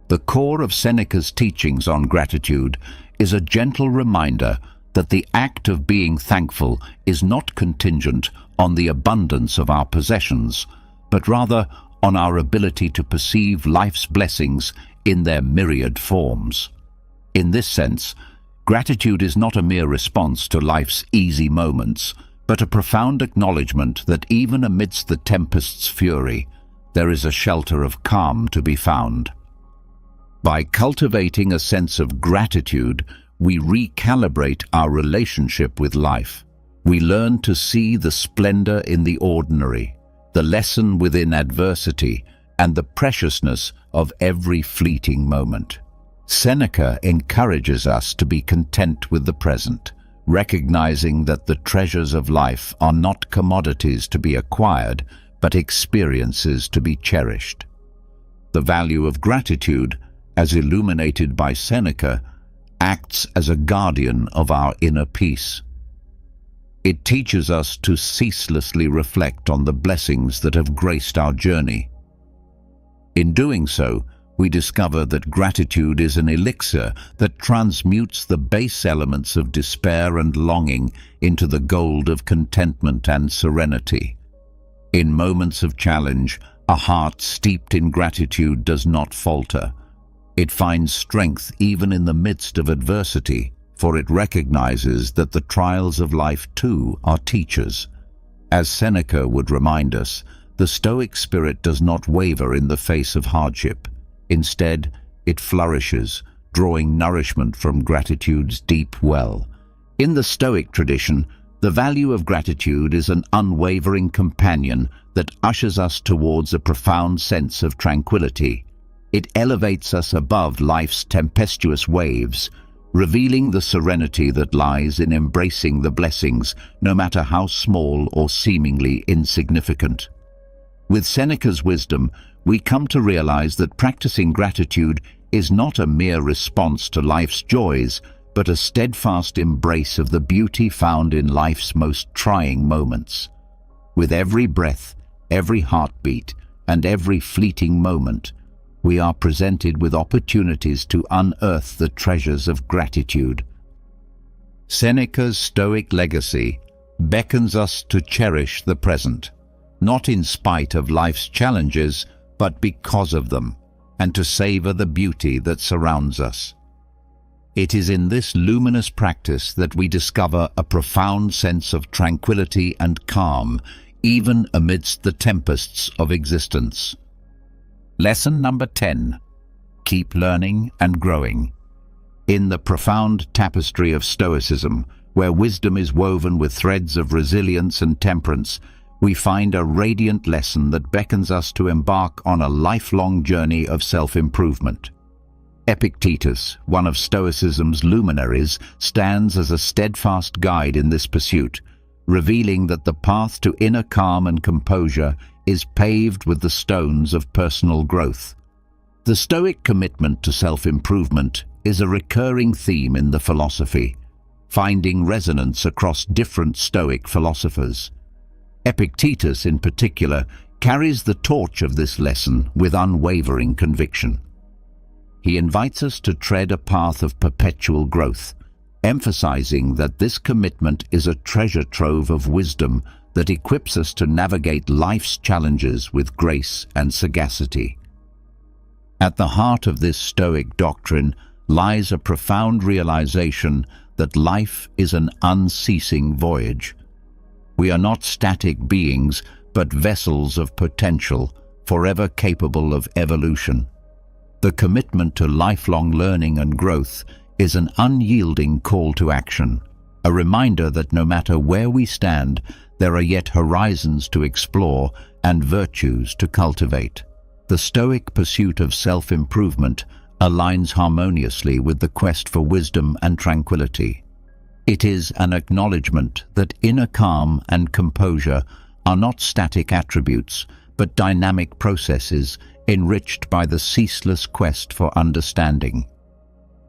A: The core of Seneca's teachings on gratitude is a gentle reminder that the act of being thankful is not contingent on the abundance of our possessions, but rather on our ability to perceive life's blessings in their myriad forms. In this sense, gratitude is not a mere response to life's easy moments, but a profound acknowledgement that even amidst the tempest's fury, there is a shelter of calm to be found. By cultivating a sense of gratitude, we recalibrate our relationship with life. We learn to see the splendor in the ordinary, the lesson within adversity, and the preciousness of every fleeting moment. Seneca encourages us to be content with the present, recognizing that the treasures of life are not commodities to be acquired, but experiences to be cherished. The value of gratitude, as illuminated by Seneca, acts as a guardian of our inner peace. It teaches us to ceaselessly reflect on the blessings that have graced our journey. In doing so, we discover that gratitude is an elixir that transmutes the base elements of despair and longing into the gold of contentment and serenity. In moments of challenge, a heart steeped in gratitude does not falter. It finds strength even in the midst of adversity, for it recognizes that the trials of life too are teachers. As Seneca would remind us, the Stoic spirit does not waver in the face of hardship. Instead, it flourishes, drawing nourishment from gratitude's deep well. In the Stoic tradition, the value of gratitude is an unwavering companion that ushers us towards a profound sense of tranquility. It elevates us above life's tempestuous waves, revealing the serenity that lies in embracing the blessings, no matter how small or seemingly insignificant. With Seneca's wisdom, we come to realize that practicing gratitude is not a mere response to life's joys, but a steadfast embrace of the beauty found in life's most trying moments. With every breath, every heartbeat, and every fleeting moment, we are presented with opportunities to unearth the treasures of gratitude. Seneca's Stoic legacy beckons us to cherish the present, not in spite of life's challenges, but because of them, and to savor the beauty that surrounds us. It is in this luminous practice that we discover a profound sense of tranquility and calm, even amidst the tempests of existence. Lesson number 10. Keep learning and growing. In the profound tapestry of Stoicism, where wisdom is woven with threads of resilience and temperance, we find a radiant lesson that beckons us to embark on a lifelong journey of self-improvement. Epictetus, one of Stoicism's luminaries, stands as a steadfast guide in this pursuit, revealing that the path to inner calm and composure is paved with the stones of personal growth. The Stoic commitment to self-improvement is a recurring theme in the philosophy, finding resonance across different Stoic philosophers. Epictetus, in particular, carries the torch of this lesson with unwavering conviction. He invites us to tread a path of perpetual growth, emphasizing that this commitment is a treasure trove of wisdom that equips us to navigate life's challenges with grace and sagacity. At the heart of this Stoic doctrine lies a profound realization that life is an unceasing voyage. We are not static beings, but vessels of potential, forever capable of evolution. The commitment to lifelong learning and growth is an unyielding call to action, a reminder that no matter where we stand, there are yet horizons to explore and virtues to cultivate. The Stoic pursuit of self-improvement aligns harmoniously with the quest for wisdom and tranquility. It is an acknowledgement that inner calm and composure are not static attributes, but dynamic processes enriched by the ceaseless quest for understanding.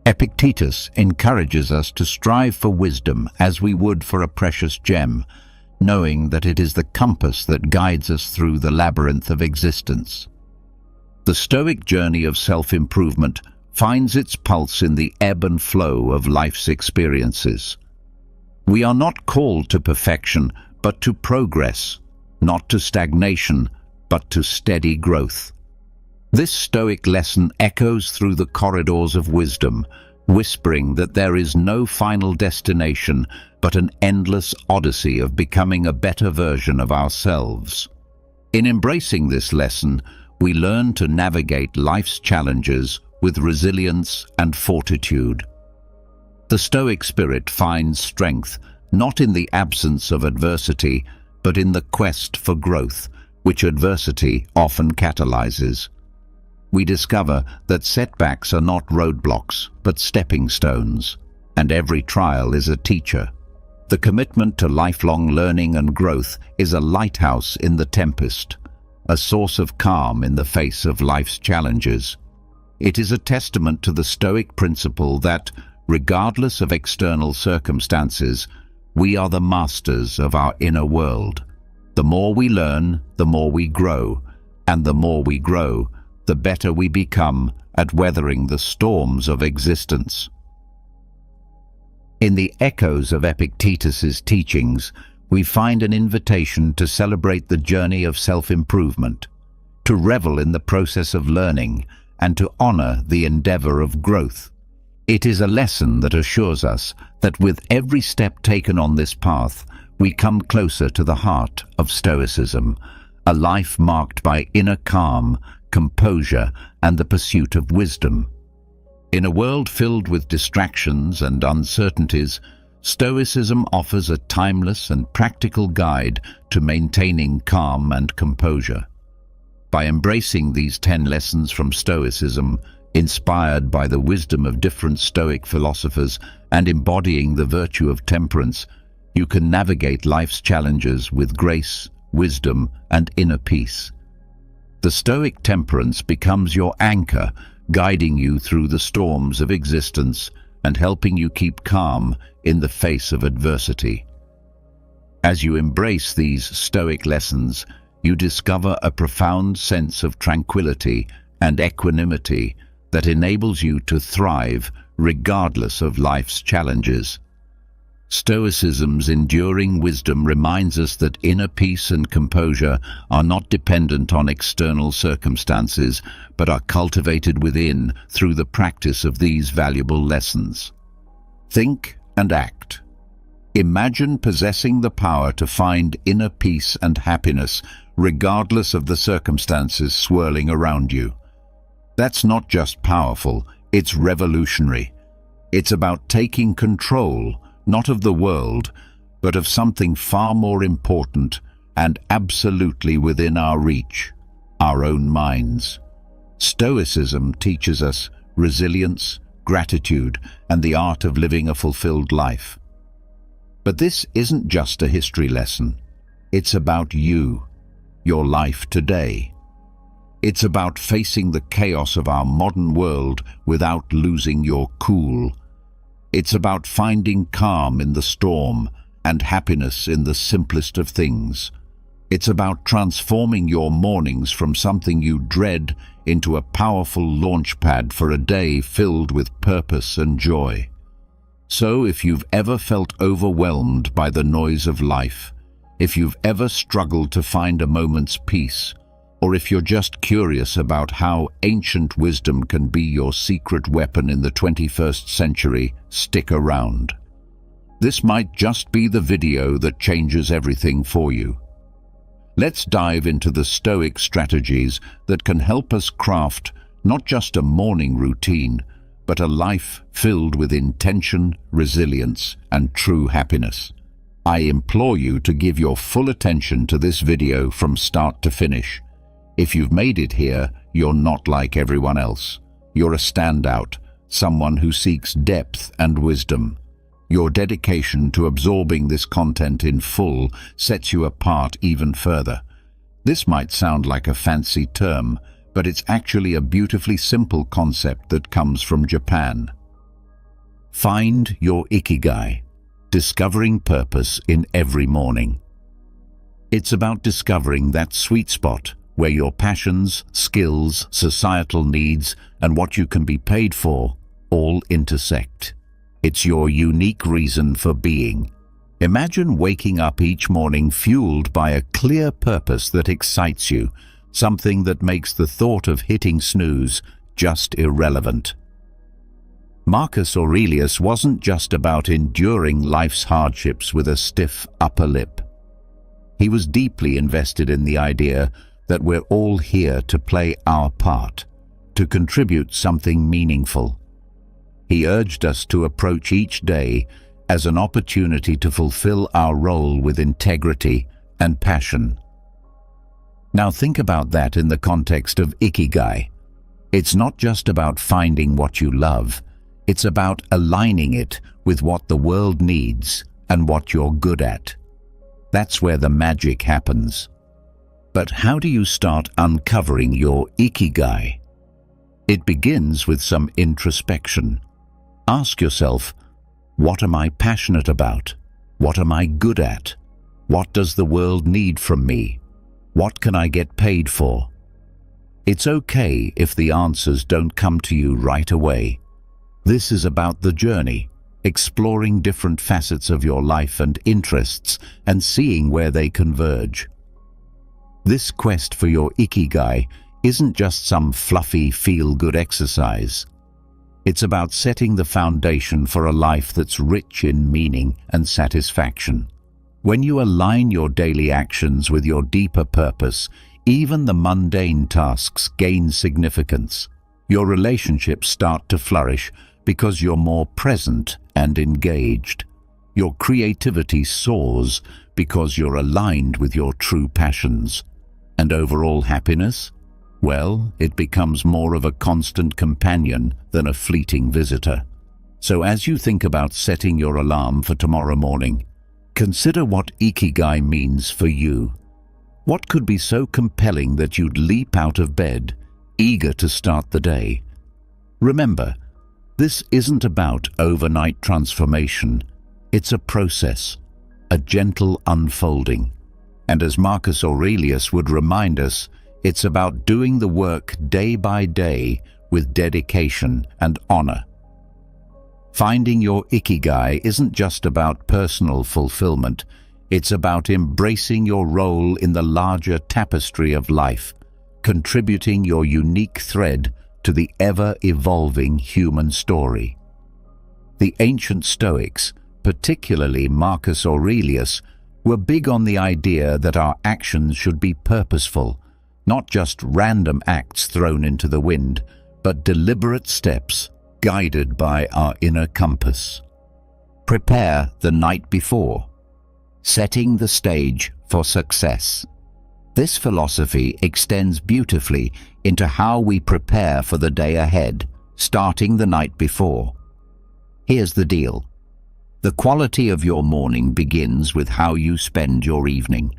A: Epictetus encourages us to strive for wisdom as we would for a precious gem, knowing that it is the compass that guides us through the labyrinth of existence. The Stoic journey of self-improvement finds its pulse in the ebb and flow of life's experiences. We are not called to perfection, but to progress, not to stagnation, but to steady growth. This Stoic lesson echoes through the corridors of wisdom, whispering that there is no final destination, but an endless odyssey of becoming a better version of ourselves. In embracing this lesson, we learn to navigate life's challenges with resilience and fortitude. The Stoic spirit finds strength not in the absence of adversity, but in the quest for growth, which adversity often catalyzes. We discover that setbacks are not roadblocks, but stepping stones, and every trial is a teacher. The commitment to lifelong learning and growth is a lighthouse in the tempest, a source of calm in the face of life's challenges. It is a testament to the Stoic principle that, regardless of external circumstances, we are the masters of our inner world. The more we learn, the more we grow, and the more we grow, the better we become at weathering the storms of existence. In the echoes of Epictetus's teachings, we find an invitation to celebrate the journey of self-improvement, to revel in the process of learning, and to honor the endeavor of growth. It is a lesson that assures us that with every step taken on this path, we come closer to the heart of Stoicism, a life marked by inner calm, composure, and the pursuit of wisdom. In a world filled with distractions and uncertainties, Stoicism offers a timeless and practical guide to maintaining calm and composure. By embracing these 10 lessons from Stoicism, inspired by the wisdom of different Stoic philosophers and embodying the virtue of temperance, you can navigate life's challenges with grace, wisdom, and inner peace. The Stoic temperance becomes your anchor, guiding you through the storms of existence and helping you keep calm in the face of adversity. As you embrace these Stoic lessons, you discover a profound sense of tranquility and equanimity that enables you to thrive regardless of life's challenges. Stoicism's enduring wisdom reminds us that inner peace and composure are not dependent on external circumstances, but are cultivated within through the practice of these valuable lessons. Think and act. Imagine possessing the power to find inner peace and happiness regardless of the circumstances swirling around you. That's not just powerful, it's revolutionary. It's about taking control, not of the world, but of something far more important and absolutely within our reach, our own minds. Stoicism teaches us resilience, gratitude, and the art of living a fulfilled life. But this isn't just a history lesson. It's about you, your life today. It's about facing the chaos of our modern world without losing your cool. It's about finding calm in the storm and happiness in the simplest of things. It's about transforming your mornings from something you dread into a powerful launchpad for a day filled with purpose and joy. So if you've ever felt overwhelmed by the noise of life, if you've ever struggled to find a moment's peace, or if you're just curious about how ancient wisdom can be your secret weapon in the 21st century, stick around. This might just be the video that changes everything for you. Let's dive into the Stoic strategies that can help us craft not just a morning routine, but a life filled with intention, resilience, and true happiness. I implore you to give your full attention to this video from start to finish. If you've made it here, you're not like everyone else. You're a standout, someone who seeks depth and wisdom. Your dedication to absorbing this content in full sets you apart even further. This might sound like a fancy term, but it's actually a beautifully simple concept that comes from Japan. Find your ikigai, discovering purpose in every morning. It's about discovering that sweet spot where your passions, skills, societal needs, and what you can be paid for all intersect. It's your unique reason for being. Imagine waking up each morning fueled by a clear purpose that excites you, something that makes the thought of hitting snooze just irrelevant. Marcus Aurelius wasn't just about enduring life's hardships with a stiff upper lip. He was deeply invested in the idea that we're all here to play our part, to contribute something meaningful. He urged us to approach each day as an opportunity to fulfill our role with integrity and passion. Now think about that in the context of Ikigai. It's not just about finding what you love, it's about aligning it with what the world needs and what you're good at. That's where the magic happens. But how do you start uncovering your Ikigai? It begins with some introspection. Ask yourself, what am I passionate about? What am I good at? What does the world need from me? What can I get paid for? It's okay if the answers don't come to you right away. This is about the journey, exploring different facets of your life and interests and seeing where they converge. This quest for your Ikigai isn't just some fluffy, feel-good exercise. It's about setting the foundation for a life that's rich in meaning and satisfaction. When you align your daily actions with your deeper purpose, even the mundane tasks gain significance. Your relationships start to flourish because you're more present and engaged. Your creativity soars because you're aligned with your true passions. And overall happiness? Well, it becomes more of a constant companion than a fleeting visitor. So as you think about setting your alarm for tomorrow morning, consider what Ikigai means for you. What could be so compelling that you'd leap out of bed, eager to start the day? Remember, this isn't about overnight transformation. It's a process, a gentle unfolding. And as Marcus Aurelius would remind us, it's about doing the work day by day with dedication and honor. Finding your Ikigai isn't just about personal fulfillment. It's about embracing your role in the larger tapestry of life, contributing your unique thread to the ever-evolving human story. The ancient Stoics, particularly Marcus Aurelius, were big on the idea that our actions should be purposeful, not just random acts thrown into the wind, but deliberate steps guided by our inner compass. Prepare the night before, setting the stage for success. This philosophy extends beautifully into how we prepare for the day ahead, starting the night before. Here's the deal. The quality of your morning begins with how you spend your evening.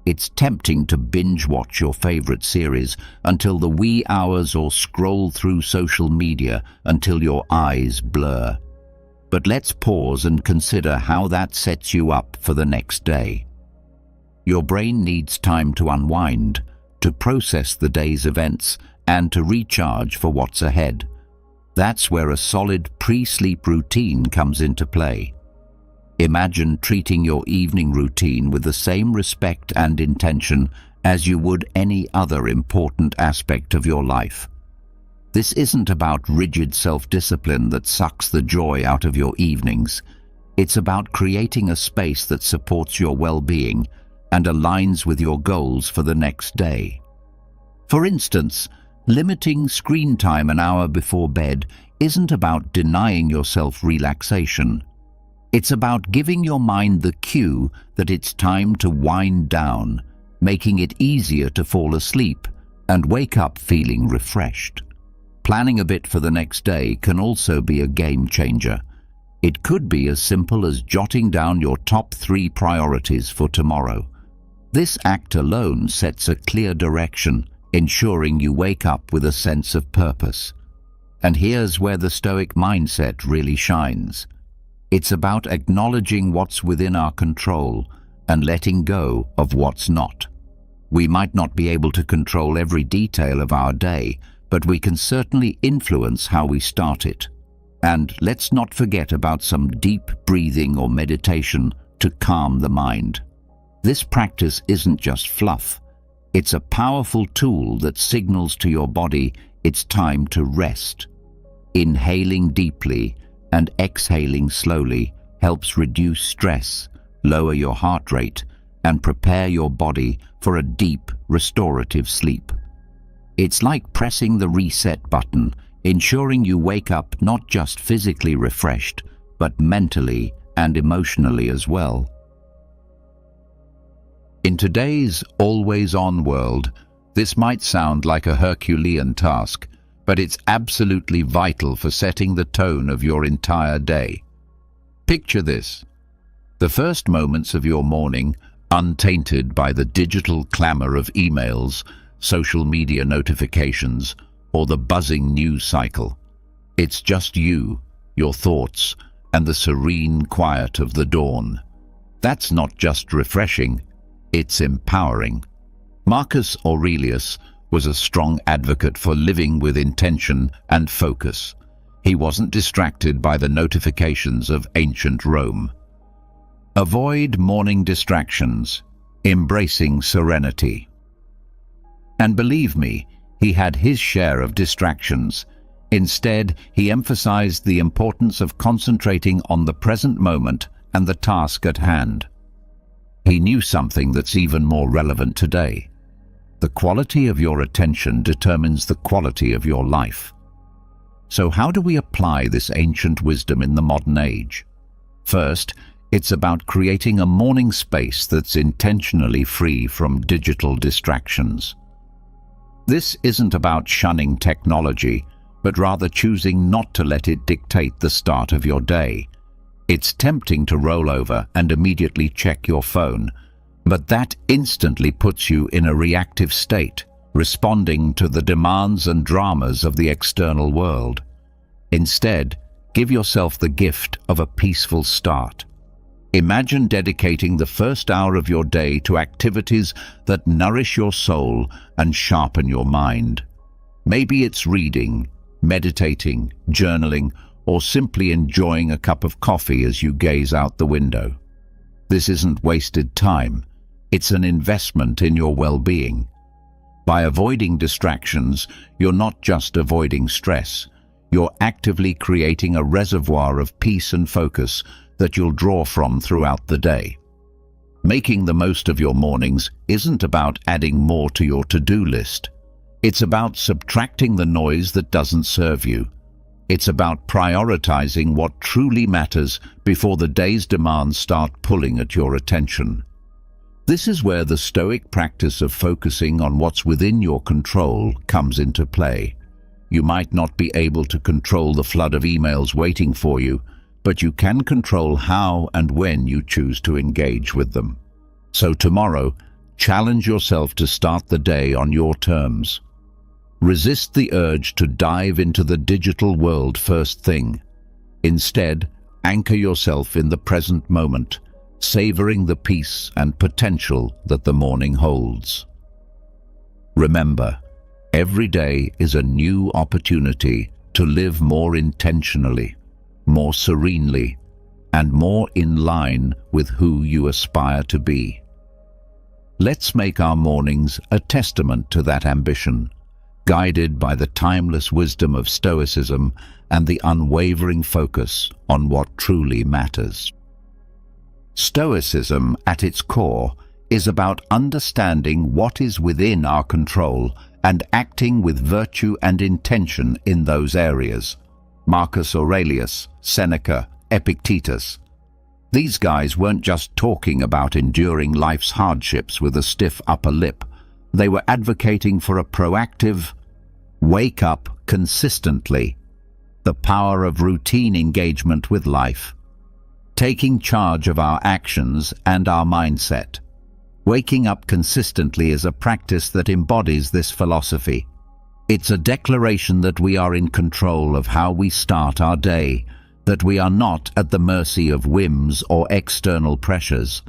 A: It's tempting to binge-watch your favorite series until the wee hours or scroll through social media until your eyes blur. But let's pause and consider how that sets you up for the next day. Your brain needs time to unwind, to process the day's events, and to recharge for what's ahead. That's where a solid pre-sleep routine comes into play. Imagine treating your evening routine with the same respect and intention as you would any other important aspect of your life. This isn't about rigid self-discipline that sucks the joy out of your evenings. It's about creating a space that supports your well-being and aligns with your goals for the next day. For instance, limiting screen time an hour before bed isn't about denying yourself relaxation. It's about giving your mind the cue that it's time to wind down, making it easier to fall asleep and wake up feeling refreshed. Planning a bit for the next day can also be a game changer. It could be as simple as jotting down your top 3 priorities for tomorrow. This act alone sets a clear direction, ensuring you wake up with a sense of purpose. And here's where the Stoic mindset really shines. It's about acknowledging what's within our control and letting go of what's not. We might not be able to control every detail of our day, but we can certainly influence how we start it. And let's not forget about some deep breathing or meditation to calm the mind. This practice isn't just fluff. It's a powerful tool that signals to your body it's time to rest. Inhaling deeply and exhaling slowly helps reduce stress, lower your heart rate, and prepare your body for a deep, restorative sleep. It's like pressing the reset button, ensuring you wake up not just physically refreshed, but mentally and emotionally as well. In today's always-on world, this might sound like a Herculean task, but it's absolutely vital for setting the tone of your entire day. Picture this: the first moments of your morning, untainted by the digital clamor of emails, social media notifications, or the buzzing news cycle. It's just you, your thoughts, and the serene quiet of the dawn. That's not just refreshing, it's empowering. Marcus Aurelius was a strong advocate for living with intention and focus. He wasn't distracted by the notifications of ancient Rome. Avoid morning distractions, embracing serenity. And believe me, he had his share of distractions. Instead, he emphasized the importance of concentrating on the present moment and the task at hand. He knew something that's even more relevant today. The quality of your attention determines the quality of your life. So how do we apply this ancient wisdom in the modern age? First, it's about creating a morning space that's intentionally free from digital distractions. This isn't about shunning technology, but rather choosing not to let it dictate the start of your day. It's tempting to roll over and immediately check your phone, but that instantly puts you in a reactive state, responding to the demands and dramas of the external world. Instead, give yourself the gift of a peaceful start. Imagine dedicating the first hour of your day to activities that nourish your soul and sharpen your mind. Maybe it's reading, meditating, journaling, or simply enjoying a cup of coffee as you gaze out the window. This isn't wasted time. It's an investment in your well-being. By avoiding distractions, you're not just avoiding stress. You're actively creating a reservoir of peace and focus that you'll draw from throughout the day. Making the most of your mornings isn't about adding more to your to-do list. It's about subtracting the noise that doesn't serve you. It's about prioritizing what truly matters before the day's demands start pulling at your attention. This is where the Stoic practice of focusing on what's within your control comes into play. You might not be able to control the flood of emails waiting for you, but you can control how and when you choose to engage with them. So tomorrow, challenge yourself to start the day on your terms. Resist the urge to dive into the digital world first thing. Instead, anchor yourself in the present moment, savoring the peace and potential that the morning holds. Remember, every day is a new opportunity to live more intentionally, more serenely, and more in line with who you aspire to be. Let's make our mornings a testament to that ambition, guided by the timeless wisdom of Stoicism and the unwavering focus on what truly matters. Stoicism, at its core, is about understanding what is within our control and acting with virtue and intention in those areas. Marcus Aurelius, Seneca, Epictetus. These guys weren't just talking about enduring life's hardships with a stiff upper lip. They were advocating for a proactive, wake up consistently, the power of routine engagement with life, taking charge of our actions and our mindset. Waking up consistently is a practice that embodies this philosophy. It's a declaration that we are in control of how we start our day, that we are not at the mercy of whims or external pressures.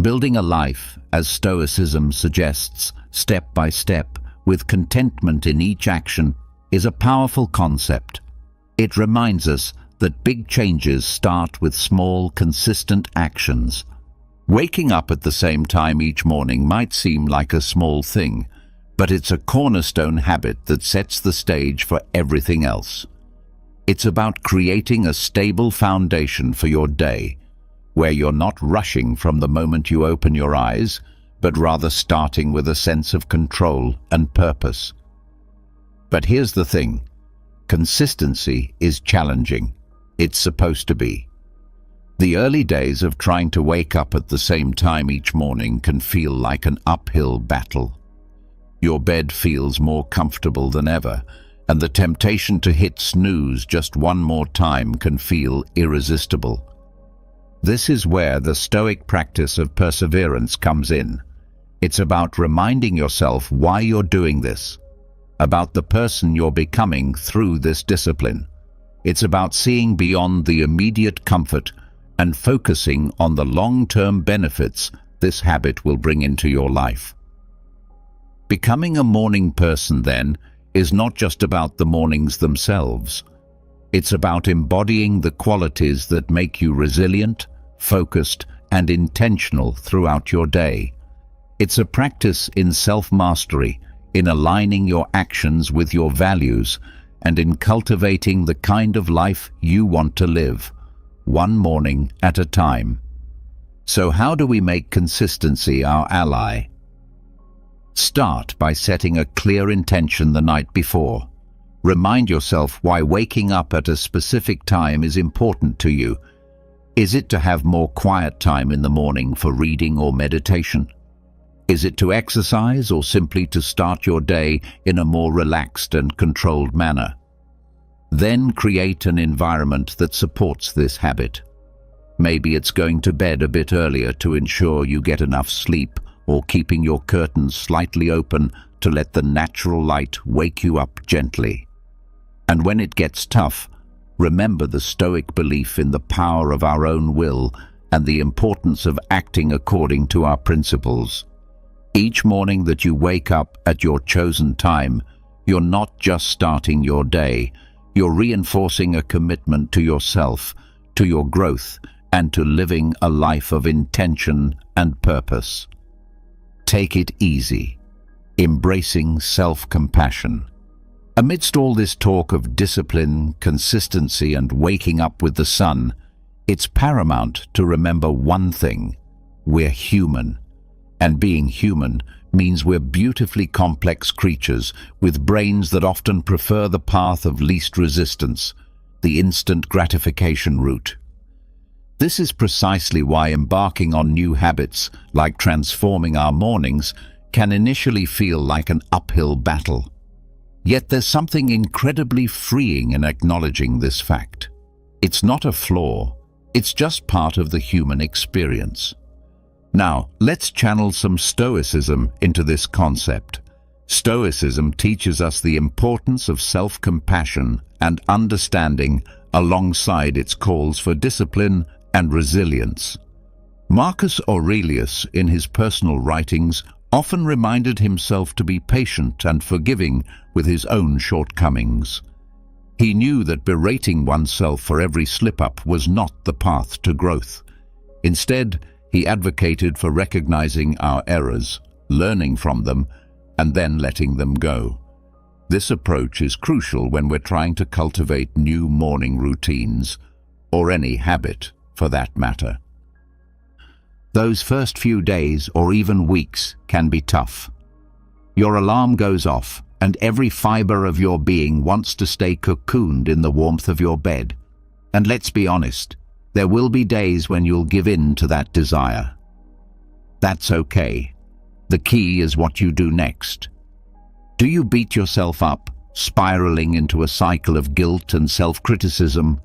A: Building a life, as Stoicism suggests, step by step, with contentment in each action, is a powerful concept. It reminds us that big changes start with small, consistent actions. Waking up at the same time each morning might seem like a small thing, but it's a cornerstone habit that sets the stage for everything else. It's about creating a stable foundation for your day, where you're not rushing from the moment you open your eyes, but rather starting with a sense of control and purpose. But here's the thing: consistency is challenging. It's supposed to be. The early days of trying to wake up at the same time each morning can feel like an uphill battle. Your bed feels more comfortable than ever, and the temptation to hit snooze just one more time can feel irresistible. This is where the Stoic practice of perseverance comes in. It's about reminding yourself why you're doing this, about the person you're becoming through this discipline. It's about seeing beyond the immediate comfort and focusing on the long-term benefits this habit will bring into your life. Becoming a morning person, then, is not just about the mornings themselves. It's about embodying the qualities that make you resilient, focused, and intentional throughout your day. It's a practice in self-mastery, in aligning your actions with your values, and in cultivating the kind of life you want to live, one morning at a time. So how do we make consistency our ally? Start by setting a clear intention the night before. Remind yourself why waking up at a specific time is important to you. Is it to have more quiet time in the morning for reading or meditation? Is it to exercise or simply to start your day in a more relaxed and controlled manner? Then create an environment that supports this habit. Maybe it's going to bed a bit earlier to ensure you get enough sleep, or keeping your curtains slightly open to let the natural light wake you up gently. And when it gets tough, remember the Stoic belief in the power of our own will and the importance of acting according to our principles. Each morning that you wake up at your chosen time, you're not just starting your day, you're reinforcing a commitment to yourself, to your growth, and to living a life of intention and purpose. Take it easy, embracing self-compassion. Amidst all this talk of discipline, consistency, and waking up with the sun, it's paramount to remember one thing: we're human. And being human means we're beautifully complex creatures with brains that often prefer the path of least resistance, the instant gratification route. This is precisely why embarking on new habits, like transforming our mornings, can initially feel like an uphill battle. Yet there's something incredibly freeing in acknowledging this fact. It's not a flaw, it's just part of the human experience. Now, let's channel some Stoicism into this concept. Stoicism teaches us the importance of self-compassion and understanding alongside its calls for discipline and resilience. Marcus Aurelius, in his personal writings, often reminded himself to be patient and forgiving with his own shortcomings. He knew that berating oneself for every slip-up was not the path to growth. Instead, he advocated for recognizing our errors, learning from them, and then letting them go. This approach is crucial when we're trying to cultivate new morning routines, or any habit for that matter. Those first few days or even weeks can be tough. Your alarm goes off, and every fiber of your being wants to stay cocooned in the warmth of your bed. And let's be honest, there will be days when you'll give in to that desire. That's okay. The key is what you do next. Do you beat yourself up, spiraling into a cycle of guilt and self-criticism?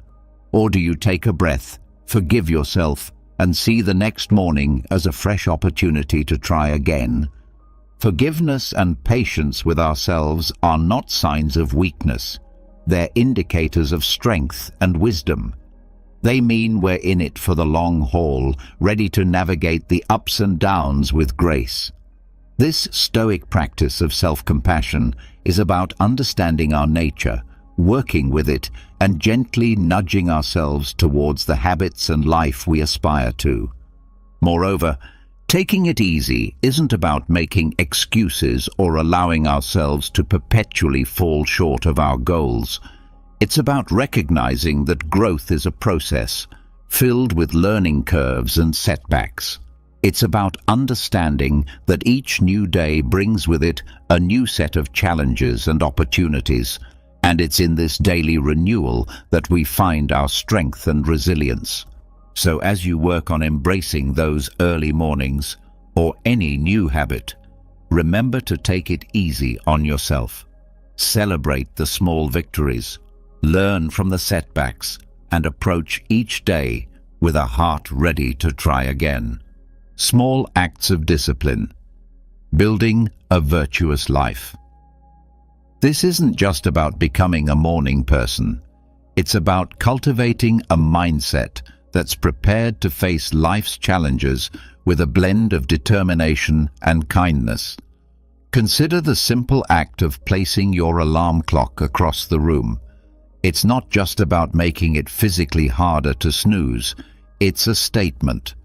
A: Or do you take a breath, forgive yourself, and see the next morning as a fresh opportunity to try again? Forgiveness and patience with ourselves are not signs of weakness. They're indicators of strength and wisdom. They mean we're in it for the long haul, ready to navigate the ups and downs with grace. This Stoic practice of self-compassion is about understanding our nature, working with it, and gently nudging ourselves towards the habits and life we aspire to. Moreover, taking it easy isn't about making excuses or allowing ourselves to perpetually fall short of our goals. It's about recognizing that growth is a process, filled with learning curves and setbacks. It's about understanding that each new day brings with it a new set of challenges and opportunities, and it's in this daily renewal that we find our strength and resilience. So as you work on embracing those early mornings, or any new habit, remember to take it easy on yourself. Celebrate the small victories, learn from the setbacks, and approach each day with a heart ready to try again. Small acts of discipline. Building a virtuous life. This isn't just about becoming a morning person. It's about cultivating a mindset that's prepared to face life's challenges with a blend of determination and kindness. Consider the simple act of placing your alarm clock across the room. It's not just about making it physically harder to snooze. It's a statement.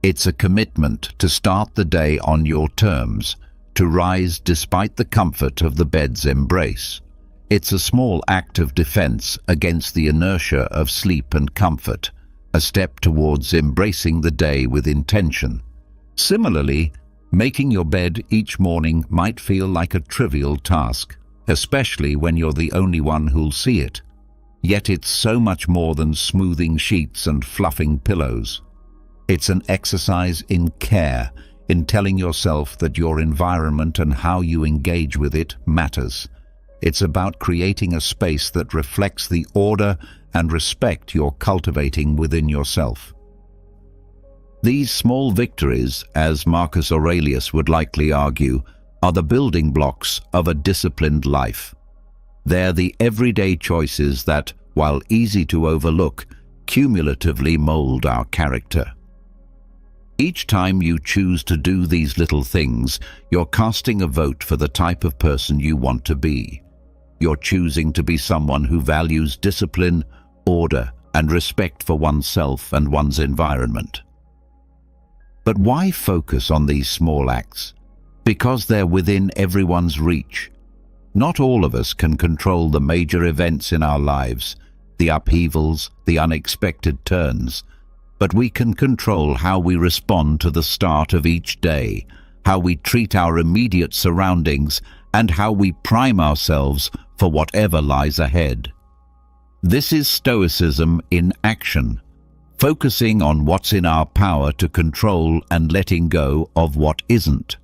A: It's a commitment to start the day on your terms, to rise despite the comfort of the bed's embrace. It's a small act of defense against the inertia of sleep and comfort, a step towards embracing the day with intention. Similarly, making your bed each morning might feel like a trivial task, especially when you're the only one who'll see it. Yet it's so much more than smoothing sheets and fluffing pillows. It's an exercise in care, in telling yourself that your environment and how you engage with it matters. It's about creating a space that reflects the order and respect you're cultivating within yourself. These small victories, as Marcus Aurelius would likely argue, are the building blocks of a disciplined life. They're the everyday choices that, while easy to overlook, cumulatively mold our character. Each time you choose to do these little things, you're casting a vote for the type of person you want to be. You're choosing to be someone who values discipline, order, and respect for oneself and one's environment. But why focus on these small acts? Because they're within everyone's reach. Not all of us can control the major events in our lives, the upheavals, the unexpected turns, but we can control how we respond to the start of each day, how we treat our immediate surroundings, and how we prime ourselves for whatever lies ahead. This is Stoicism in action, focusing on what's in our power to control and letting go of what isn't.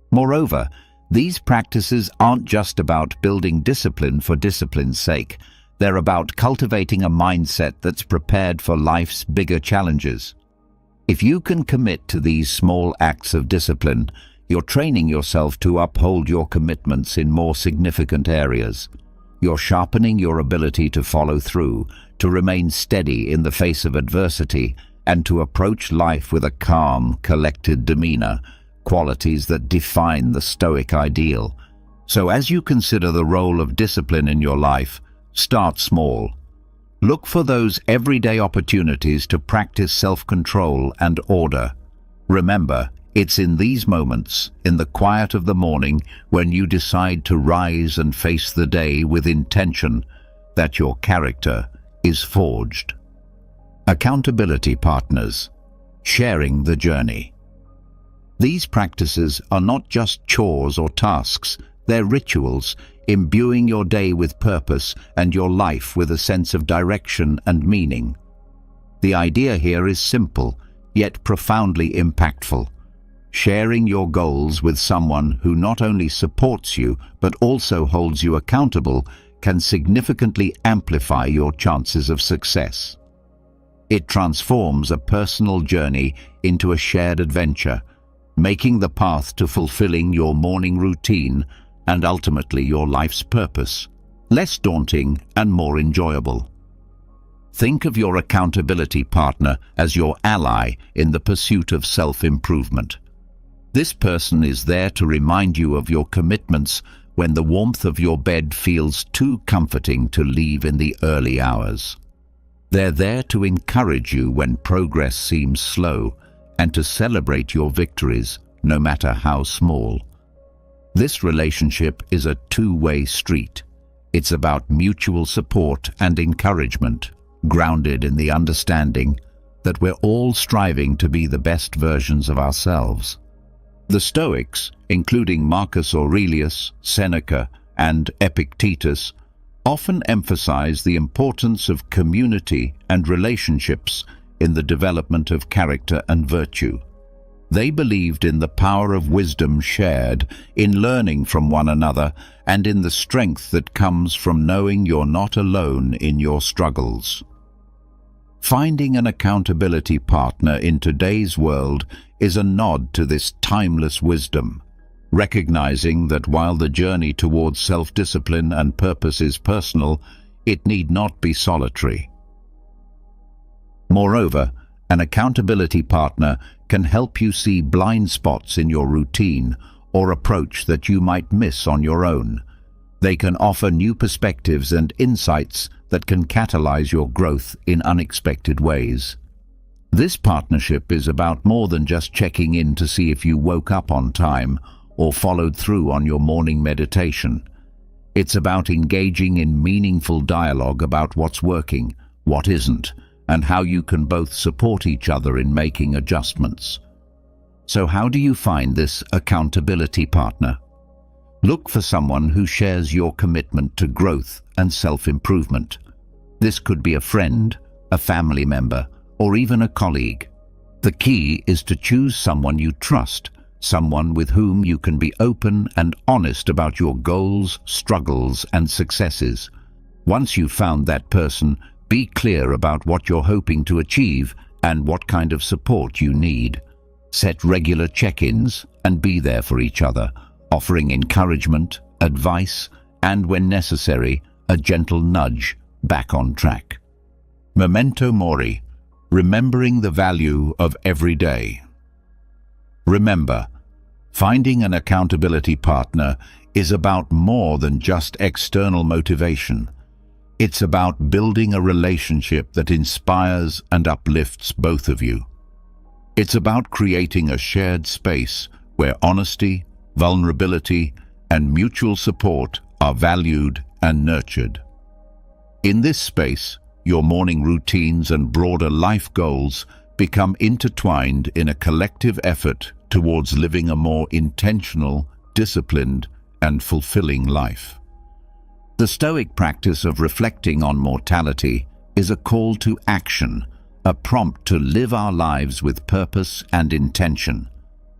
A: Moreover, these practices aren't just about building discipline for discipline's sake. They're about cultivating a mindset that's prepared for life's bigger challenges. If you can commit to these small acts of discipline, you're training yourself to uphold your commitments in more significant areas. You're sharpening your ability to follow through, to remain steady in the face of adversity, and to approach life with a calm, collected demeanor, qualities that define the Stoic ideal. So as you consider the role of discipline in your life, start small. Look for those everyday opportunities to practice self-control and order. Remember, it's in these moments, in the quiet of the morning, when you decide to rise and face the day with intention, that your character is forged. Accountability partners. Sharing the journey. These practices are not just chores or tasks, they're rituals, imbuing your day with purpose and your life with a sense of direction and meaning. The idea here is simple, yet profoundly impactful. Sharing your goals with someone who not only supports you but also holds you accountable can significantly amplify your chances of success. It transforms a personal journey into a shared adventure, making the path to fulfilling your morning routine and ultimately your life's purpose less daunting and more enjoyable. Think of your accountability partner as your ally in the pursuit of self-improvement. This person is there to remind you of your commitments when the warmth of your bed feels too comforting to leave in the early hours. They're there to encourage you when progress seems slow and to celebrate your victories, no matter how small. This relationship is a two-way street. It's about mutual support and encouragement, grounded in the understanding that we're all striving to be the best versions of ourselves. The Stoics, including Marcus Aurelius, Seneca, and Epictetus, often emphasize the importance of community and relationships in the development of character and virtue. They believed in the power of wisdom shared, in learning from one another, and in the strength that comes from knowing you're not alone in your struggles. Finding an accountability partner in today's world is a nod to this timeless wisdom, recognizing that while the journey towards self-discipline and purpose is personal, it need not be solitary. Moreover, an accountability partner can help you see blind spots in your routine or approach that you might miss on your own. They can offer new perspectives and insights that can catalyze your growth in unexpected ways. This partnership is about more than just checking in to see if you woke up on time or followed through on your morning meditation. It's about engaging in meaningful dialogue about what's working, what isn't, and how you can both support each other in making adjustments. So how do you find this accountability partner? Look for someone who shares your commitment to growth and self-improvement. This could be a friend, a family member, or even a colleague. The key is to choose someone you trust, someone with whom you can be open and honest about your goals, struggles, and successes. Once you've found that person, be clear about what you're hoping to achieve and what kind of support you need. Set regular check-ins and be there for each other, offering encouragement, advice, and when necessary, a gentle nudge back on track. Memento mori, remembering the value of every day. Remember, finding an accountability partner is about more than just external motivation. It's about building a relationship that inspires and uplifts both of you. It's about creating a shared space where honesty, vulnerability, and mutual support are valued and nurtured. In this space, your morning routines and broader life goals become intertwined in a collective effort towards living a more intentional, disciplined, and fulfilling life. The Stoic practice of reflecting on mortality is a call to action, a prompt to live our lives with purpose and intention.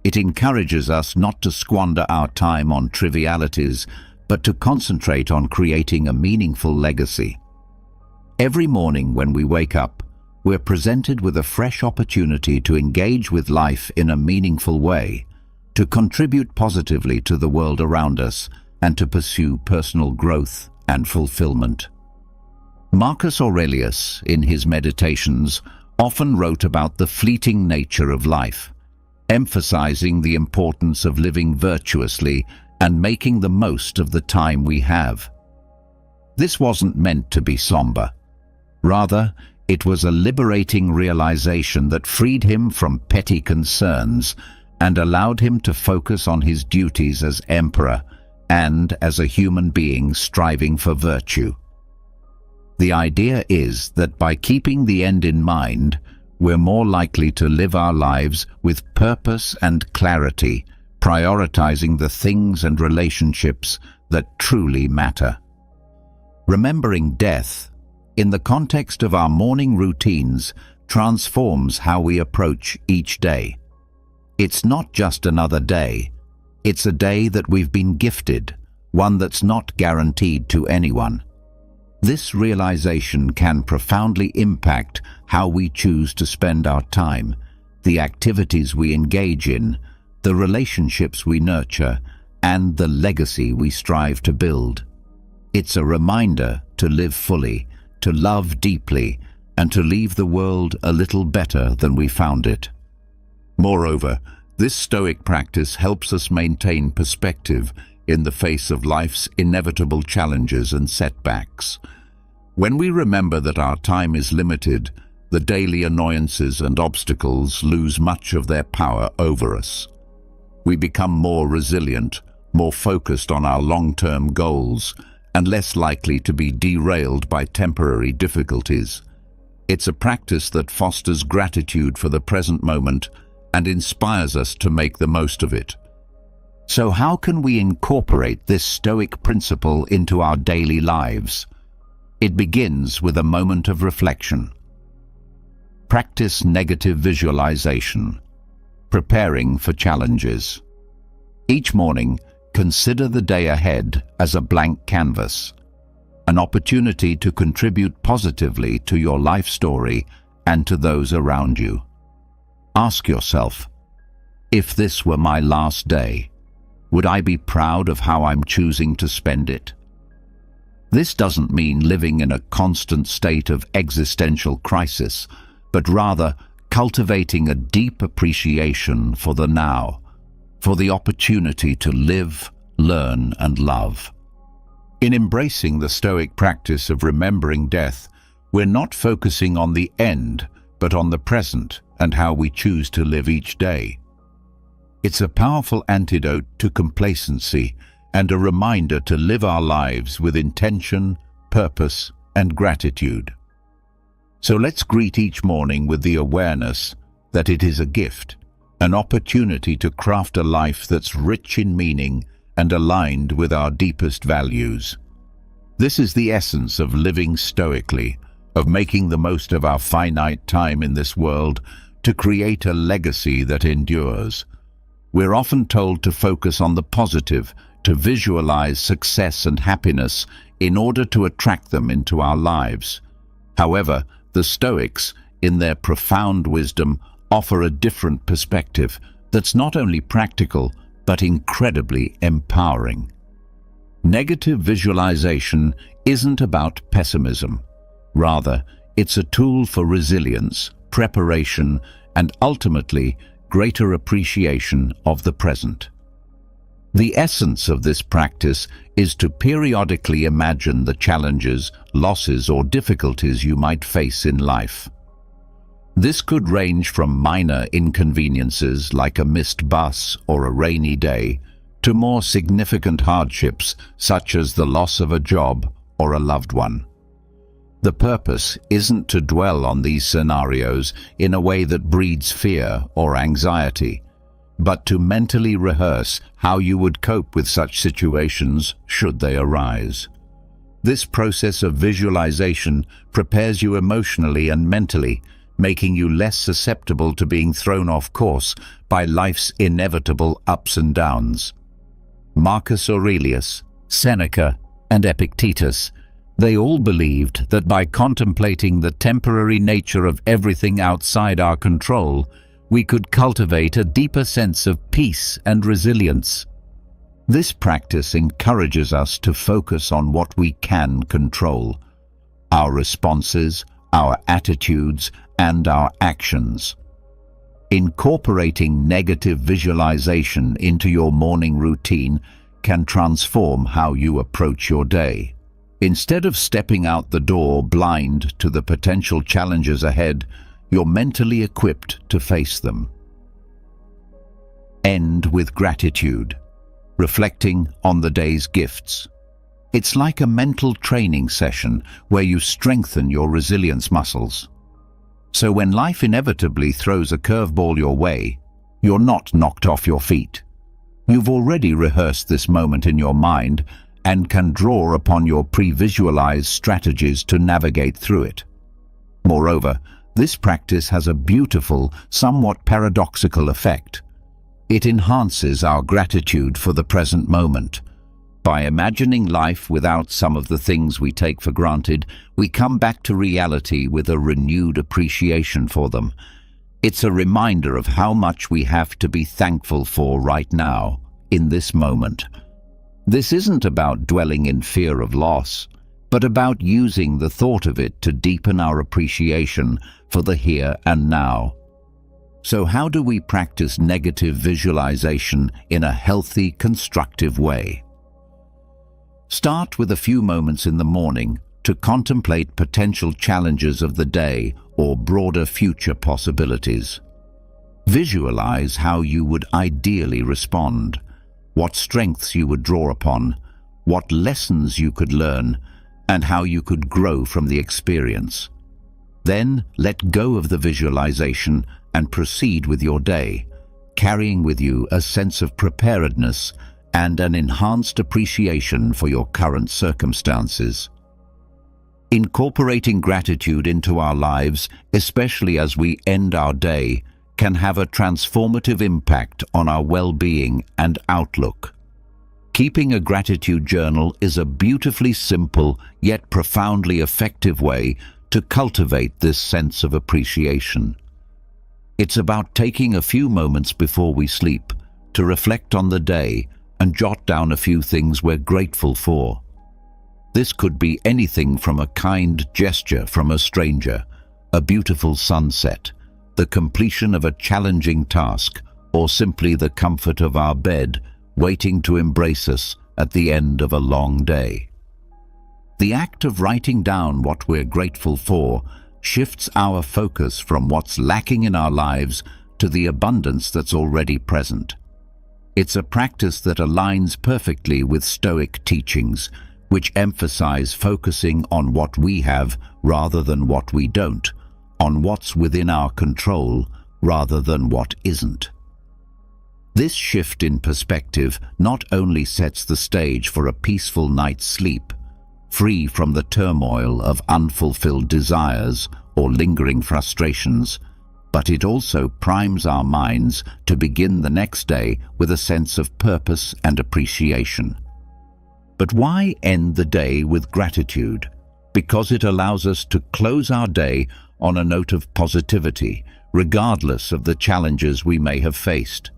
A: It encourages us not to squander our time on trivialities, but to concentrate on creating a meaningful legacy. Every morning when we wake up, we're presented with a fresh opportunity to engage with life in a meaningful way, to contribute positively to the world around us, and to pursue personal growth and fulfillment. Marcus Aurelius, in his Meditations, often wrote about the fleeting nature of life, emphasizing the importance of living virtuously and making the most of the time we have. This wasn't meant to be somber. Rather, it was a liberating realization that freed him from petty concerns and allowed him to focus on his duties as emperor and as a human being striving for virtue. The idea is that by keeping the end in mind, we're more likely to live our lives with purpose and clarity, prioritizing the things and relationships that truly matter. Remembering death, in the context of our morning routines, transforms how we approach each day. It's not just another day. It's a day that we've been gifted, one that's not guaranteed to anyone. This realization can profoundly impact how we choose to spend our time, the activities we engage in, the relationships we nurture, and the legacy we strive to build. It's a reminder to live fully, to love deeply, and to leave the world a little better than we found it. Moreover, this Stoic practice helps us maintain perspective in the face of life's inevitable challenges and setbacks. When we remember that our time is limited, the daily annoyances and obstacles lose much of their power over us. We become more resilient, more focused on our long-term goals, and less likely to be derailed by temporary difficulties. It's a practice that fosters gratitude for the present moment and inspires us to make the most of it. So how can we incorporate this Stoic principle into our daily lives? It begins with a moment of reflection. Practice negative visualization. Preparing for challenges. Each morning, consider the day ahead as a blank canvas, an opportunity to contribute positively to your life story and to those around you. Ask yourself, if this were my last day, would I be proud of how I'm choosing to spend it? This doesn't mean living in a constant state of existential crisis, but rather cultivating a deep appreciation for the now, for the opportunity to live, learn, and love. In embracing the Stoic practice of remembering death, we're not focusing on the end, but on the present and how we choose to live each day. It's a powerful antidote to complacency and a reminder to live our lives with intention, purpose, and gratitude. So let's greet each morning with the awareness that it is a gift, an opportunity to craft a life that's rich in meaning and aligned with our deepest values. This is the essence of living stoically, of making the most of our finite time in this world to create a legacy that endures. We're often told to focus on the positive, to visualize success and happiness in order to attract them into our lives. However, the Stoics, in their profound wisdom, offer a different perspective that's not only practical, but incredibly empowering. Negative visualization isn't about pessimism. Rather, it's a tool for resilience, preparation, and ultimately, greater appreciation of the present. The essence of this practice is to periodically imagine the challenges, losses, or difficulties you might face in life. This could range from minor inconveniences like a missed bus or a rainy day to more significant hardships such as the loss of a job or a loved one. The purpose isn't to dwell on these scenarios in a way that breeds fear or anxiety, but to mentally rehearse how you would cope with such situations should they arise. This process of visualization prepares you emotionally and mentally, making you less susceptible to being thrown off course by life's inevitable ups and downs. Marcus Aurelius, Seneca, and Epictetus, they all believed that by contemplating the temporary nature of everything outside our control, we could cultivate a deeper sense of peace and resilience. This practice encourages us to focus on what we can control: our responses, our attitudes, and our actions. Incorporating negative visualization into your morning routine can transform how you approach your day. Instead of stepping out the door blind to the potential challenges ahead, you're mentally equipped to face them. End with gratitude, reflecting on the day's gifts. It's like a mental training session where you strengthen your resilience muscles. So when life inevitably throws a curveball your way, you're not knocked off your feet. You've already rehearsed this moment in your mind and can draw upon your pre-visualized strategies to navigate through it. Moreover, this practice has a beautiful, somewhat paradoxical effect. It enhances our gratitude for the present moment. By imagining life without some of the things we take for granted, we come back to reality with a renewed appreciation for them. It's a reminder of how much we have to be thankful for right now, in this moment. This isn't about dwelling in fear of loss, but about using the thought of it to deepen our appreciation for the here and now. So how do we practice negative visualization in a healthy, constructive way? Start with a few moments in the morning to contemplate potential challenges of the day or broader future possibilities. Visualize how you would ideally respond, what strengths you would draw upon, what lessons you could learn, and how you could grow from the experience. Then let go of the visualization and proceed with your day, carrying with you a sense of preparedness and an enhanced appreciation for your current circumstances. Incorporating gratitude into our lives, especially as we end our day, can have a transformative impact on our well-being and outlook. Keeping a gratitude journal is a beautifully simple yet profoundly effective way to cultivate this sense of appreciation. It's about taking a few moments before we sleep to reflect on the day and jot down a few things we're grateful for. This could be anything from a kind gesture from a stranger, a beautiful sunset, the completion of a challenging task, or simply the comfort of our bed waiting to embrace us at the end of a long day. The act of writing down what we're grateful for shifts our focus from what's lacking in our lives to the abundance that's already present. It's a practice that aligns perfectly with Stoic teachings, which emphasize focusing on what we have rather than what we don't, on what's within our control rather than what isn't. This shift in perspective not only sets the stage for a peaceful night's sleep, free from the turmoil of unfulfilled desires or lingering frustrations, but it also primes our minds to begin the next day with a sense of purpose and appreciation. But why end the day with gratitude? Because it allows us to close our day on a note of positivity, regardless of the challenges we may have faced.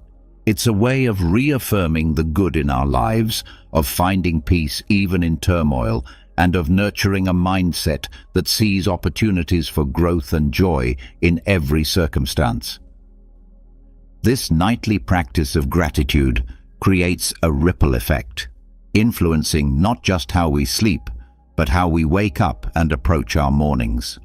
A: It's a way of reaffirming the good in our lives, of finding peace even in turmoil, and of nurturing a mindset that sees opportunities for growth and joy in every circumstance. This nightly practice of gratitude creates a ripple effect, influencing not just how we sleep, but how we wake up and approach our mornings.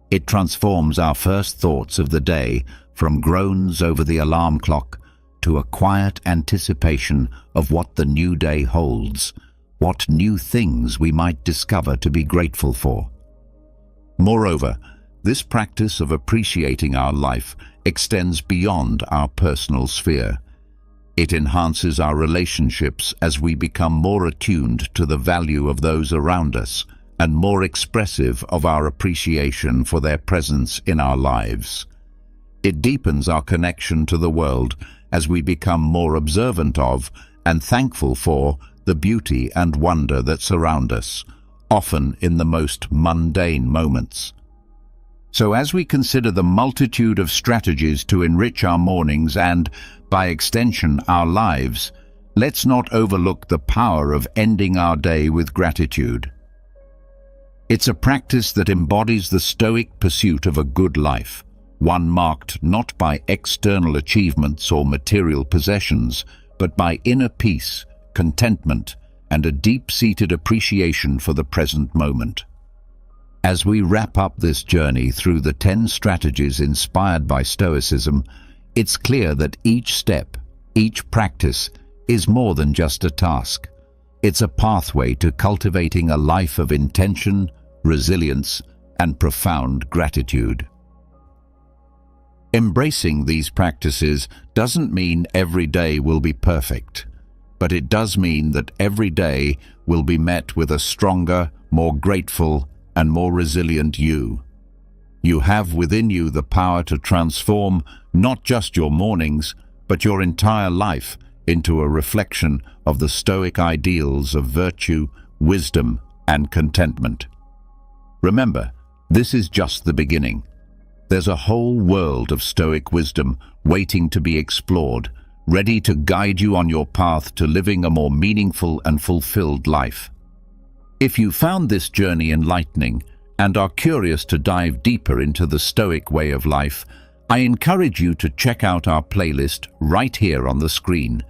A: It transforms our first thoughts of the day from groans over the alarm clock to a quiet anticipation of what the new day holds, what new things we might discover to be grateful for. Moreover, this practice of appreciating our life extends beyond our personal sphere. It enhances our relationships as we become more attuned to the value of those around us and more expressive of our appreciation for their presence in our lives. It deepens our connection to the world as we become more observant of and thankful for the beauty and wonder that surround us, often in the most mundane moments. So as we consider the multitude of strategies to enrich our mornings and, by extension, our lives, let's not overlook the power of ending our day with gratitude. It's a practice that embodies the Stoic pursuit of a good life, one marked not by external achievements or material possessions, but by inner peace, contentment, and a deep-seated appreciation for the present moment. As we wrap up this journey through the 10 strategies inspired by Stoicism, it's clear that each step, each practice, is more than just a task. It's a pathway to cultivating a life of intention, resilience, and profound gratitude. Embracing these practices doesn't mean every day will be perfect, but it does mean that every day will be met with a stronger, more grateful, and more resilient you. You have within you the power to transform not just your mornings, but your entire life into a reflection of the Stoic ideals of virtue, wisdom, and contentment. Remember, this is just the beginning. There's a whole world of Stoic wisdom waiting to be explored, ready to guide you on your path to living a more meaningful and fulfilled life. If you found this journey enlightening and are curious to dive deeper into the Stoic way of life, I encourage you to check out our playlist right here on the screen.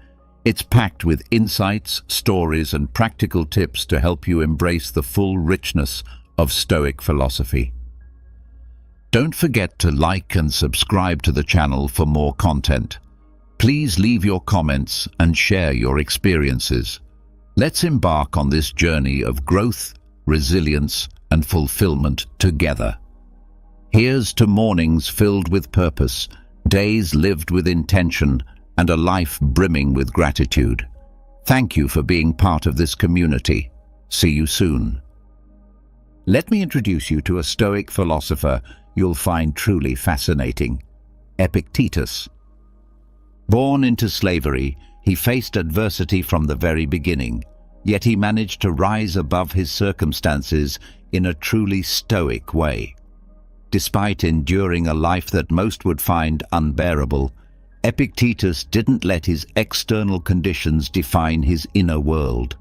A: It's packed with insights, stories, and practical tips to help you embrace the full richness of Stoic philosophy. Don't forget to like and subscribe to the channel for more content. Please leave your comments and share your experiences. Let's embark on this journey of growth, resilience, and fulfillment together. Here's to mornings filled with purpose, days lived with intention, and a life brimming with gratitude. Thank you for being part of this community. See you soon. Let me introduce you to a Stoic philosopher you'll find truly fascinating, Epictetus. Born into slavery, he faced adversity from the very beginning, yet he managed to rise above his circumstances in a truly Stoic way. Despite enduring a life that most would find unbearable, Epictetus didn't let his external conditions define his inner world.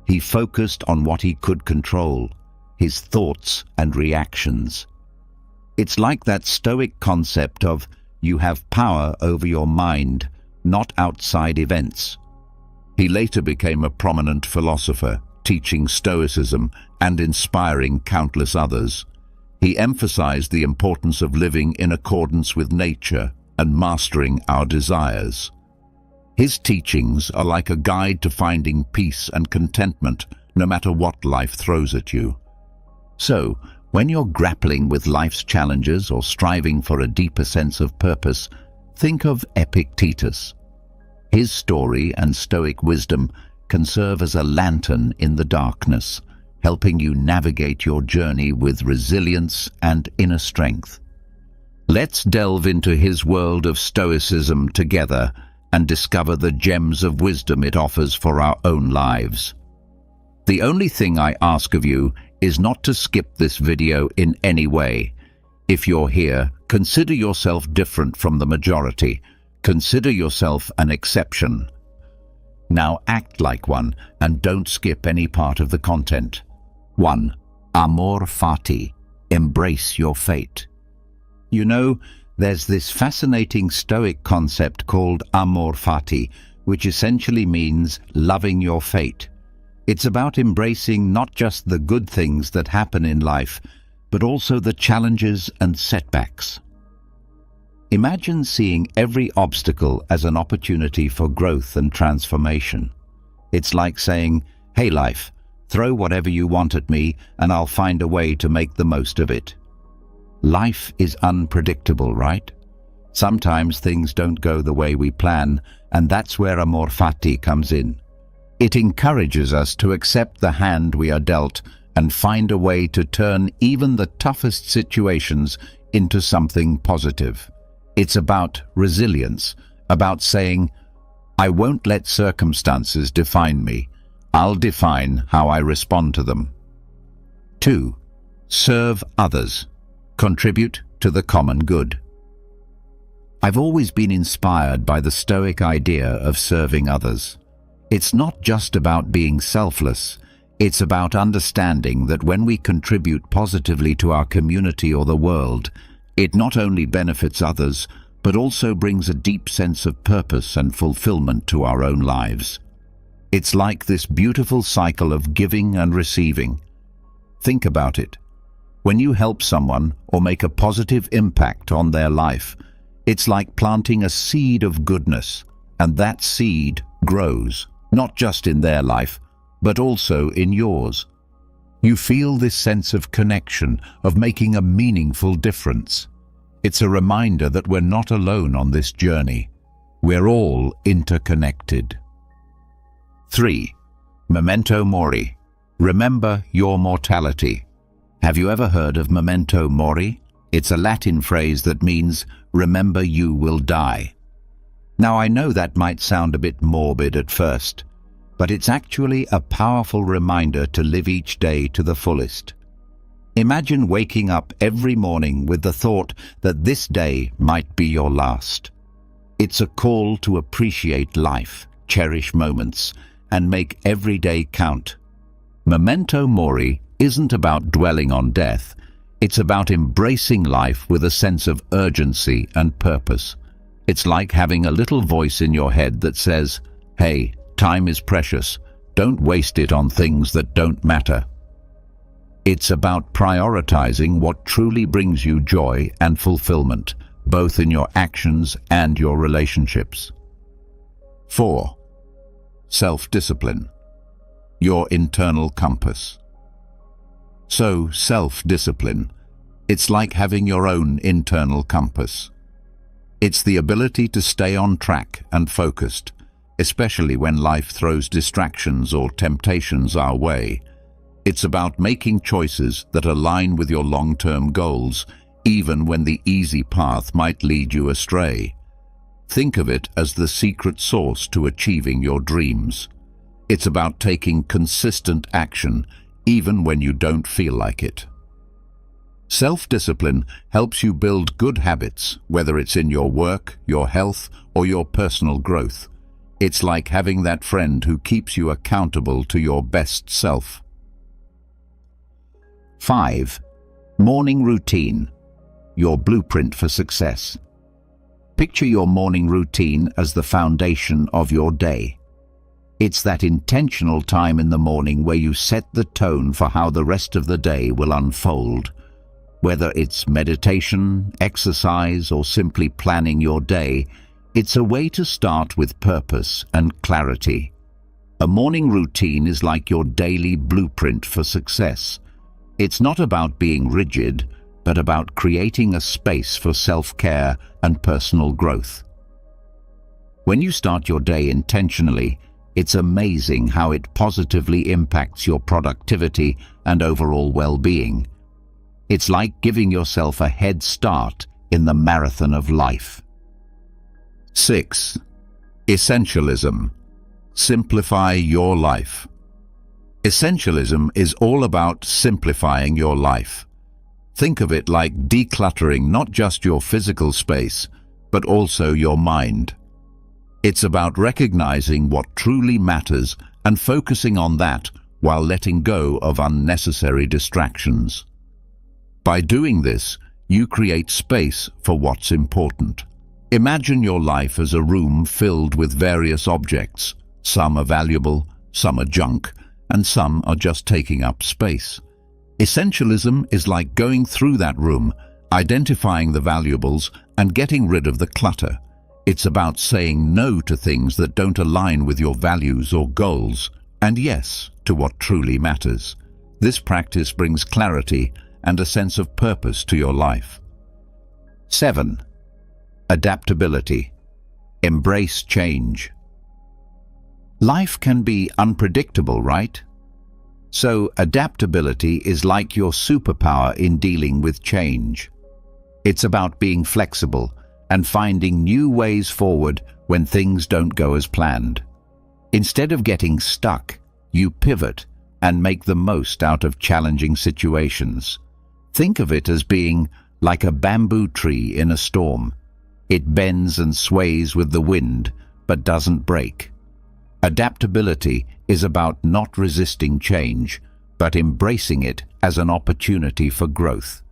A: He focused on what he could control, his thoughts and reactions. It's like that Stoic concept of you have power over your mind, not outside events. He later became a prominent philosopher, teaching Stoicism and inspiring countless others. He emphasized the importance of living in accordance with nature and mastering our desires. His teachings are like a guide to finding peace and contentment no matter what life throws at you. So, when you're grappling with life's challenges or striving for a deeper sense of purpose, think of Epictetus. His story and Stoic wisdom can serve as a lantern in the darkness, helping you navigate your journey with resilience and inner strength. Let's delve into his world of Stoicism together and discover the gems of wisdom it offers for our own lives. The only thing I ask of you is not to skip this video in any way. If you're here, consider yourself different from the majority. Consider yourself an exception. Now act like one and don't skip any part of the content. 1. Amor fati. Embrace your fate. You know, there's this fascinating Stoic concept called amor fati, which essentially means loving your fate. It's about embracing not just the good things that happen in life, but also the challenges and setbacks. Imagine seeing every obstacle as an opportunity for growth and transformation. It's like saying, "Hey life, throw whatever you want at me and I'll find a way to make the most of it." Life is unpredictable, right? Sometimes things don't go the way we plan, and that's where amor fati comes in. It encourages us to accept the hand we are dealt and find a way to turn even the toughest situations into something positive. It's about resilience, about saying, "I won't let circumstances define me. I'll define how I respond to them." 2. Serve others. Contribute to the common good. I've always been inspired by the Stoic idea of serving others. It's not just about being selfless. It's about understanding that when we contribute positively to our community or the world, it not only benefits others, but also brings a deep sense of purpose and fulfillment to our own lives. It's like this beautiful cycle of giving and receiving. Think about it. When you help someone or make a positive impact on their life, it's like planting a seed of goodness, and that seed grows, not just in their life, but also in yours. You feel this sense of connection, of making a meaningful difference. It's a reminder that we're not alone on this journey. We're all interconnected. 3. Memento mori. Remember your mortality. Have you ever heard of memento mori? It's a Latin phrase that means, remember you will die. Now I know that might sound a bit morbid at first, but it's actually a powerful reminder to live each day to the fullest. Imagine waking up every morning with the thought that this day might be your last. It's a call to appreciate life, cherish moments, and make every day count. Memento mori isn't about dwelling on death. It's about embracing life with a sense of urgency and purpose. It's like having a little voice in your head that says, "Hey, time is precious. Don't waste it on things that don't matter." It's about prioritizing what truly brings you joy and fulfillment, both in your actions and your relationships. 4. Self-discipline. Your internal compass. So, self-discipline. It's like having your own internal compass. It's the ability to stay on track and focused, especially when life throws distractions or temptations our way. It's about making choices that align with your long-term goals, even when the easy path might lead you astray. Think of it as the secret sauce to achieving your dreams. It's about taking consistent action, even when you don't feel like it. Self-discipline helps you build good habits, whether it's in your work, your health, or your personal growth. It's like having that friend who keeps you accountable to your best self. 5. Morning routine. Your blueprint for success. Picture your morning routine as the foundation of your day. It's that intentional time in the morning where you set the tone for how the rest of the day will unfold. Whether it's meditation, exercise, or simply planning your day, it's a way to start with purpose and clarity. A morning routine is like your daily blueprint for success. It's not about being rigid, but about creating a space for self-care and personal growth. When you start your day intentionally, it's amazing how it positively impacts your productivity and overall well-being. It's like giving yourself a head start in the marathon of life. 6. Essentialism. Simplify your life. Essentialism is all about simplifying your life. Think of it like decluttering not just your physical space, but also your mind. It's about recognizing what truly matters and focusing on that while letting go of unnecessary distractions. By doing this, you create space for what's important. Imagine your life as a room filled with various objects. Some are valuable, some are junk, and some are just taking up space. Essentialism is like going through that room, identifying the valuables, and getting rid of the clutter. It's about saying no to things that don't align with your values or goals, and yes to what truly matters. This practice brings clarity and a sense of purpose to your life. 7. Adaptability. Embrace change. Life can be unpredictable, right? So adaptability is like your superpower in dealing with change. It's about being flexible and finding new ways forward when things don't go as planned. Instead of getting stuck, you pivot and make the most out of challenging situations. Think of it as being like a bamboo tree in a storm. It bends and sways with the wind, but doesn't break. Adaptability is about not resisting change, but embracing it as an opportunity for growth.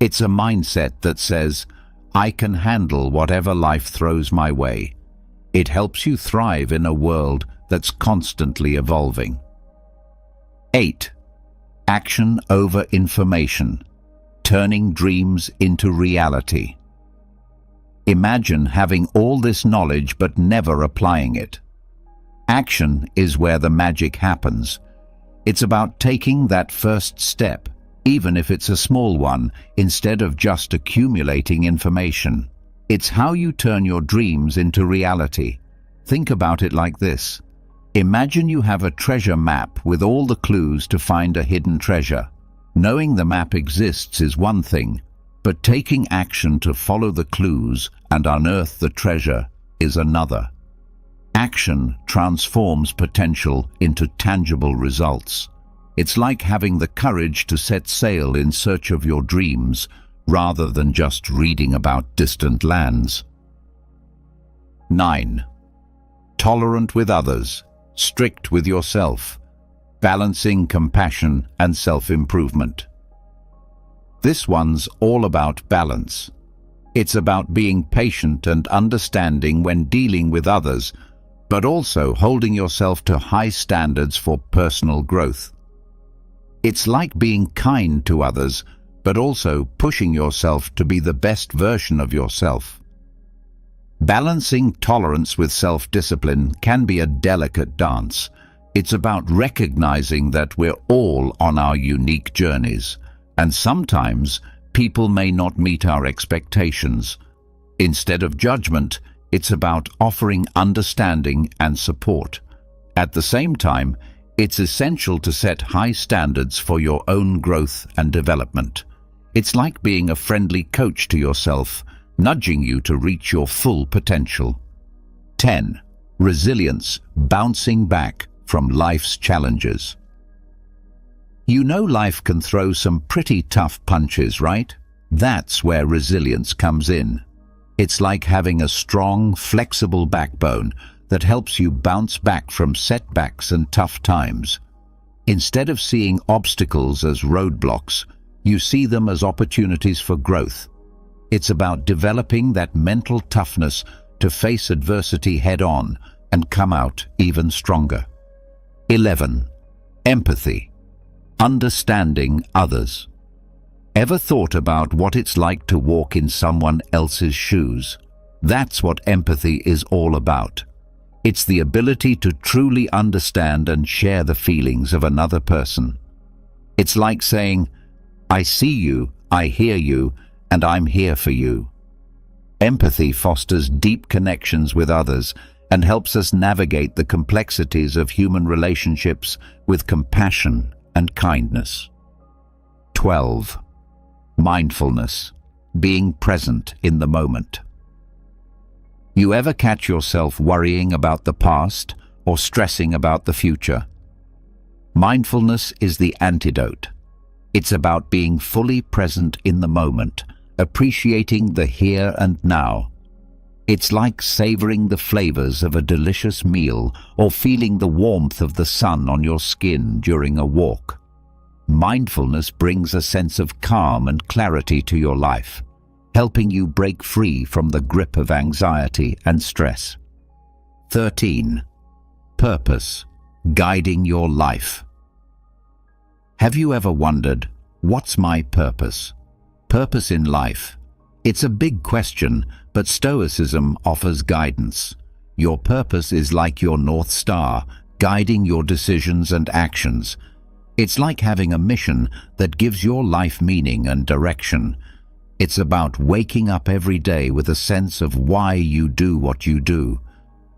A: It's a mindset that says, I can handle whatever life throws my way. It helps you thrive in a world that's constantly evolving. 8. Action over information. Turning dreams into reality. Imagine having all this knowledge but never applying it. Action is where the magic happens. It's about taking that first step, even if it's a small one, instead of just accumulating information. It's how you turn your dreams into reality. Think about it like this. Imagine you have a treasure map with all the clues to find a hidden treasure. Knowing the map exists is one thing, but taking action to follow the clues and unearth the treasure is another. Action transforms potential into tangible results. It's like having the courage to set sail in search of your dreams, rather than just reading about distant lands. 9. Tolerant with others, strict with yourself, balancing compassion and self-improvement. This one's all about balance. It's about being patient and understanding when dealing with others, but also holding yourself to high standards for personal growth. It's like being kind to others, but also pushing yourself to be the best version of yourself. Balancing tolerance with self-discipline can be a delicate dance. It's about recognizing that we're all on our unique journeys, and sometimes people may not meet our expectations. Instead of judgment, it's about offering understanding and support. At the same time, It's essential to set high standards for your own growth and development. It's like being a friendly coach to yourself, nudging you to reach your full potential. 10. Resilience, bouncing back from life's challenges. You know life can throw some pretty tough punches, right? That's where resilience comes in. It's like having a strong, flexible backbone that helps you bounce back from setbacks and tough times. Instead of seeing obstacles as roadblocks, you see them as opportunities for growth. It's about developing that mental toughness to face adversity head-on and come out even stronger. 11. Empathy, understanding others. Ever thought about what it's like to walk in someone else's shoes? That's what empathy is all about. It's the ability to truly understand and share the feelings of another person. It's like saying, I see you, I hear you, and I'm here for you. Empathy fosters deep connections with others and helps us navigate the complexities of human relationships with compassion and kindness. 12. Mindfulness, being present in the moment. You ever catch yourself worrying about the past or stressing about the future? Mindfulness is the antidote. It's about being fully present in the moment, appreciating the here and now. It's like savoring the flavors of a delicious meal or feeling the warmth of the sun on your skin during a walk. Mindfulness brings a sense of calm and clarity to your life, helping you break free from the grip of anxiety and stress. 13. Purpose, guiding your life. Have you ever wondered, what's my purpose? Purpose in life. It's a big question, but Stoicism offers guidance. Your purpose is like your North Star, guiding your decisions and actions. It's like having a mission that gives your life meaning and direction. It's about waking up every day with a sense of why you do what you do.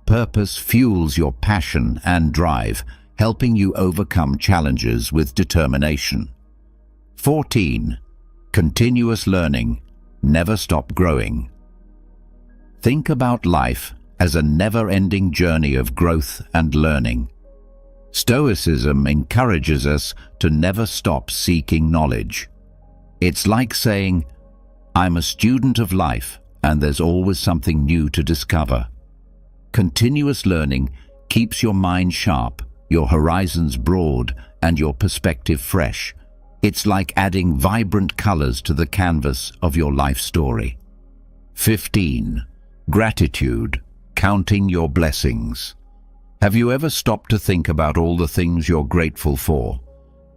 A: Purpose fuels your passion and drive, helping you overcome challenges with determination. 14. Continuous learning, never stop growing. Think about life as a never-ending journey of growth and learning. Stoicism encourages us to never stop seeking knowledge. It's like saying, I'm a student of life, and there's always something new to discover. Continuous learning keeps your mind sharp, your horizons broad, and your perspective fresh. It's like adding vibrant colors to the canvas of your life story. 15. Gratitude, counting your blessings. Have you ever stopped to think about all the things you're grateful for?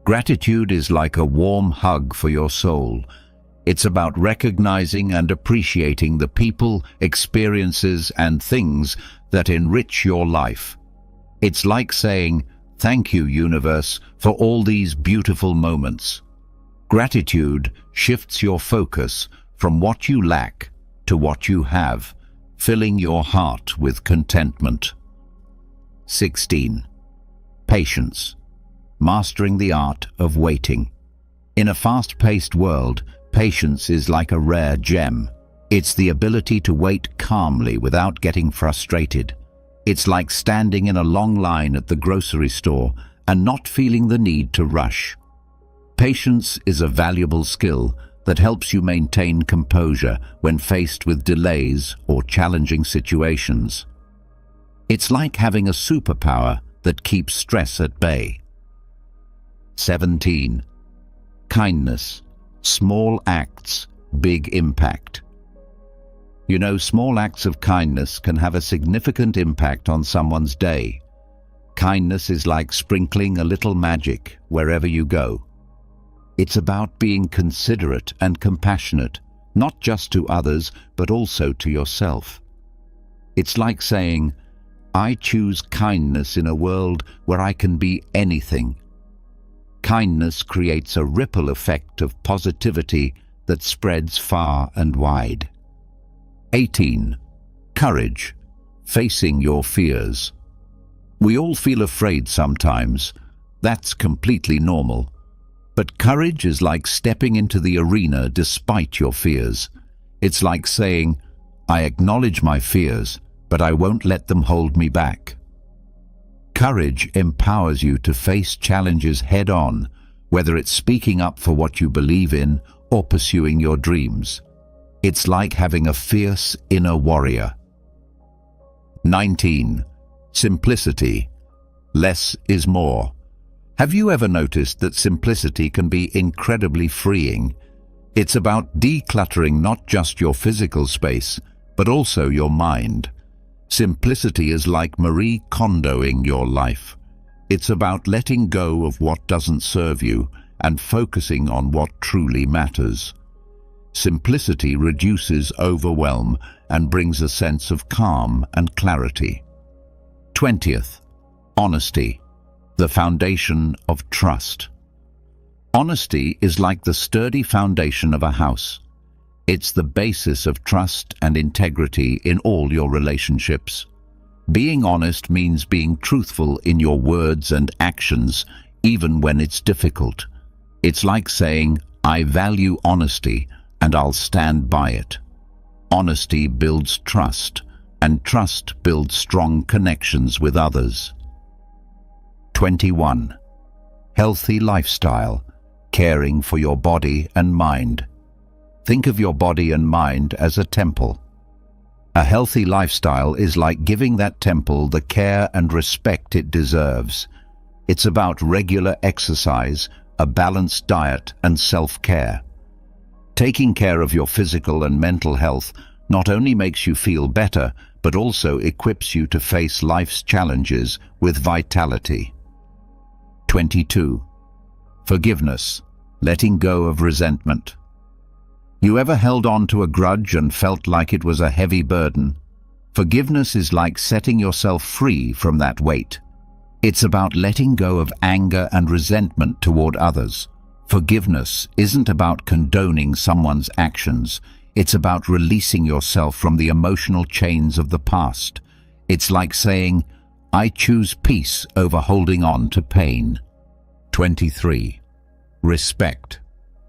A: Gratitude is like a warm hug for your soul. It's about recognizing and appreciating the people, experiences, and things that enrich your life. It's like saying, thank you, universe, for all these beautiful moments. Gratitude shifts your focus from what you lack to what you have, filling your heart with contentment. 16. Patience, mastering the art of waiting. In a fast-paced world, patience is like a rare gem. It's the ability to wait calmly without getting frustrated. It's like standing in a long line at the grocery store and not feeling the need to rush. Patience is a valuable skill that helps you maintain composure when faced with delays or challenging situations. It's like having a superpower that keeps stress at bay. 17. Kindness, small acts, big impact. You know, small acts of kindness can have a significant impact on someone's day. Kindness is like sprinkling a little magic wherever you go. It's about being considerate and compassionate, not just to others, but also to yourself. It's like saying, I choose kindness in a world where I can be anything. Kindness creates a ripple effect of positivity that spreads far and wide. 18. Courage, facing your fears. We all feel afraid sometimes, That's completely normal. But courage is like stepping into the arena despite your fears. It's like saying, I acknowledge my fears, but I won't let them hold me back. Courage empowers you to face challenges head-on, whether it's speaking up for what you believe in or pursuing your dreams. It's like having a fierce inner warrior. 19. Simplicity. Less is more. Have you ever noticed that simplicity can be incredibly freeing? It's about decluttering not just your physical space, but also your mind. Simplicity is like Marie Kondoing your life. It's about letting go of what doesn't serve you and focusing on what truly matters. Simplicity reduces overwhelm and brings a sense of calm and clarity. 20th. Honesty. The foundation of trust. Honesty is like the sturdy foundation of a house. It's the basis of trust and integrity in all your relationships. Being honest means being truthful in your words and actions, even when it's difficult. It's like saying, I value honesty and I'll stand by it. Honesty builds trust, and trust builds strong connections with others. 21. Healthy lifestyle. Caring for your body and mind. Think of your body and mind as a temple. A healthy lifestyle is like giving that temple the care and respect it deserves. It's about regular exercise, a balanced diet, and self-care. Taking care of your physical and mental health not only makes you feel better, but also equips you to face life's challenges with vitality. 22. Forgiveness. Letting go of resentment. You ever held on to a grudge and felt like it was a heavy burden? Forgiveness is like setting yourself free from that weight. It's about letting go of anger and resentment toward others. Forgiveness isn't about condoning someone's actions. It's about releasing yourself from the emotional chains of the past. It's like saying, I choose peace over holding on to pain. 23. Respect.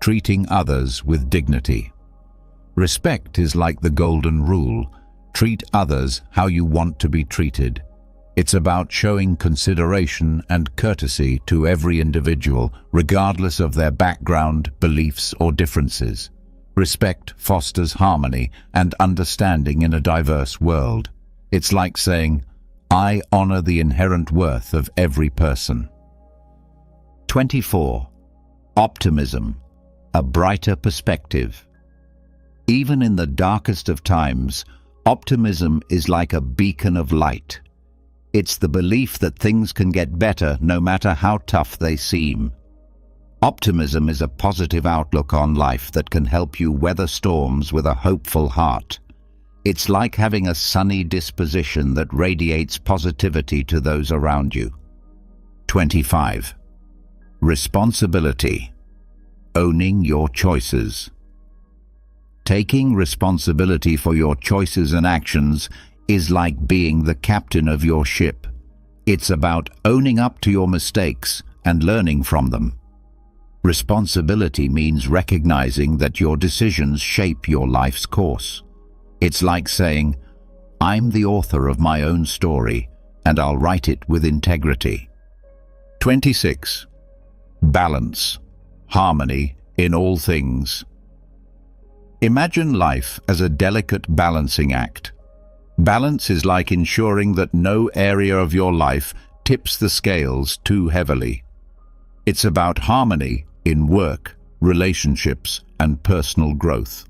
A: Treating others with dignity. Respect is like the golden rule. Treat others how you want to be treated. It's about showing consideration and courtesy to every individual, regardless of their background, beliefs, or differences. Respect fosters harmony and understanding in a diverse world. It's like saying, I honor the inherent worth of every person. 24. Optimism. A brighter perspective. Even in the darkest of times, optimism is like a beacon of light. It's the belief that things can get better no matter how tough they seem. Optimism is a positive outlook on life that can help you weather storms with a hopeful heart. It's like having a sunny disposition that radiates positivity to those around you. 25. Responsibility. Owning your choices. Taking responsibility for your choices and actions is like being the captain of your ship. It's about owning up to your mistakes and learning from them. Responsibility means recognizing that your decisions shape your life's course. It's like saying, I'm the author of my own story, and I'll write it with integrity. 26. Balance. Harmony in all things. Imagine life as a delicate balancing act. Balance is like ensuring that no area of your life tips the scales too heavily. It's about harmony in work, relationships, and personal growth.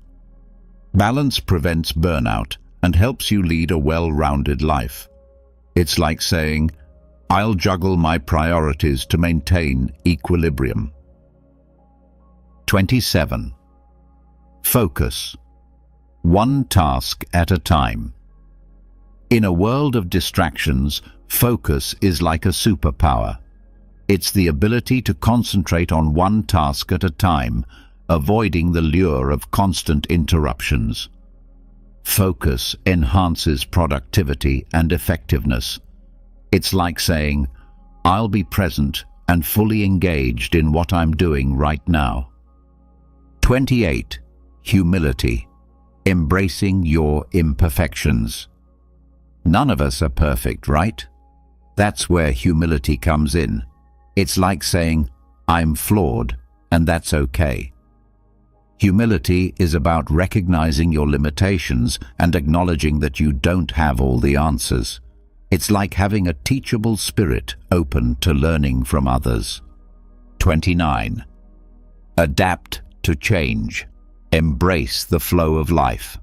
A: Balance prevents burnout and helps you lead a well-rounded life. It's like saying, I'll juggle my priorities to maintain equilibrium. 27. Focus. One task at a time. In a world of distractions, focus is like a superpower. It's the ability to concentrate on one task at a time, avoiding the lure of constant interruptions. Focus enhances productivity and effectiveness. It's like saying, I'll be present and fully engaged in what I'm doing right now. 28. Humility. Embracing your imperfections. None of us are perfect, right? That's where humility comes in. It's like saying, I'm flawed, and that's okay. Humility is about recognizing your limitations and acknowledging that you don't have all the answers. It's like having a teachable spirit open to learning from others. 29. Adapt to change. Embrace the flow of life.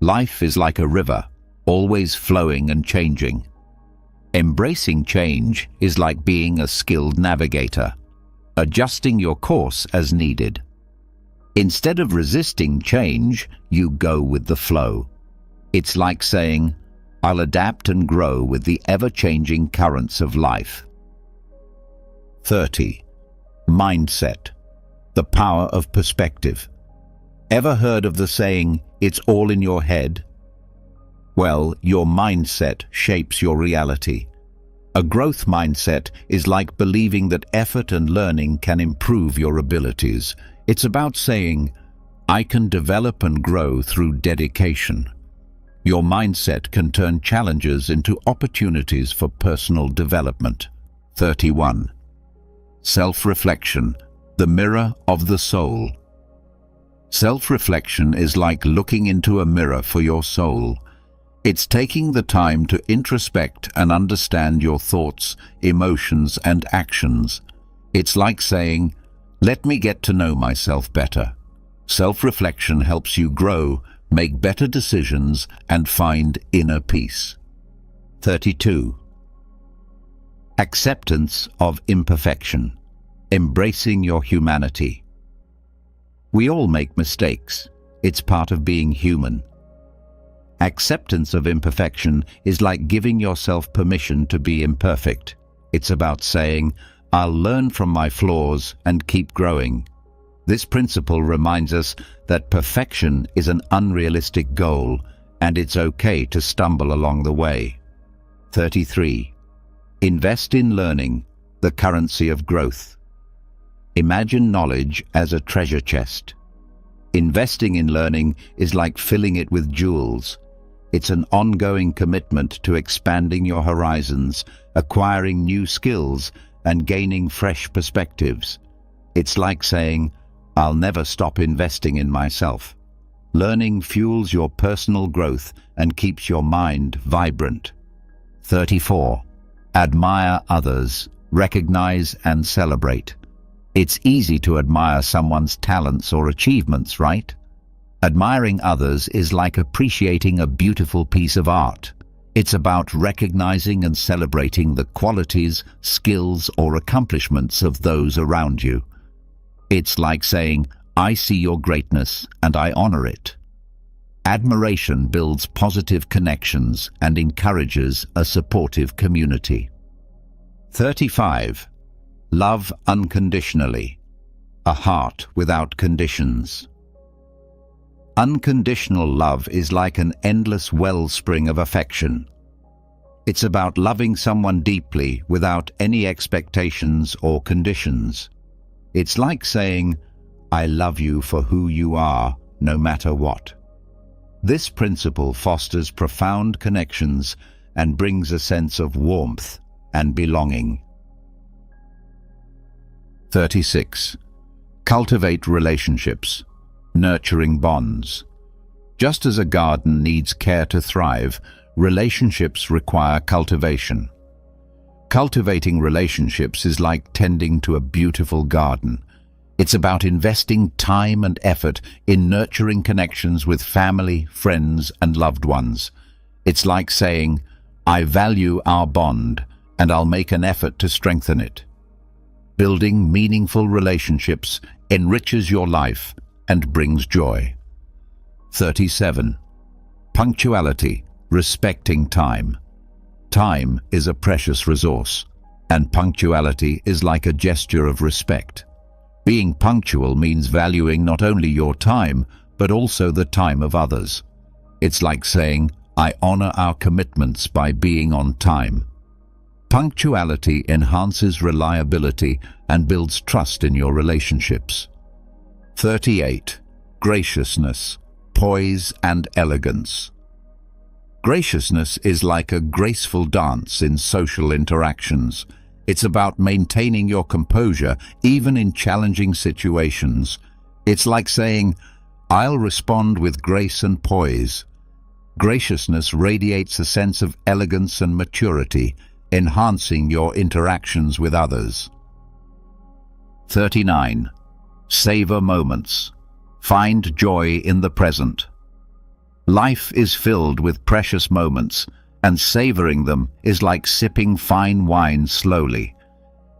A: Life is like a river, always flowing and changing. Embracing change is like being a skilled navigator, adjusting your course as needed. Instead of resisting change, you go with the flow. It's like saying, I'll adapt and grow with the ever-changing currents of life. 30. Mindset. The power of perspective. Ever heard of the saying, it's all in your head? Well, your mindset shapes your reality. A growth mindset is like believing that effort and learning can improve your abilities. It's about saying, I can develop and grow through dedication. Your mindset can turn challenges into opportunities for personal development. 31. Self-reflection, the mirror of the soul. Self-reflection is like looking into a mirror for your soul. It's taking the time to introspect and understand your thoughts, emotions, and actions. It's like saying, let me get to know myself better. Self-reflection helps you grow, make better decisions, and find inner peace. 32. Acceptance of imperfection. Embracing your humanity. We all make mistakes. It's part of being human. Acceptance of imperfection is like giving yourself permission to be imperfect. It's about saying, I'll learn from my flaws and keep growing. This principle reminds us that perfection is an unrealistic goal, and it's okay to stumble along the way. 33. Invest in learning, the currency of growth. Imagine knowledge as a treasure chest. Investing in learning is like filling it with jewels. It's an ongoing commitment to expanding your horizons, acquiring new skills, and gaining fresh perspectives. It's like saying, I'll never stop investing in myself. Learning fuels your personal growth and keeps your mind vibrant. 34. Admire others, recognize and celebrate. It's easy to admire someone's talents or achievements, right? Admiring others is like appreciating a beautiful piece of art. It's about recognizing and celebrating the qualities, skills, or accomplishments of those around you. It's like saying, I see your greatness and I honor it. Admiration builds positive connections and encourages a supportive community. 35. Love unconditionally. A heart without conditions. Unconditional love is like an endless wellspring of affection. It's about loving someone deeply without any expectations or conditions. It's like saying, I love you for who you are, no matter what. This principle fosters profound connections and brings a sense of warmth and belonging. 36. Cultivate relationships, nurturing bonds. Just as a garden needs care to thrive, relationships require cultivation. Cultivating relationships is like tending to a beautiful garden. It's about investing time and effort in nurturing connections with family, friends, and loved ones. It's like saying, I value our bond, and I'll make an effort to strengthen it. Building meaningful relationships enriches your life and brings joy. 37. Punctuality, respecting time. Time is a precious resource, and punctuality is like a gesture of respect. Being punctual means valuing not only your time, but also the time of others. It's like saying, I honor our commitments by being on time. Punctuality enhances reliability and builds trust in your relationships. 38. Graciousness, poise and elegance. Graciousness is like a graceful dance in social interactions. It's about maintaining your composure even in challenging situations. It's like saying, "I'll respond with grace and poise." Graciousness radiates a sense of elegance and maturity, enhancing your interactions with others. 39. Savor moments. Find joy in the present. Life is filled with precious moments, and savoring them is like sipping fine wine slowly.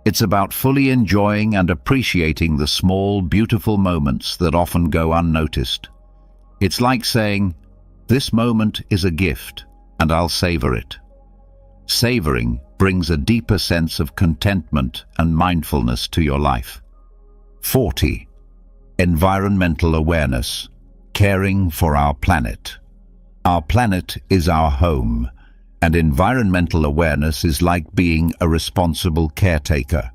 A: It's about fully enjoying and appreciating the small, beautiful moments that often go unnoticed. It's like saying, "This moment is a gift, and I'll savor it." Savoring brings a deeper sense of contentment and mindfulness to your life. 40. Environmental awareness. Caring for our planet. Our planet is our home, and environmental awareness is like being a responsible caretaker.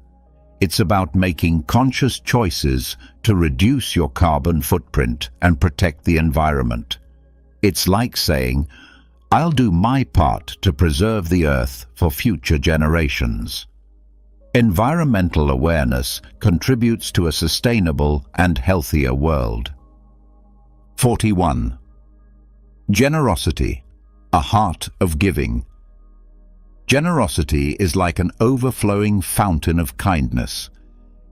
A: It's about making conscious choices to reduce your carbon footprint and protect the environment. It's like saying, "I'll do my part to preserve the earth for future generations." Environmental awareness contributes to a sustainable and healthier world. 41. Generosity, a heart of giving. Generosity is like an overflowing fountain of kindness.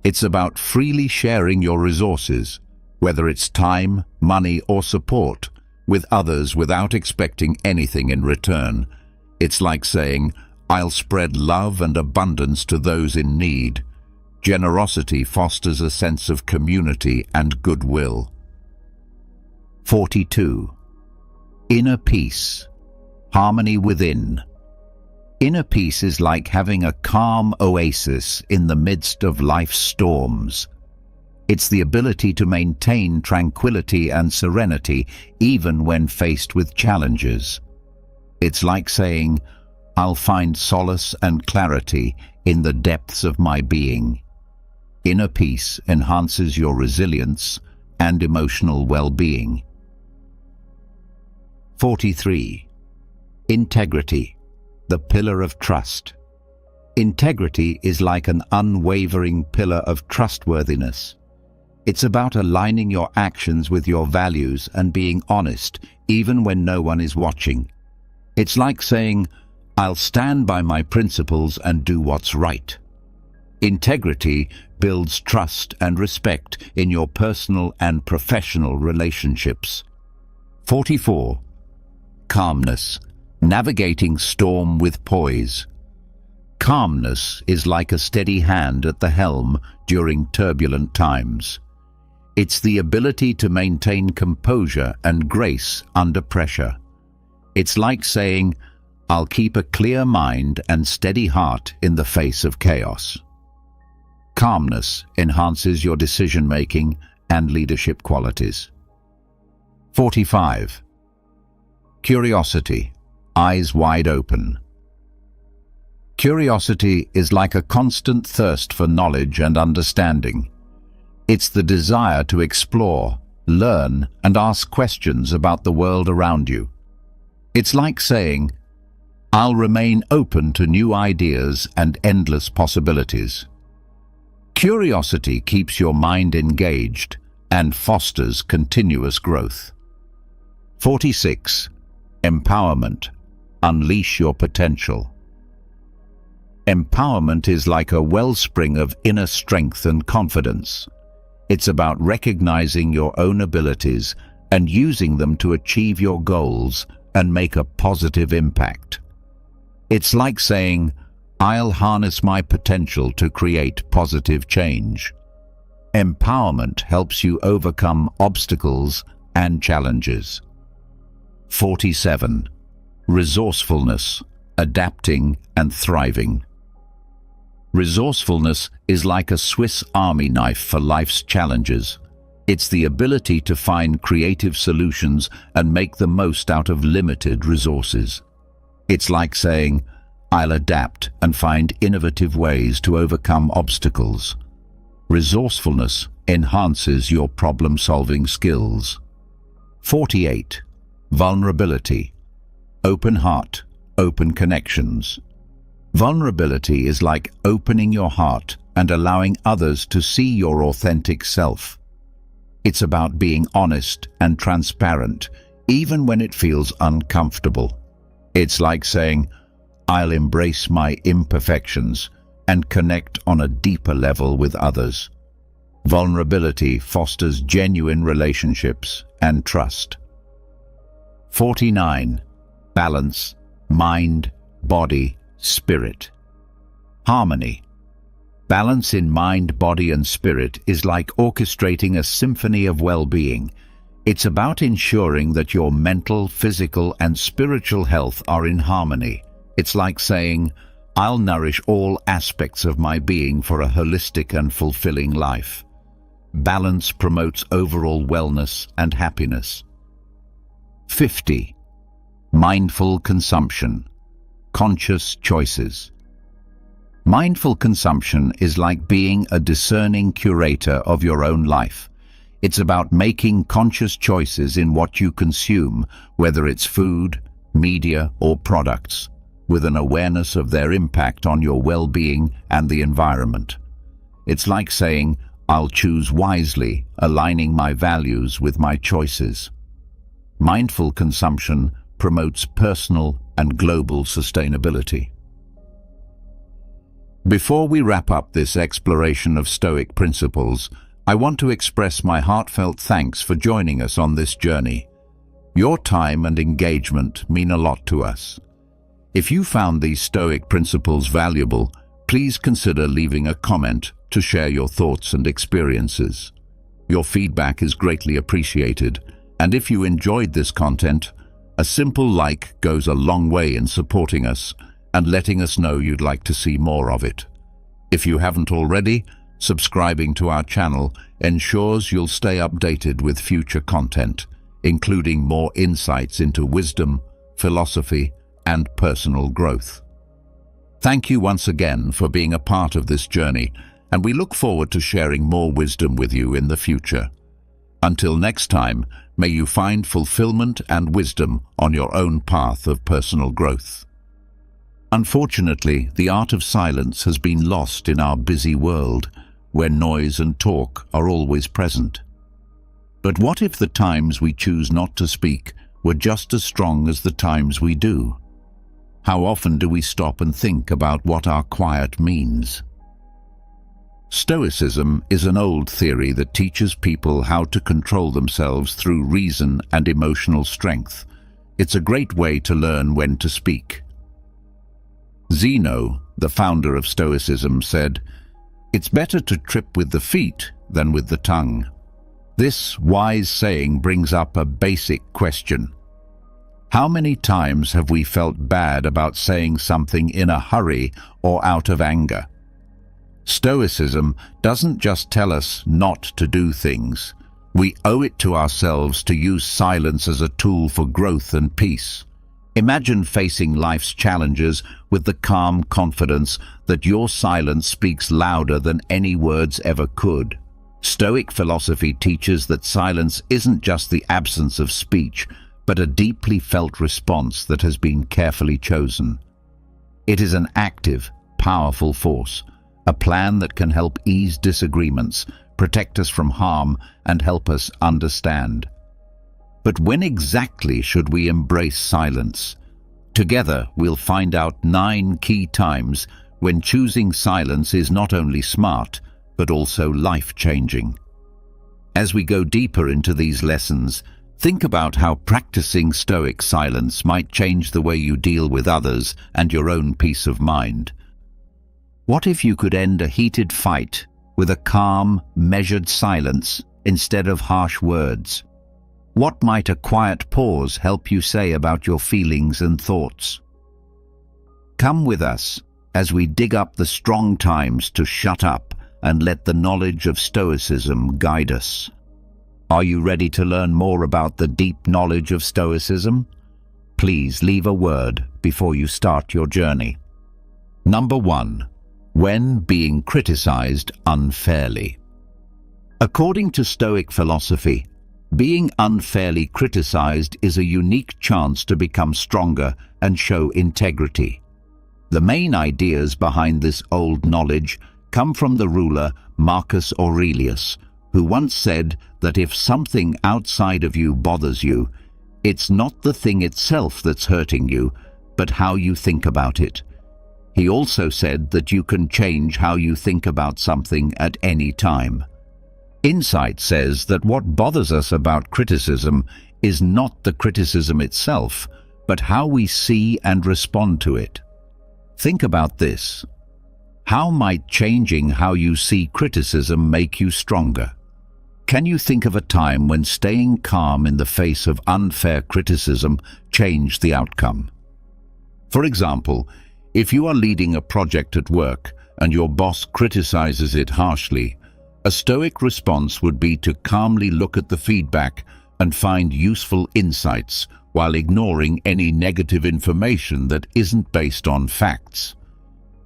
A: It's about freely sharing your resources, whether it's time, money, or support, with others without expecting anything in return. It's like saying, "I'll spread love and abundance to those in need." Generosity fosters a sense of community and goodwill. 42. Inner peace, harmony within. Inner peace is like having a calm oasis in the midst of life's storms. It's the ability to maintain tranquility and serenity even when faced with challenges. It's like saying, "I'll find solace and clarity in the depths of my being." Inner peace enhances your resilience and emotional well-being. 43. Integrity, the pillar of trust. Integrity is like an unwavering pillar of trustworthiness. It's about aligning your actions with your values and being honest, even when no one is watching. It's like saying, "I'll stand by my principles and do what's right." Integrity builds trust and respect in your personal and professional relationships. 44. Calmness, navigating storm with poise. Calmness is like a steady hand at the helm during turbulent times. It's the ability to maintain composure and grace under pressure. It's like saying, "I'll keep a clear mind and steady heart in the face of chaos." Calmness enhances your decision-making and leadership qualities. 45. Curiosity, eyes wide open. Curiosity is like a constant thirst for knowledge and understanding. It's the desire to explore, learn, and ask questions about the world around you. It's like saying, "I'll remain open to new ideas and endless possibilities." Curiosity keeps your mind engaged and fosters continuous growth. 46. Empowerment, unleash your potential. Empowerment is like a wellspring of inner strength and confidence. It's about recognizing your own abilities and using them to achieve your goals and make a positive impact. It's like saying, "I'll harness my potential to create positive change." Empowerment helps you overcome obstacles and challenges. 47. Resourcefulness, adapting and thriving. Resourcefulness is like a Swiss Army knife for life's challenges. It's the ability to find creative solutions and make the most out of limited resources. It's like saying, I'll adapt and find innovative ways to overcome obstacles. Resourcefulness enhances your problem-solving skills. 48. Vulnerability. Open heart, open connections. Vulnerability is like opening your heart and allowing others to see your authentic self. It's about being honest and transparent, even when it feels uncomfortable. It's like saying, I'll embrace my imperfections and connect on a deeper level with others. Vulnerability fosters genuine relationships and trust. 49. Balance, mind, body, spirit. Harmony. Balance in mind, body, and spirit is like orchestrating a symphony of well-being. It's about ensuring that your mental, physical, and spiritual health are in harmony. It's like saying, I'll nourish all aspects of my being for a holistic and fulfilling life. Balance promotes overall wellness and happiness. 50. Mindful consumption. Conscious choices. Mindful consumption is like being a discerning curator of your own life. It's about making conscious choices in what you consume, whether it's food, media, or products, with an awareness of their impact on your well-being and the environment. It's like saying, I'll choose wisely, aligning my values with my choices. Mindful consumption promotes personal and global sustainability. Before we wrap up this exploration of Stoic principles, I want to express my heartfelt thanks for joining us on this journey. Your time and engagement mean a lot to us. If you found these Stoic principles valuable, please consider leaving a comment to share your thoughts and experiences. Your feedback is greatly appreciated, and if you enjoyed this content, a simple like goes a long way in supporting us and letting us know you'd like to see more of it. If you haven't already, subscribing to our channel ensures you'll stay updated with future content, including more insights into wisdom, philosophy, and personal growth. Thank you once again for being a part of this journey, and we look forward to sharing more wisdom with you in the future. Until next time, may you find fulfillment and wisdom on your own path of personal growth. Unfortunately, the art of silence has been lost in our busy world, where noise and talk are always present. But what if the times we choose not to speak were just as strong as the times we do? How often do we stop and think about what our quiet means? Stoicism is an old theory that teaches people how to control themselves through reason and emotional strength. It's a great way to learn when to speak. Zeno, the founder of Stoicism, said, "It's better to trip with the feet than with the tongue." This wise saying brings up a basic question. How many times have we felt bad about saying something in a hurry or out of anger? Stoicism doesn't just tell us not to do things. We owe it to ourselves to use silence as a tool for growth and peace. Imagine facing life's challenges with the calm confidence that your silence speaks louder than any words ever could. Stoic philosophy teaches that silence isn't just the absence of speech, but a deeply felt response that has been carefully chosen. It is an active, powerful force, a plan that can help ease disagreements, protect us from harm, and help us understand. But when exactly should we embrace silence? Together, we'll find out 9 key times when choosing silence is not only smart, but also life-changing. As we go deeper into these lessons, think about how practicing Stoic silence might change the way you deal with others and your own peace of mind. What if you could end a heated fight with a calm, measured silence instead of harsh words? What might a quiet pause help you say about your feelings and thoughts? Come with us as we dig up the strong times to shut up and let the knowledge of Stoicism guide us. Are you ready to learn more about the deep knowledge of Stoicism? Please leave a word before you start your journey. Number 1. When being criticized unfairly. According to Stoic philosophy, being unfairly criticized is a unique chance to become stronger and show integrity. The main ideas behind this old knowledge come from the ruler Marcus Aurelius, who once said that if something outside of you bothers you, it's not the thing itself that's hurting you, but how you think about it. He also said that you can change how you think about something at any time. Insight says that what bothers us about criticism is not the criticism itself, but how we see and respond to it. Think about this. How might changing how you see criticism make you stronger? Can you think of a time when staying calm in the face of unfair criticism changed the outcome? For example, if you are leading a project at work and your boss criticizes it harshly, a Stoic response would be to calmly look at the feedback and find useful insights while ignoring any negative information that isn't based on facts.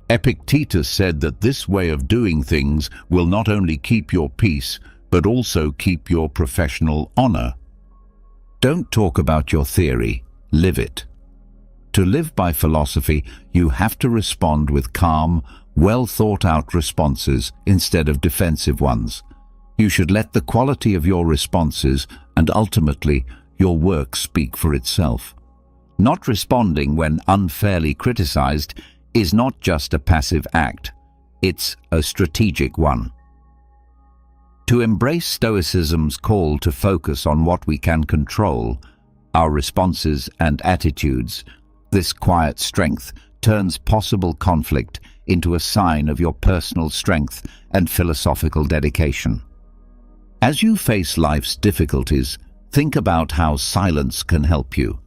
A: Epictetus said that this way of doing things will not only keep your peace, but also keep your professional honor. Don't talk about your theory, live it. To live by philosophy, you have to respond with calm, well-thought-out responses instead of defensive ones. You should let the quality of your responses and ultimately your work speak for itself. Not responding when unfairly criticized is not just a passive act, it's a strategic one. To embrace Stoicism's call to focus on what we can control, our responses and attitudes, this quiet strength turns possible conflict into a sign of your personal strength and philosophical dedication. As you face life's difficulties, think about how silence can help you.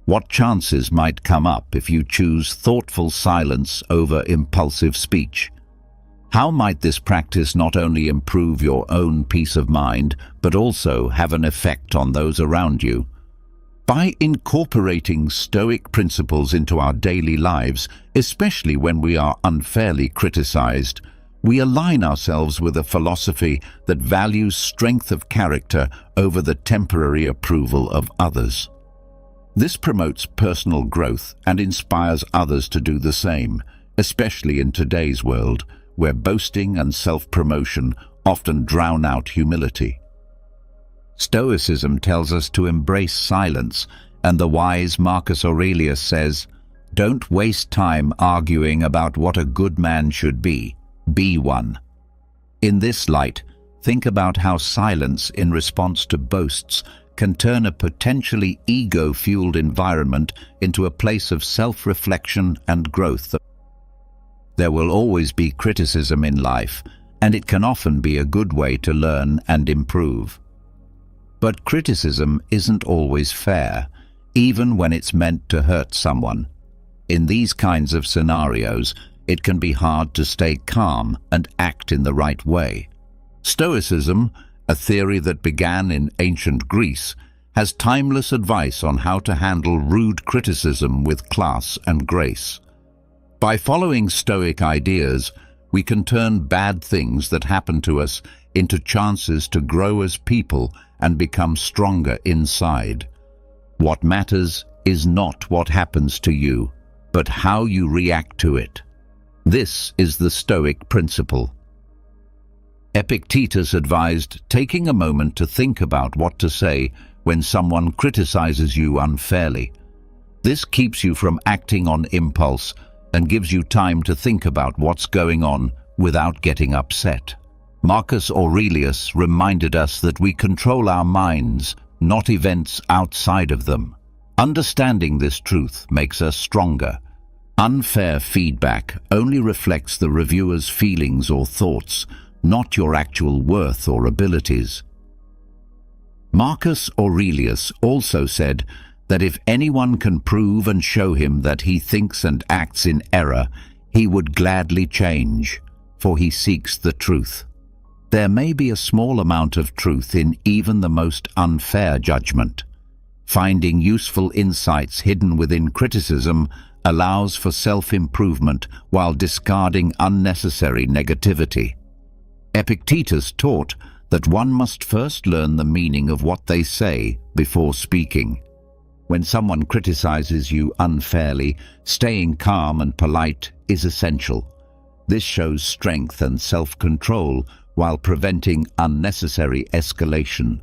A: What chances might come up if you choose thoughtful silence over impulsive speech? How might this practice not only improve your own peace of mind, but also have an effect on those around you? By incorporating Stoic principles into our daily lives, especially when we are unfairly criticized, we align ourselves with a philosophy that values strength of character over the temporary approval of others. This promotes personal growth and inspires others to do the same, especially in today's world, where boasting and self-promotion often drown out humility. Stoicism tells us to embrace silence, and the wise Marcus Aurelius says, "Don't waste time arguing about what a good man should be one." In this light, think about how silence in response to boasts can turn a potentially ego-fueled environment into a place of self-reflection and growth. There will always be criticism in life, and it can often be a good way to learn and improve. But criticism isn't always fair, even when it's meant to hurt someone. In these kinds of scenarios, it can be hard to stay calm and act in the right way. Stoicism, a theory that began in ancient Greece, has timeless advice on how to handle rude criticism with class and grace. By following Stoic ideas, we can turn bad things that happen to us into chances to grow as people and become stronger inside. What matters is not what happens to you, but how you react to it. This is the Stoic principle. Epictetus advised taking a moment to think about what to say when someone criticizes you unfairly. This keeps you from acting on impulse and gives you time to think about what's going on without getting upset. Marcus Aurelius reminded us that we control our minds, not events outside of them. Understanding this truth makes us stronger. Unfair feedback only reflects the reviewer's feelings or thoughts, not your actual worth or abilities. Marcus Aurelius also said that if anyone can prove and show him that he thinks and acts in error, he would gladly change, for he seeks the truth. There may be a small amount of truth in even the most unfair judgment. Finding useful insights hidden within criticism allows for self-improvement while discarding unnecessary negativity. Epictetus taught that one must first learn the meaning of what they say before speaking. When someone criticizes you unfairly, staying calm and polite is essential. This shows strength and self-control while preventing unnecessary escalation.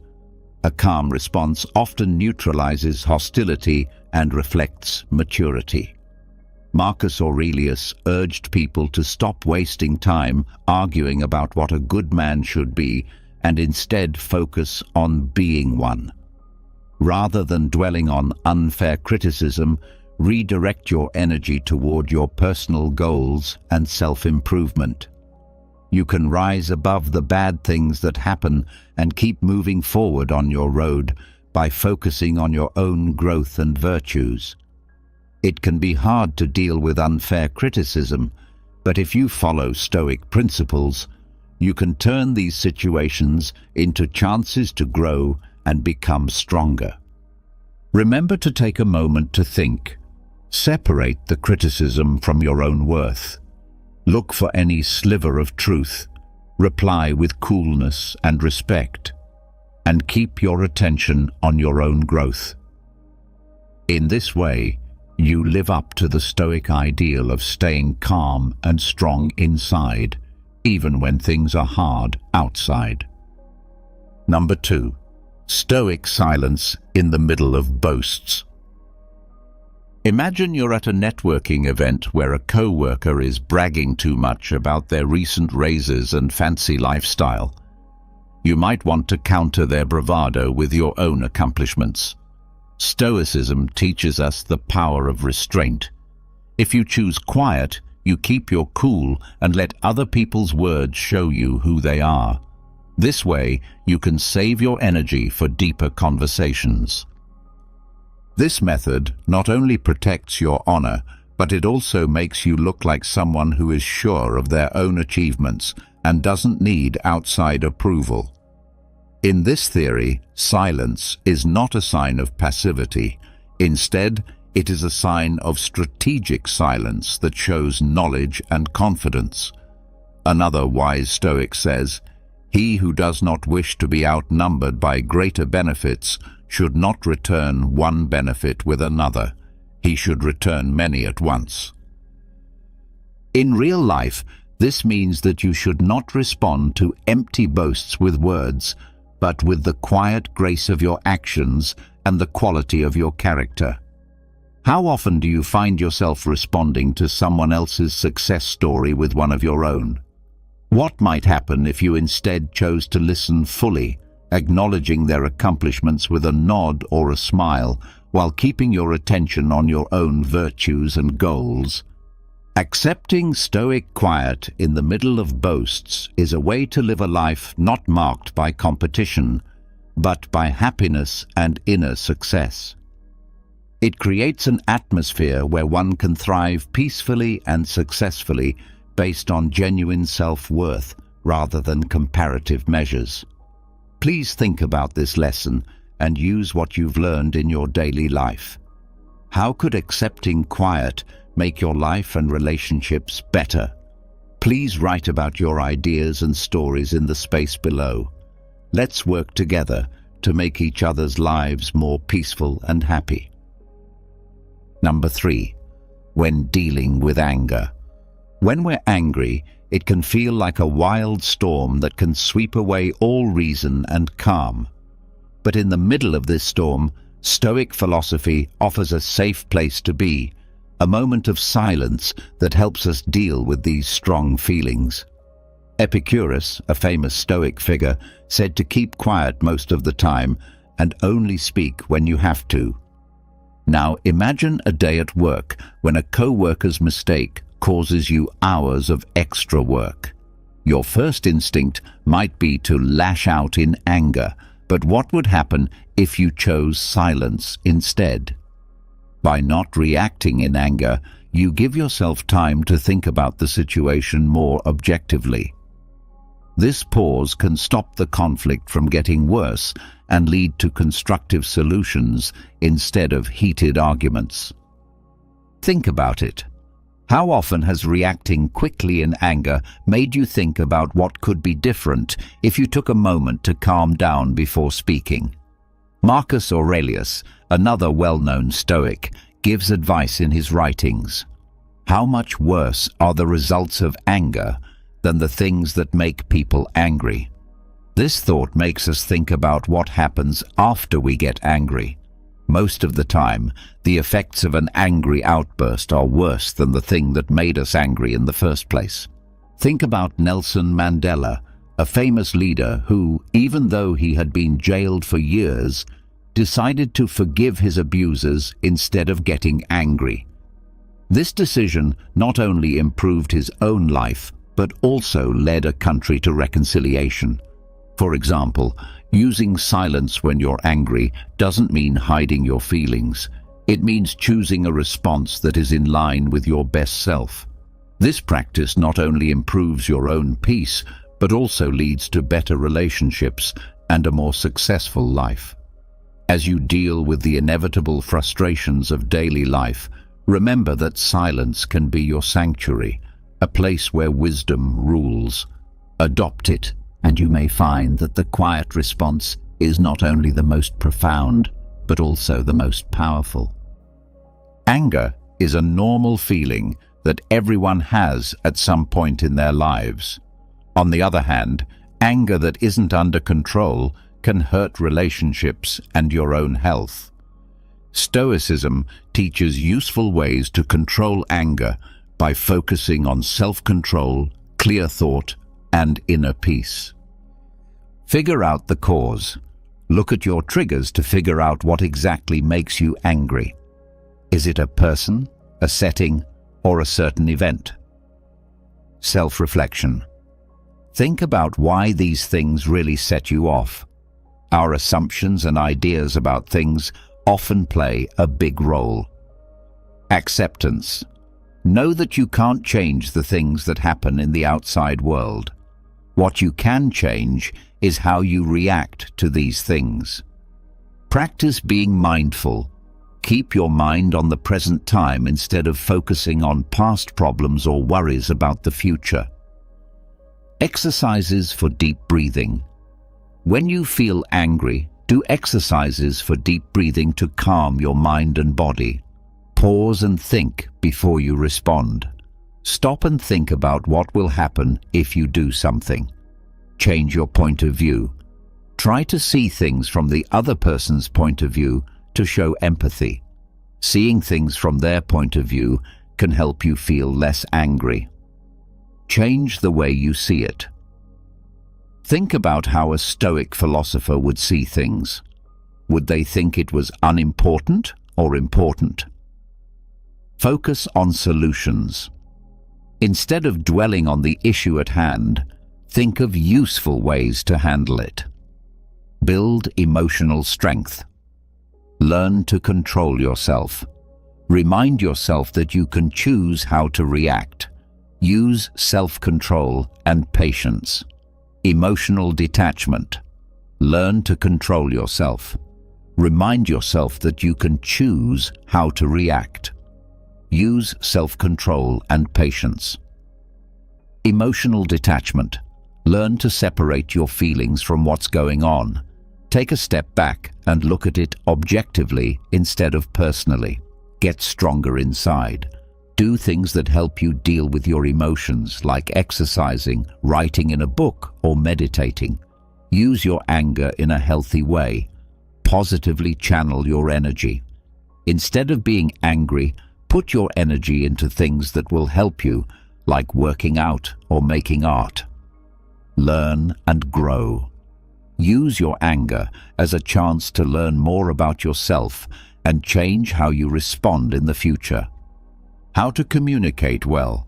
A: A calm response often neutralizes hostility and reflects maturity. Marcus Aurelius urged people to stop wasting time arguing about what a good man should be and instead focus on being one. Rather than dwelling on unfair criticism, redirect your energy toward your personal goals and self-improvement. You can rise above the bad things that happen and keep moving forward on your road by focusing on your own growth and virtues. It can be hard to deal with unfair criticism, but if you follow Stoic principles, you can turn these situations into chances to grow and become stronger. Remember to take a moment to think. Separate the criticism from your own worth. Look for any sliver of truth. Reply with coolness and respect, and keep your attention on your own growth. In this way, you live up to the Stoic ideal of staying calm and strong inside, even when things are hard outside. Number 2. Stoic silence in the middle of boasts. Imagine you're at a networking event where a co-worker is bragging too much about their recent raises and fancy lifestyle. You might want to counter their bravado with your own accomplishments. Stoicism teaches us the power of restraint. If you choose quiet, you keep your cool and let other people's words show you who they are. This way, you can save your energy for deeper conversations. This method not only protects your honor, but it also makes you look like someone who is sure of their own achievements and doesn't need outside approval. In this theory, silence is not a sign of passivity. Instead, it is a sign of strategic silence that shows knowledge and confidence. Another wise Stoic says, "He who does not wish to be outnumbered by greater benefits should not return one benefit with another. He should return many at once." In real life, this means that you should not respond to empty boasts with words, but with the quiet grace of your actions and the quality of your character. How often do you find yourself responding to someone else's success story with one of your own? What might happen if you instead chose to listen fully, acknowledging their accomplishments with a nod or a smile, while keeping your attention on your own virtues and goals? Accepting Stoic quiet in the middle of boasts is a way to live a life not marked by competition, but by happiness and inner success. It creates an atmosphere where one can thrive peacefully and successfully based on genuine self-worth rather than comparative measures. Please think about this lesson and use what you've learned in your daily life. How could accepting quiet make your life and relationships better? Please write about your ideas and stories in the space below. Let's work together to make each other's lives more peaceful and happy. Number 3. When dealing with anger. When we're angry, it can feel like a wild storm that can sweep away all reason and calm. But in the middle of this storm, Stoic philosophy offers a safe place to be, a moment of silence that helps us deal with these strong feelings. Epicurus, a famous Stoic figure, said to keep quiet most of the time and only speak when you have to. Now imagine a day at work when a co-worker's mistake causes you hours of extra work. Your first instinct might be to lash out in anger, but what would happen if you chose silence instead? By not reacting in anger, you give yourself time to think about the situation more objectively. This pause can stop the conflict from getting worse and lead to constructive solutions instead of heated arguments. Think about it. How often has reacting quickly in anger made you think about what could be different if you took a moment to calm down before speaking? Marcus Aurelius, another well-known Stoic, gives advice in his writings. How much worse are the results of anger than the things that make people angry? This thought makes us think about what happens after we get angry. Most of the time, the effects of an angry outburst are worse than the thing that made us angry in the first place. Think about Nelson Mandela, a famous leader who, even though he had been jailed for years, decided to forgive his abusers instead of getting angry. This decision not only improved his own life, but also led a country to reconciliation. For example, using silence when you're angry doesn't mean hiding your feelings. It means choosing a response that is in line with your best self. This practice not only improves your own peace, but also leads to better relationships and a more successful life. As you deal with the inevitable frustrations of daily life, remember that silence can be your sanctuary, a place where wisdom rules. Adopt it, and you may find that the quiet response is not only the most profound, but also the most powerful. Anger is a normal feeling that everyone has at some point in their lives. On the other hand, anger that isn't under control can hurt relationships and your own health. Stoicism teaches useful ways to control anger by focusing on self-control, clear thought, and inner peace. Figure out the cause. Look at your triggers to figure out what exactly makes you angry. Is it a person, a setting, or a certain event? Self-reflection. Think about why these things really set you off. Our assumptions and ideas about things often play a big role. Acceptance. Know that you can't change the things that happen in the outside world. What you can change is how you react to these things. Practice being mindful. Keep your mind on the present time instead of focusing on past problems or worries about the future. Exercises for deep breathing. When you feel angry, do exercises for deep breathing to calm your mind and body. Pause and think before you respond. Stop and think about what will happen if you do something. Change your point of view. Try to see things from the other person's point of view to show empathy. Seeing things from their point of view can help you feel less angry. Change the way you see it. Think about how a Stoic philosopher would see things. Would they think it was unimportant or important? Focus on solutions. Instead of dwelling on the issue at hand, think of useful ways to handle it. Build emotional strength. Learn to control yourself. Remind yourself that you can choose how to react. Use self-control and patience. Emotional detachment. Learn to control yourself. Remind yourself that you can choose how to react. Use self-control and patience. Emotional detachment. Learn to separate your feelings from what's going on. Take a step back and look at it objectively instead of personally. Get stronger inside. Do things that help you deal with your emotions, like exercising, writing in a book, or meditating. Use your anger in a healthy way. Positively channel your energy. Instead of being angry, put your energy into things that will help you, like working out or making art. Learn and grow. Use your anger as a chance to learn more about yourself and change how you respond in the future. How to communicate well.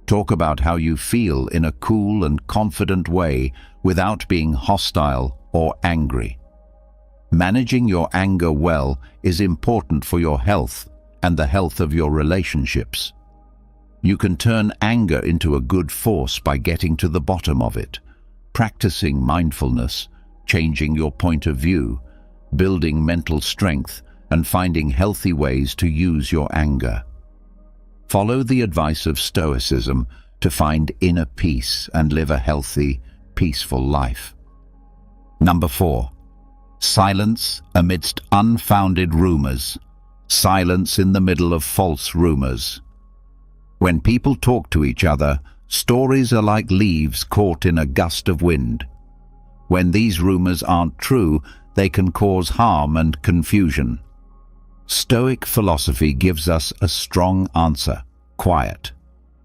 A: Talk about how you feel in a cool and confident way without being hostile or angry. Managing your anger well is important for your health and the health of your relationships. You can turn anger into a good force by getting to the bottom of it, practicing mindfulness, changing your point of view, building mental strength, and finding healthy ways to use your anger. Follow the advice of Stoicism to find inner peace and live a healthy, peaceful life. Number 4. Silence amidst unfounded rumors. Silence in the middle of false rumors. When people talk to each other, stories are like leaves caught in a gust of wind. When these rumors aren't true, they can cause harm and confusion. Stoic philosophy gives us a strong answer: quiet.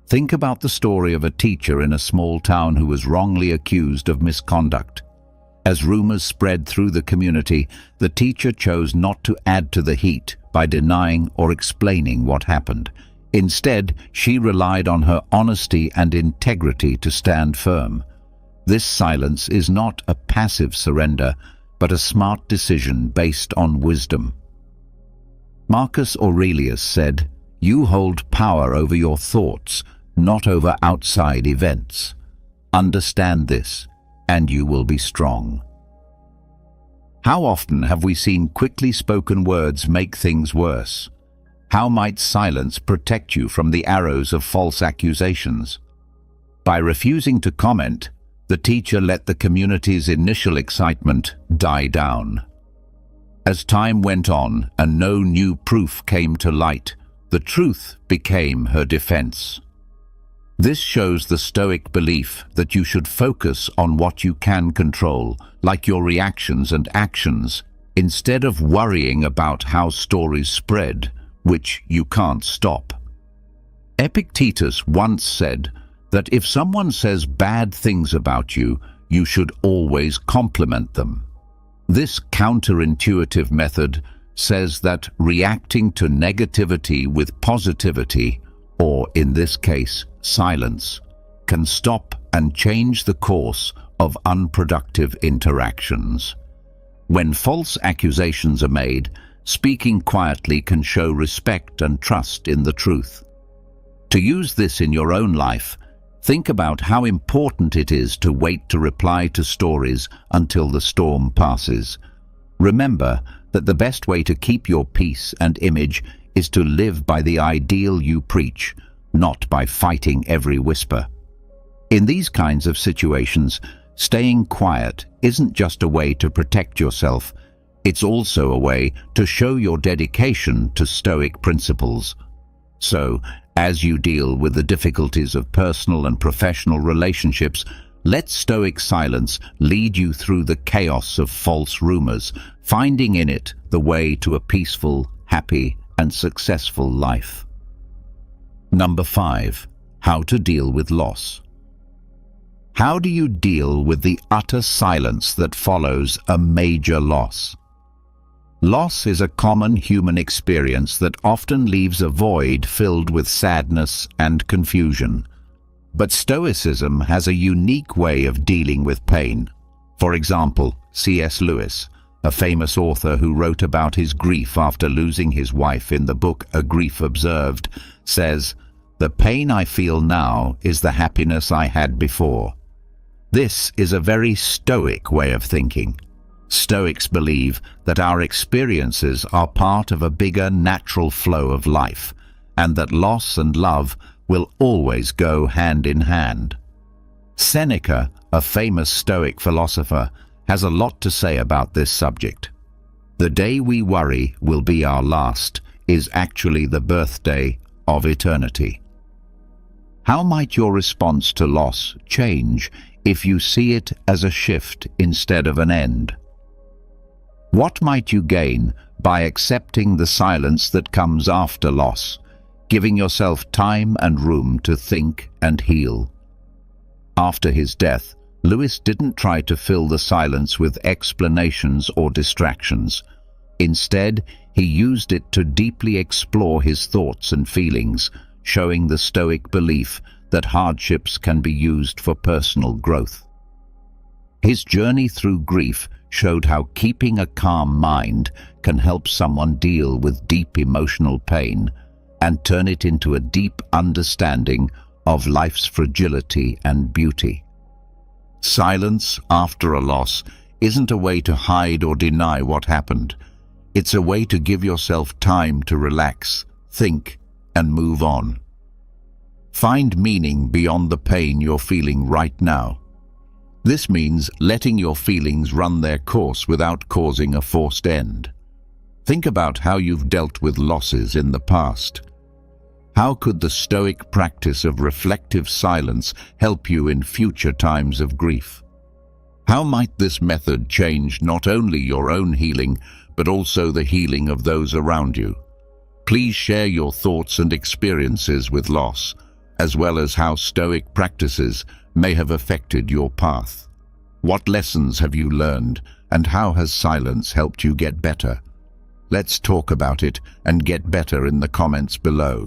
A: Think about the story of a teacher in a small town who was wrongly accused of misconduct. As rumors spread through the community, the teacher chose not to add to the heat by denying or explaining what happened. Instead, she relied on her honesty and integrity to stand firm. This silence is not a passive surrender, but a smart decision based on wisdom. Marcus Aurelius said, "You hold power over your thoughts, not over outside events. Understand this, and you will be strong." How often have we seen quickly spoken words make things worse? How might silence protect you from the arrows of false accusations? By refusing to comment, the teacher let the community's initial excitement die down. As time went on and no new proof came to light, the truth became her defense. This shows the Stoic belief that you should focus on what you can control, like your reactions and actions, instead of worrying about how stories spread, which you can't stop. Epictetus once said that if someone says bad things about you, you should always compliment them. This counterintuitive method says that reacting to negativity with positivity, or in this case, silence, can stop and change the course of unproductive interactions. When false accusations are made, speaking quietly can show respect and trust in the truth. To use this in your own life, think about how important it is to wait to reply to stories until the storm passes. Remember that the best way to keep your peace and image is to live by the ideal you preach, not by fighting every whisper. In these kinds of situations, staying quiet isn't just a way to protect yourself, it's also a way to show your dedication to Stoic principles. So, as you deal with the difficulties of personal and professional relationships, let Stoic silence lead you through the chaos of false rumors, finding in it the way to a peaceful, happy, and successful life. Number 5. How to deal with loss. How do you deal with the utter silence that follows a major loss? Loss is a common human experience that often leaves a void filled with sadness and confusion. But Stoicism has a unique way of dealing with pain. For example, C.S. Lewis, a famous author who wrote about his grief after losing his wife in the book A Grief Observed, says, "The pain I feel now is the happiness I had before." This is a very Stoic way of thinking. Stoics believe that our experiences are part of a bigger natural flow of life, and that loss and love will always go hand in hand. Seneca, a famous Stoic philosopher, has a lot to say about this subject. "The day we worry will be our last is actually the birthday of eternity." How might your response to loss change if you see it as a shift instead of an end? What might you gain by accepting the silence that comes after loss, giving yourself time and room to think and heal? After his death, Lewis didn't try to fill the silence with explanations or distractions. Instead, he used it to deeply explore his thoughts and feelings, showing the Stoic belief that hardships can be used for personal growth. His journey through grief showed how keeping a calm mind can help someone deal with deep emotional pain and turn it into a deep understanding of life's fragility and beauty. Silence after a loss isn't a way to hide or deny what happened. It's a way to give yourself time to relax, think, and move on. Find meaning beyond the pain you're feeling right now. This means letting your feelings run their course without causing a forced end. Think about how you've dealt with losses in the past. How could the Stoic practice of reflective silence help you in future times of grief? How might this method change not only your own healing, but also the healing of those around you? Please share your thoughts and experiences with loss, as well as how Stoic practices may have affected your path. What lessons have you learned, and how has silence helped you get better? Let's talk about it and get better in the comments below.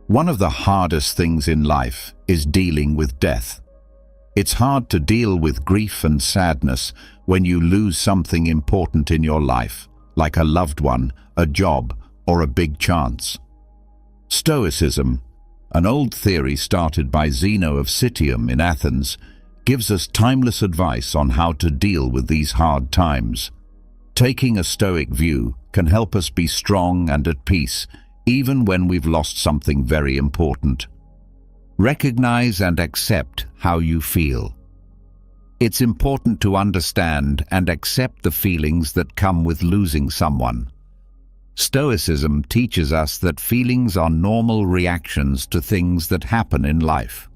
A: One of the hardest things in life is dealing with death. It's hard to deal with grief and sadness when you lose something important in your life, like a loved one, a job, or a big chance. Stoicism, an old theory started by Zeno of Citium in Athens, gives us timeless advice on how to deal with these hard times. Taking a Stoic view can help us be strong and at peace, even when we've lost something very important. Recognize and accept how you feel. It's important to understand and accept the feelings that come with losing someone. Stoicism teaches us that feelings are normal reactions to things that happen in life.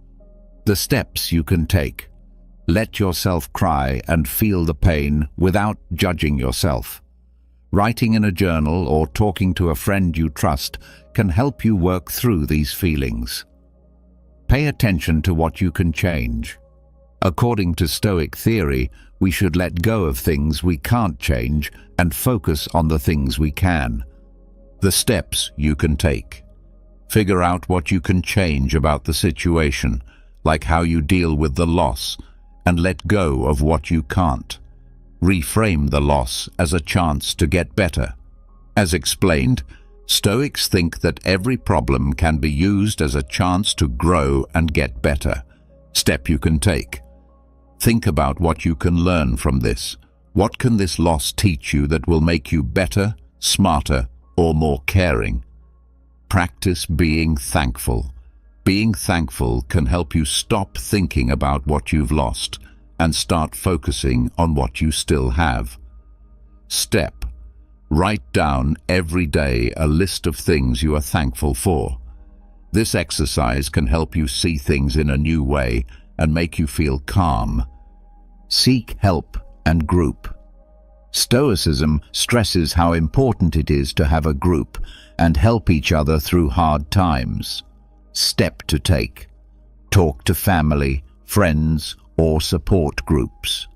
A: The steps you can take. Let yourself cry and feel the pain without judging yourself. Writing in a journal or talking to a friend you trust can help you work through these feelings. Pay attention to what you can change. According to Stoic theory, we should let go of things we can't change and focus on the things we can. The steps you can take. Figure out what you can change about the situation, like how you deal with the loss, and let go of what you can't. Reframe the loss as a chance to get better. As explained, Stoics think that every problem can be used as a chance to grow and get better. Step you can take. Think about what you can learn from this. What can this loss teach you that will make you better, smarter, or more caring? Practice being thankful. Being thankful can help you stop thinking about what you've lost and start focusing on what you still have. Step. Write down every day a list of things you are thankful for. This exercise can help you see things in a new way and make you feel calm. Seek help and group. Stoicism stresses how important it is to have a group and help each other through hard times. Step to take. Talk to family, friends, or support groups.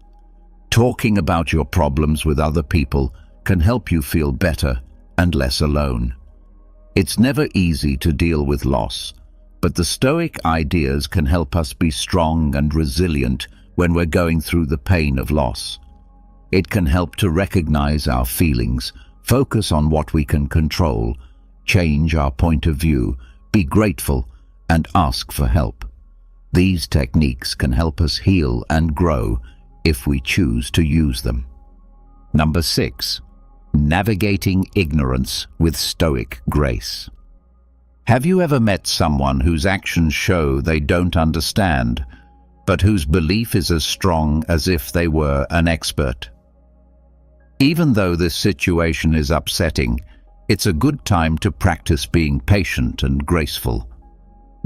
A: Talking about your problems with other people can help you feel better and less alone. It's never easy to deal with loss, but the Stoic ideas can help us be strong and resilient when we're going through the pain of loss. It can help to recognize our feelings, focus on what we can control, change our point of view, be grateful, and ask for help. These techniques can help us heal and grow if we choose to use them. Number 6. Navigating ignorance with Stoic grace. Have you ever met someone whose actions show they don't understand, but whose belief is as strong as if they were an expert? Even though this situation is upsetting, it's a good time to practice being patient and graceful.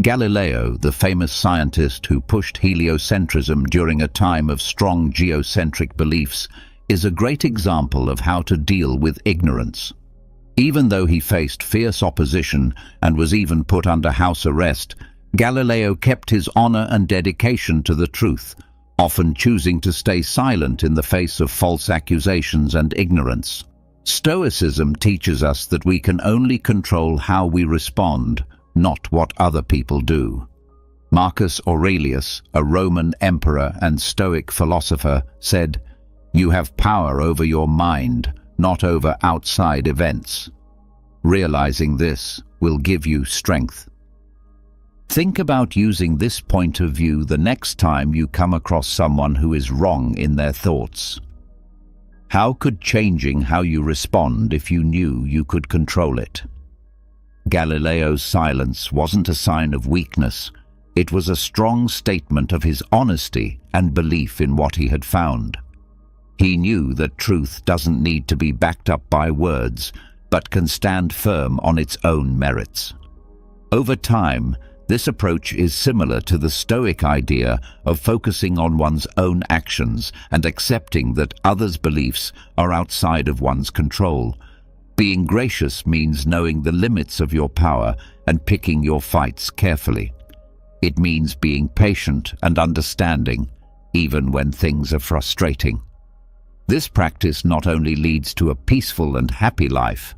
A: Galileo, the famous scientist who pushed heliocentrism during a time of strong geocentric beliefs, is a great example of how to deal with ignorance. Even though he faced fierce opposition and was even put under house arrest, Galileo kept his honor and dedication to the truth, often choosing to stay silent in the face of false accusations and ignorance. Stoicism teaches us that we can only control how we respond, not what other people do. Marcus Aurelius, a Roman emperor and Stoic philosopher, said, "You have power over your mind, not over outside events. Realizing this will give you strength." Think about using this point of view the next time you come across someone who is wrong in their thoughts. How could changing how you respond if you knew you could control it? Galileo's silence wasn't a sign of weakness. It was a strong statement of his honesty and belief in what he had found. He knew that truth doesn't need to be backed up by words, but can stand firm on its own merits. Over time, this approach is similar to the Stoic idea of focusing on one's own actions and accepting that others' beliefs are outside of one's control. Being gracious means knowing the limits of your power and picking your fights carefully. It means being patient and understanding, even when things are frustrating. This practice not only leads to a peaceful and happy life,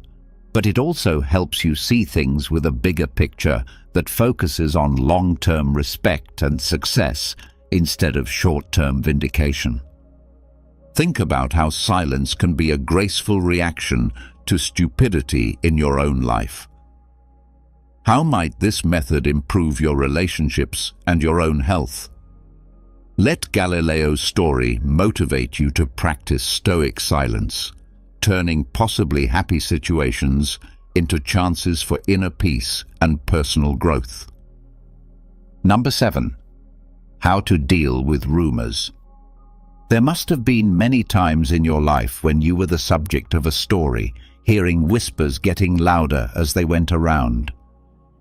A: but it also helps you see things with a bigger picture that focuses on long-term respect and success instead of short-term vindication. Think about how silence can be a graceful reaction to stupidity in your own life. How might this method improve your relationships and your own health? Let Galileo's story motivate you to practice Stoic silence, turning possibly happy situations into chances for inner peace and personal growth. Number 7. How to deal with rumors. There must have been many times in your life when you were the subject of a story, hearing whispers getting louder as they went around.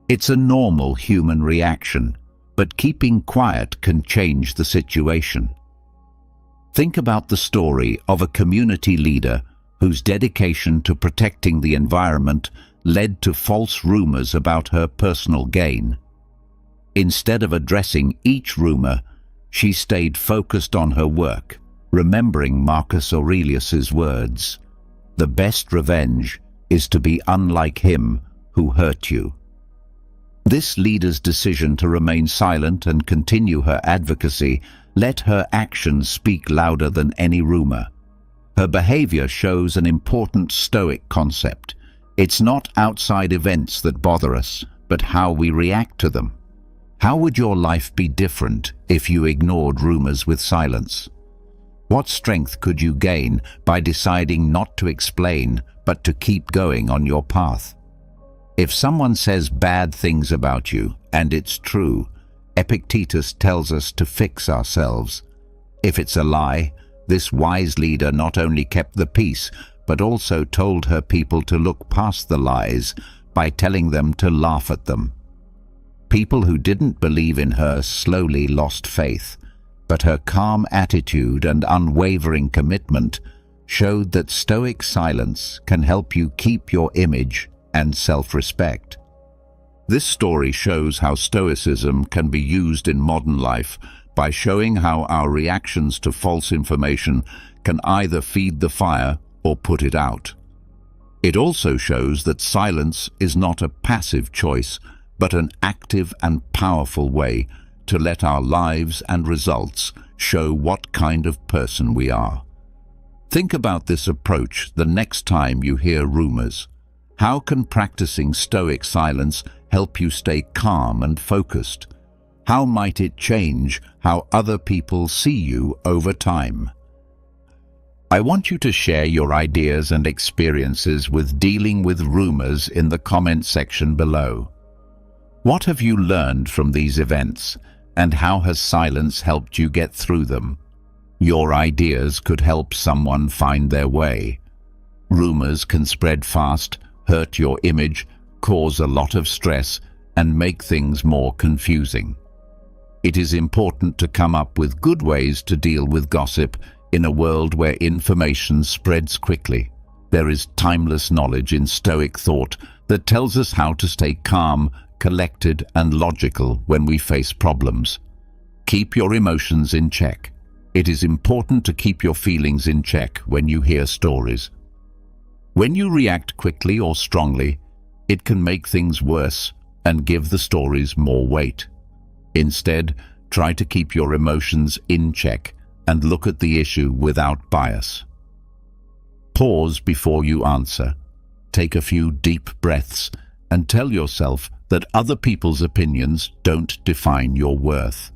A: It's a normal human reaction, but keeping quiet can change the situation. Think about the story of a community leader whose dedication to protecting the environment led to false rumors about her personal gain. Instead of addressing each rumor, she stayed focused on her work, remembering Marcus Aurelius's words, "The best revenge is to be unlike him who hurt you." This leader's decision to remain silent and continue her advocacy let her actions speak louder than any rumor. Her behavior shows an important Stoic concept. It's not outside events that bother us, but how we react to them. How would your life be different if you ignored rumors with silence? What strength could you gain by deciding not to explain, but to keep going on your path? If someone says bad things about you, and it's true, Epictetus tells us to fix ourselves. If it's a lie, this wise leader not only kept the peace, but also told her people to look past the lies by telling them to laugh at them. People who didn't believe in her slowly lost faith, but her calm attitude and unwavering commitment showed that Stoic silence can help you keep your image and self-respect. This story shows how Stoicism can be used in modern life by showing how our reactions to false information can either feed the fire or put it out. It also shows that silence is not a passive choice, but an active and powerful way to let our lives and results show what kind of person we are. Think about this approach the next time you hear rumors. How can practicing Stoic silence help you stay calm and focused? How might it change how other people see you over time? I want you to share your ideas and experiences with dealing with rumors in the comment section below. What have you learned from these events, and how has silence helped you get through them? Your ideas could help someone find their way. Rumors can spread fast, hurt your image, cause a lot of stress, and make things more confusing. It is important to come up with good ways to deal with gossip in a world where information spreads quickly. There is timeless knowledge in Stoic thought that tells us how to stay calm, collected, and logical when we face problems. Keep your emotions in check. It is important to keep your feelings in check when you hear stories. When you react quickly or strongly, it can make things worse and give the stories more weight. Instead, try to keep your emotions in check and look at the issue without bias. Pause before you answer. Take a few deep breaths and tell yourself that other people's opinions don't define your worth.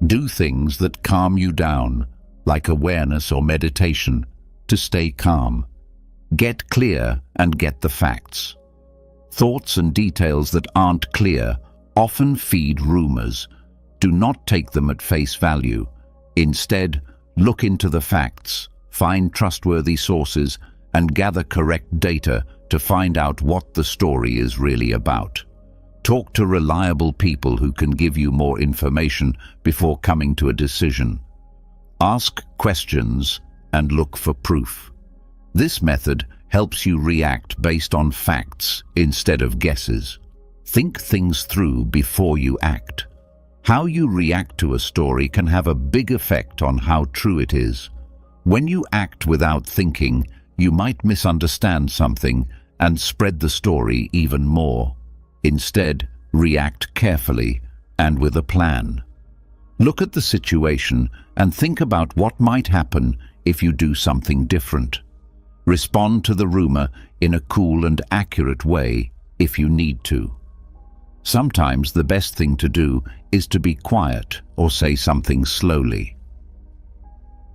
A: Do things that calm you down, like awareness or meditation, to stay calm. Get clear and get the facts. Thoughts and details that aren't clear often feed rumors. Do not take them at face value. Instead, look into the facts, find trustworthy sources, and gather correct data to find out what the story is really about. Talk to reliable people who can give you more information before coming to a decision. Ask questions and look for proof. This method helps you react based on facts instead of guesses. Think things through before you act. How you react to a story can have a big effect on how true it is. When you act without thinking, you might misunderstand something and spread the story even more. Instead, react carefully and with a plan. Look at the situation and think about what might happen if you do something different. Respond to the rumor in a cool and accurate way if you need to. Sometimes the best thing to do is to be quiet or say something slowly.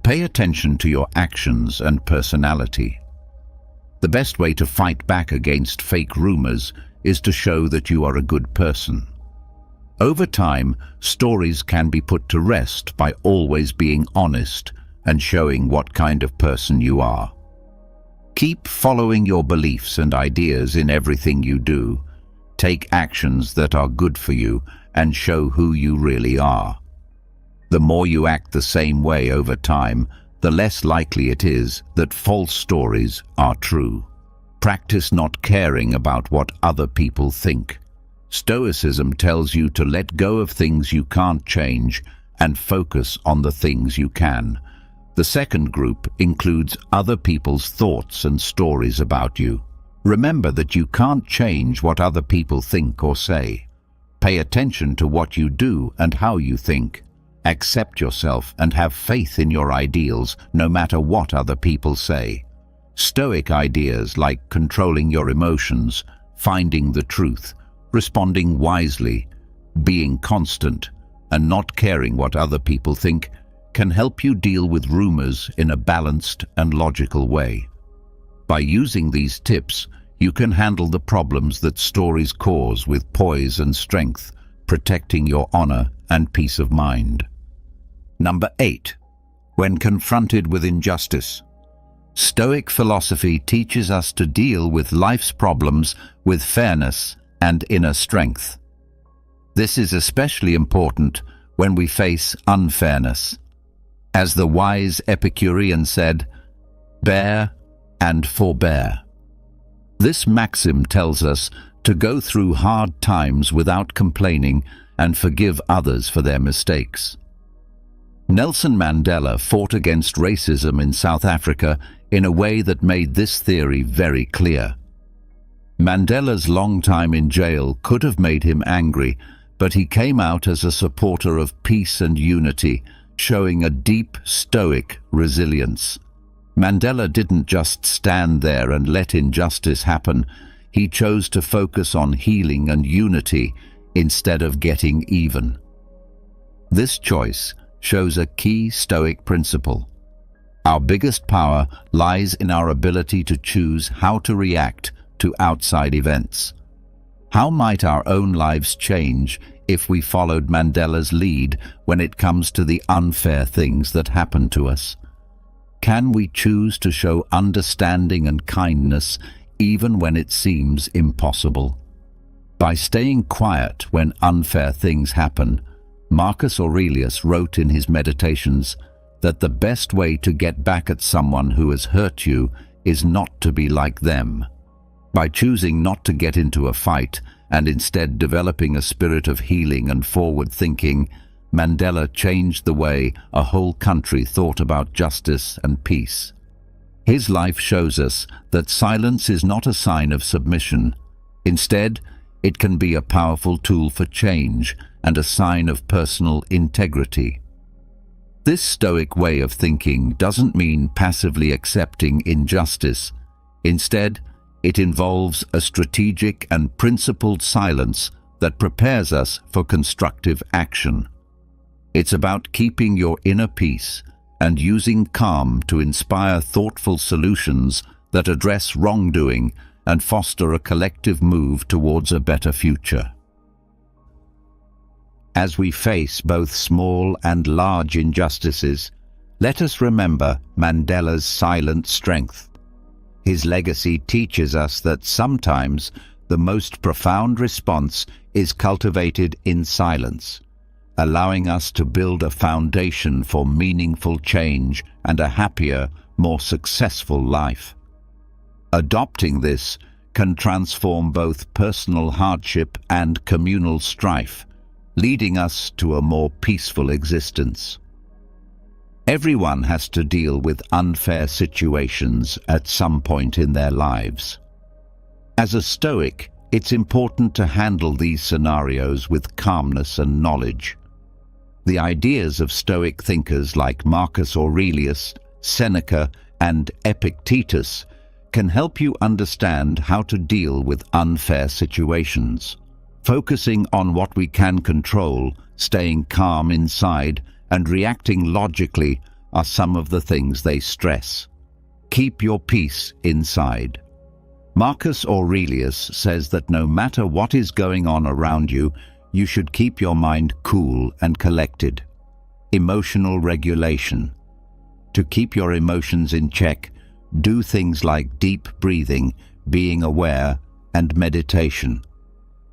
A: Pay attention to your actions and personality. The best way to fight back against fake rumors is to show that you are a good person. Over time, stories can be put to rest by always being honest and showing what kind of person you are. Keep following your beliefs and ideas in everything you do. Take actions that are good for you and show who you really are. The more you act the same way over time, the less likely it is that false stories are true. Practice not caring about what other people think. Stoicism tells you to let go of things you can't change and focus on the things you can. The second group includes other people's thoughts and stories about you. Remember that you can't change what other people think or say. Pay attention to what you do and how you think. Accept yourself and have faith in your ideals, no matter what other people say. Stoic ideas like controlling your emotions, finding the truth, responding wisely, being constant, and not caring what other people think can help you deal with rumors in a balanced and logical way. By using these tips, you can handle the problems that stories cause with poise and strength, protecting your honor and peace of mind. Number 8. When confronted with injustice. Stoic philosophy teaches us to deal with life's problems with fairness and inner strength. This is especially important when we face unfairness. As the wise Epicurean said, "Bear and forbear." This maxim tells us to go through hard times without complaining and forgive others for their mistakes. Nelson Mandela fought against racism in South Africa in a way that made this theory very clear. Mandela's long time in jail could have made him angry, but he came out as a supporter of peace and unity, showing a deep stoic resilience. Mandela didn't just stand there and let injustice happen. He chose to focus on healing and unity instead of getting even. This choice shows a key Stoic principle. Our biggest power lies in our ability to choose how to react to outside events. How might our own lives change if we followed Mandela's lead when it comes to the unfair things that happen to us? Can we choose to show understanding and kindness even when it seems impossible? By staying quiet when unfair things happen, Marcus Aurelius wrote in his Meditations that the best way to get back at someone who has hurt you is not to be like them. By choosing not to get into a fight and instead developing a spirit of healing and forward thinking, Mandela changed the way a whole country thought about justice and peace. His life shows us that silence is not a sign of submission. Instead, it can be a powerful tool for change and a sign of personal integrity. This Stoic way of thinking doesn't mean passively accepting injustice. Instead, it involves a strategic and principled silence that prepares us for constructive action. It's about keeping your inner peace and using calm to inspire thoughtful solutions that address wrongdoing and foster a collective move towards a better future. As we face both small and large injustices, let us remember Mandela's silent strength. His legacy teaches us that sometimes the most profound response is cultivated in silence, allowing us to build a foundation for meaningful change and a happier, more successful life. Adopting this can transform both personal hardship and communal strife, leading us to a more peaceful existence. Everyone has to deal with unfair situations at some point in their lives. As a Stoic, it's important to handle these scenarios with calmness and knowledge. The ideas of Stoic thinkers like Marcus Aurelius, Seneca, and Epictetus can help you understand how to deal with unfair situations. Focusing on what we can control, staying calm inside, and reacting logically are some of the things they stress. Keep your peace inside. Marcus Aurelius says that no matter what is going on around you, you should keep your mind cool and collected. Emotional regulation. To keep your emotions in check, do things like deep breathing, being aware, and meditation.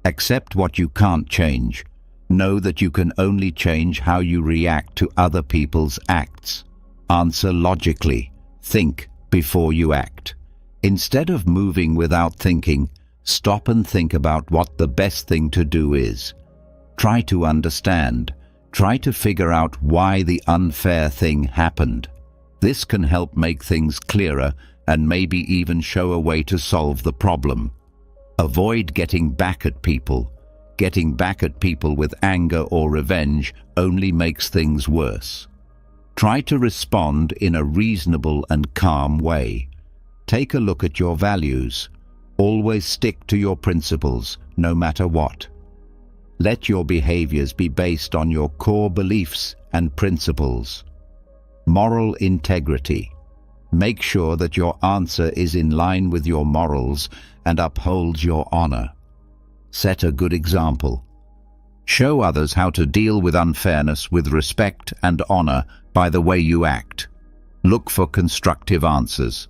A: Accept what you can't change. Know that you can only change how you react to other people's acts. Answer logically. Think before you act. Instead of moving without thinking, stop and think about what the best thing to do is. Try to understand. Try to figure out why the unfair thing happened. This can help make things clearer and maybe even show a way to solve the problem. Avoid getting back at people. Getting back at people with anger or revenge only makes things worse. Try to respond in a reasonable and calm way. Take a look at your values. Always stick to your principles, no matter what. Let your behaviors be based on your core beliefs and principles. Moral integrity. Make sure that your answer is in line with your morals and upholds your honor. Set a good example. Show others how to deal with unfairness with respect and honor by the way you act. Look for constructive answers.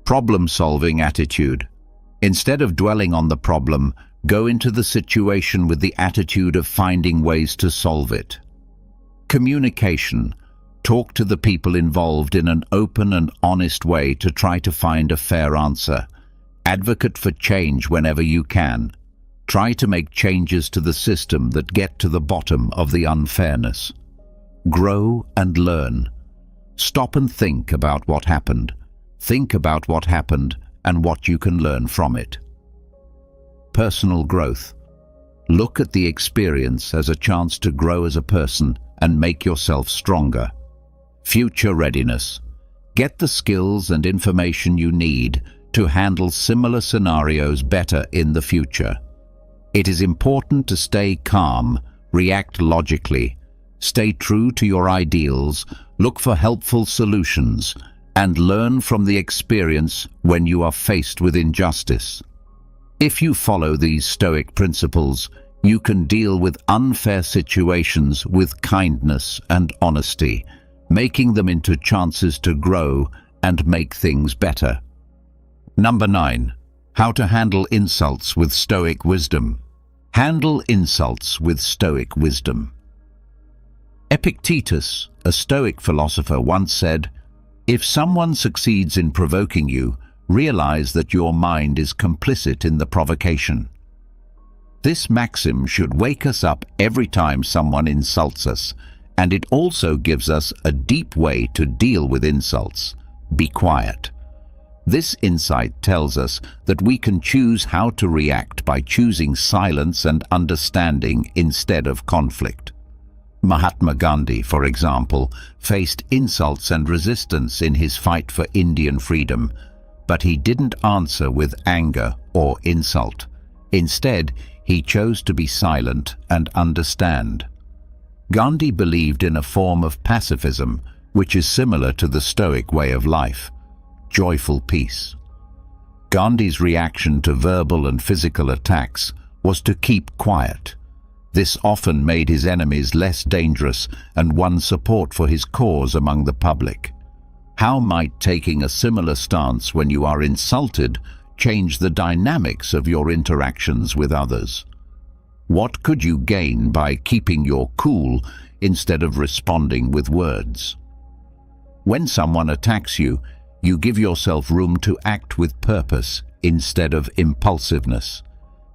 A: Problem-solving attitude. Instead of dwelling on the problem, go into the situation with the attitude of finding ways to solve it. Communication. Talk to the people involved in an open and honest way to try to find a fair answer. Advocate for change whenever you can. Try to make changes to the system that get to the bottom of the unfairness. Grow and learn. Stop and think about what happened. Think about what happened and what you can learn from it. Personal growth. Look at the experience as a chance to grow as a person and make yourself stronger. Future readiness. Get the skills and information you need to handle similar scenarios better in the future. It is important to stay calm, react logically, stay true to your ideals, look for helpful solutions, and learn from the experience when you are faced with injustice. If you follow these Stoic principles, you can deal with unfair situations with kindness and honesty, making them into chances to grow and make things better. Number 9. How to handle insults with Stoic wisdom. Handle insults with Stoic wisdom. Epictetus, a Stoic philosopher, once said, "If someone succeeds in provoking you, realize that your mind is complicit in the provocation." This maxim should wake us up every time someone insults us, and it also gives us a deep way to deal with insults. Be quiet. This insight tells us that we can choose how to react by choosing silence and understanding instead of conflict. Mahatma Gandhi, for example, faced insults and resistance in his fight for Indian freedom, but he didn't answer with anger or insult. Instead, he chose to be silent and understand. Gandhi believed in a form of pacifism, which is similar to the Stoic way of life, joyful peace. Gandhi's reaction to verbal and physical attacks was to keep quiet. This often made his enemies less dangerous and won support for his cause among the public. How might taking a similar stance when you are insulted change the dynamics of your interactions with others? What could you gain by keeping your cool instead of responding with words? When someone attacks you, you give yourself room to act with purpose instead of impulsiveness.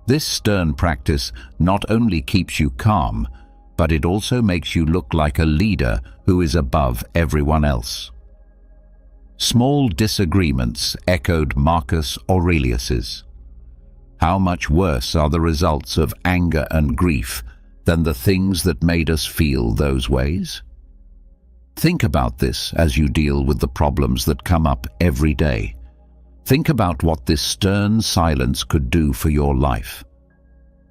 A: This stern practice not only keeps you calm, but it also makes you look like a leader who is above everyone else. Small disagreements echoed Marcus Aurelius's. How much worse are the results of anger and grief than the things that made us feel those ways? Think about this as you deal with the problems that come up every day. Think about what this stern silence could do for your life.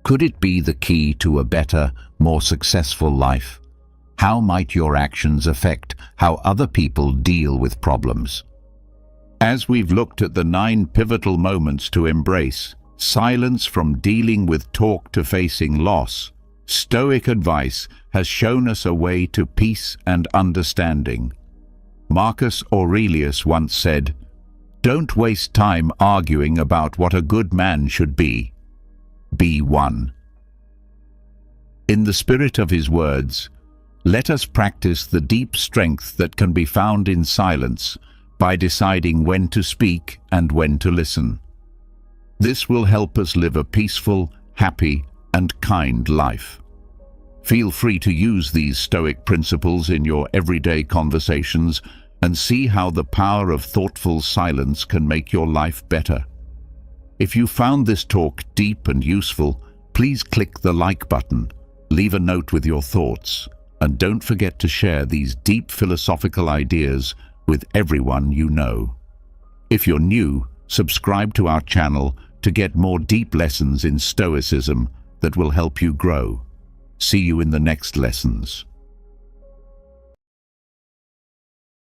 A: Could it be the key to a better, more successful life? How might your actions affect how other people deal with problems? As we've looked at the 9 pivotal moments to embrace, silence from dealing with talk to facing loss, Stoic advice has shown us a way to peace and understanding. Marcus Aurelius once said, "Don't waste time arguing about what a good man should be. Be one." In the spirit of his words, let us practice the deep strength that can be found in silence by deciding when to speak and when to listen. This will help us live a peaceful, happy, and kind life. Feel free to use these Stoic principles in your everyday conversations and see how the power of thoughtful silence can make your life better. If you found this talk deep and useful, please click the like button, leave a note with your thoughts, and don't forget to share these deep philosophical ideas with everyone you know. If you're new, subscribe to our channel to get more deep lessons in Stoicism that will help you grow. See you in the next lessons.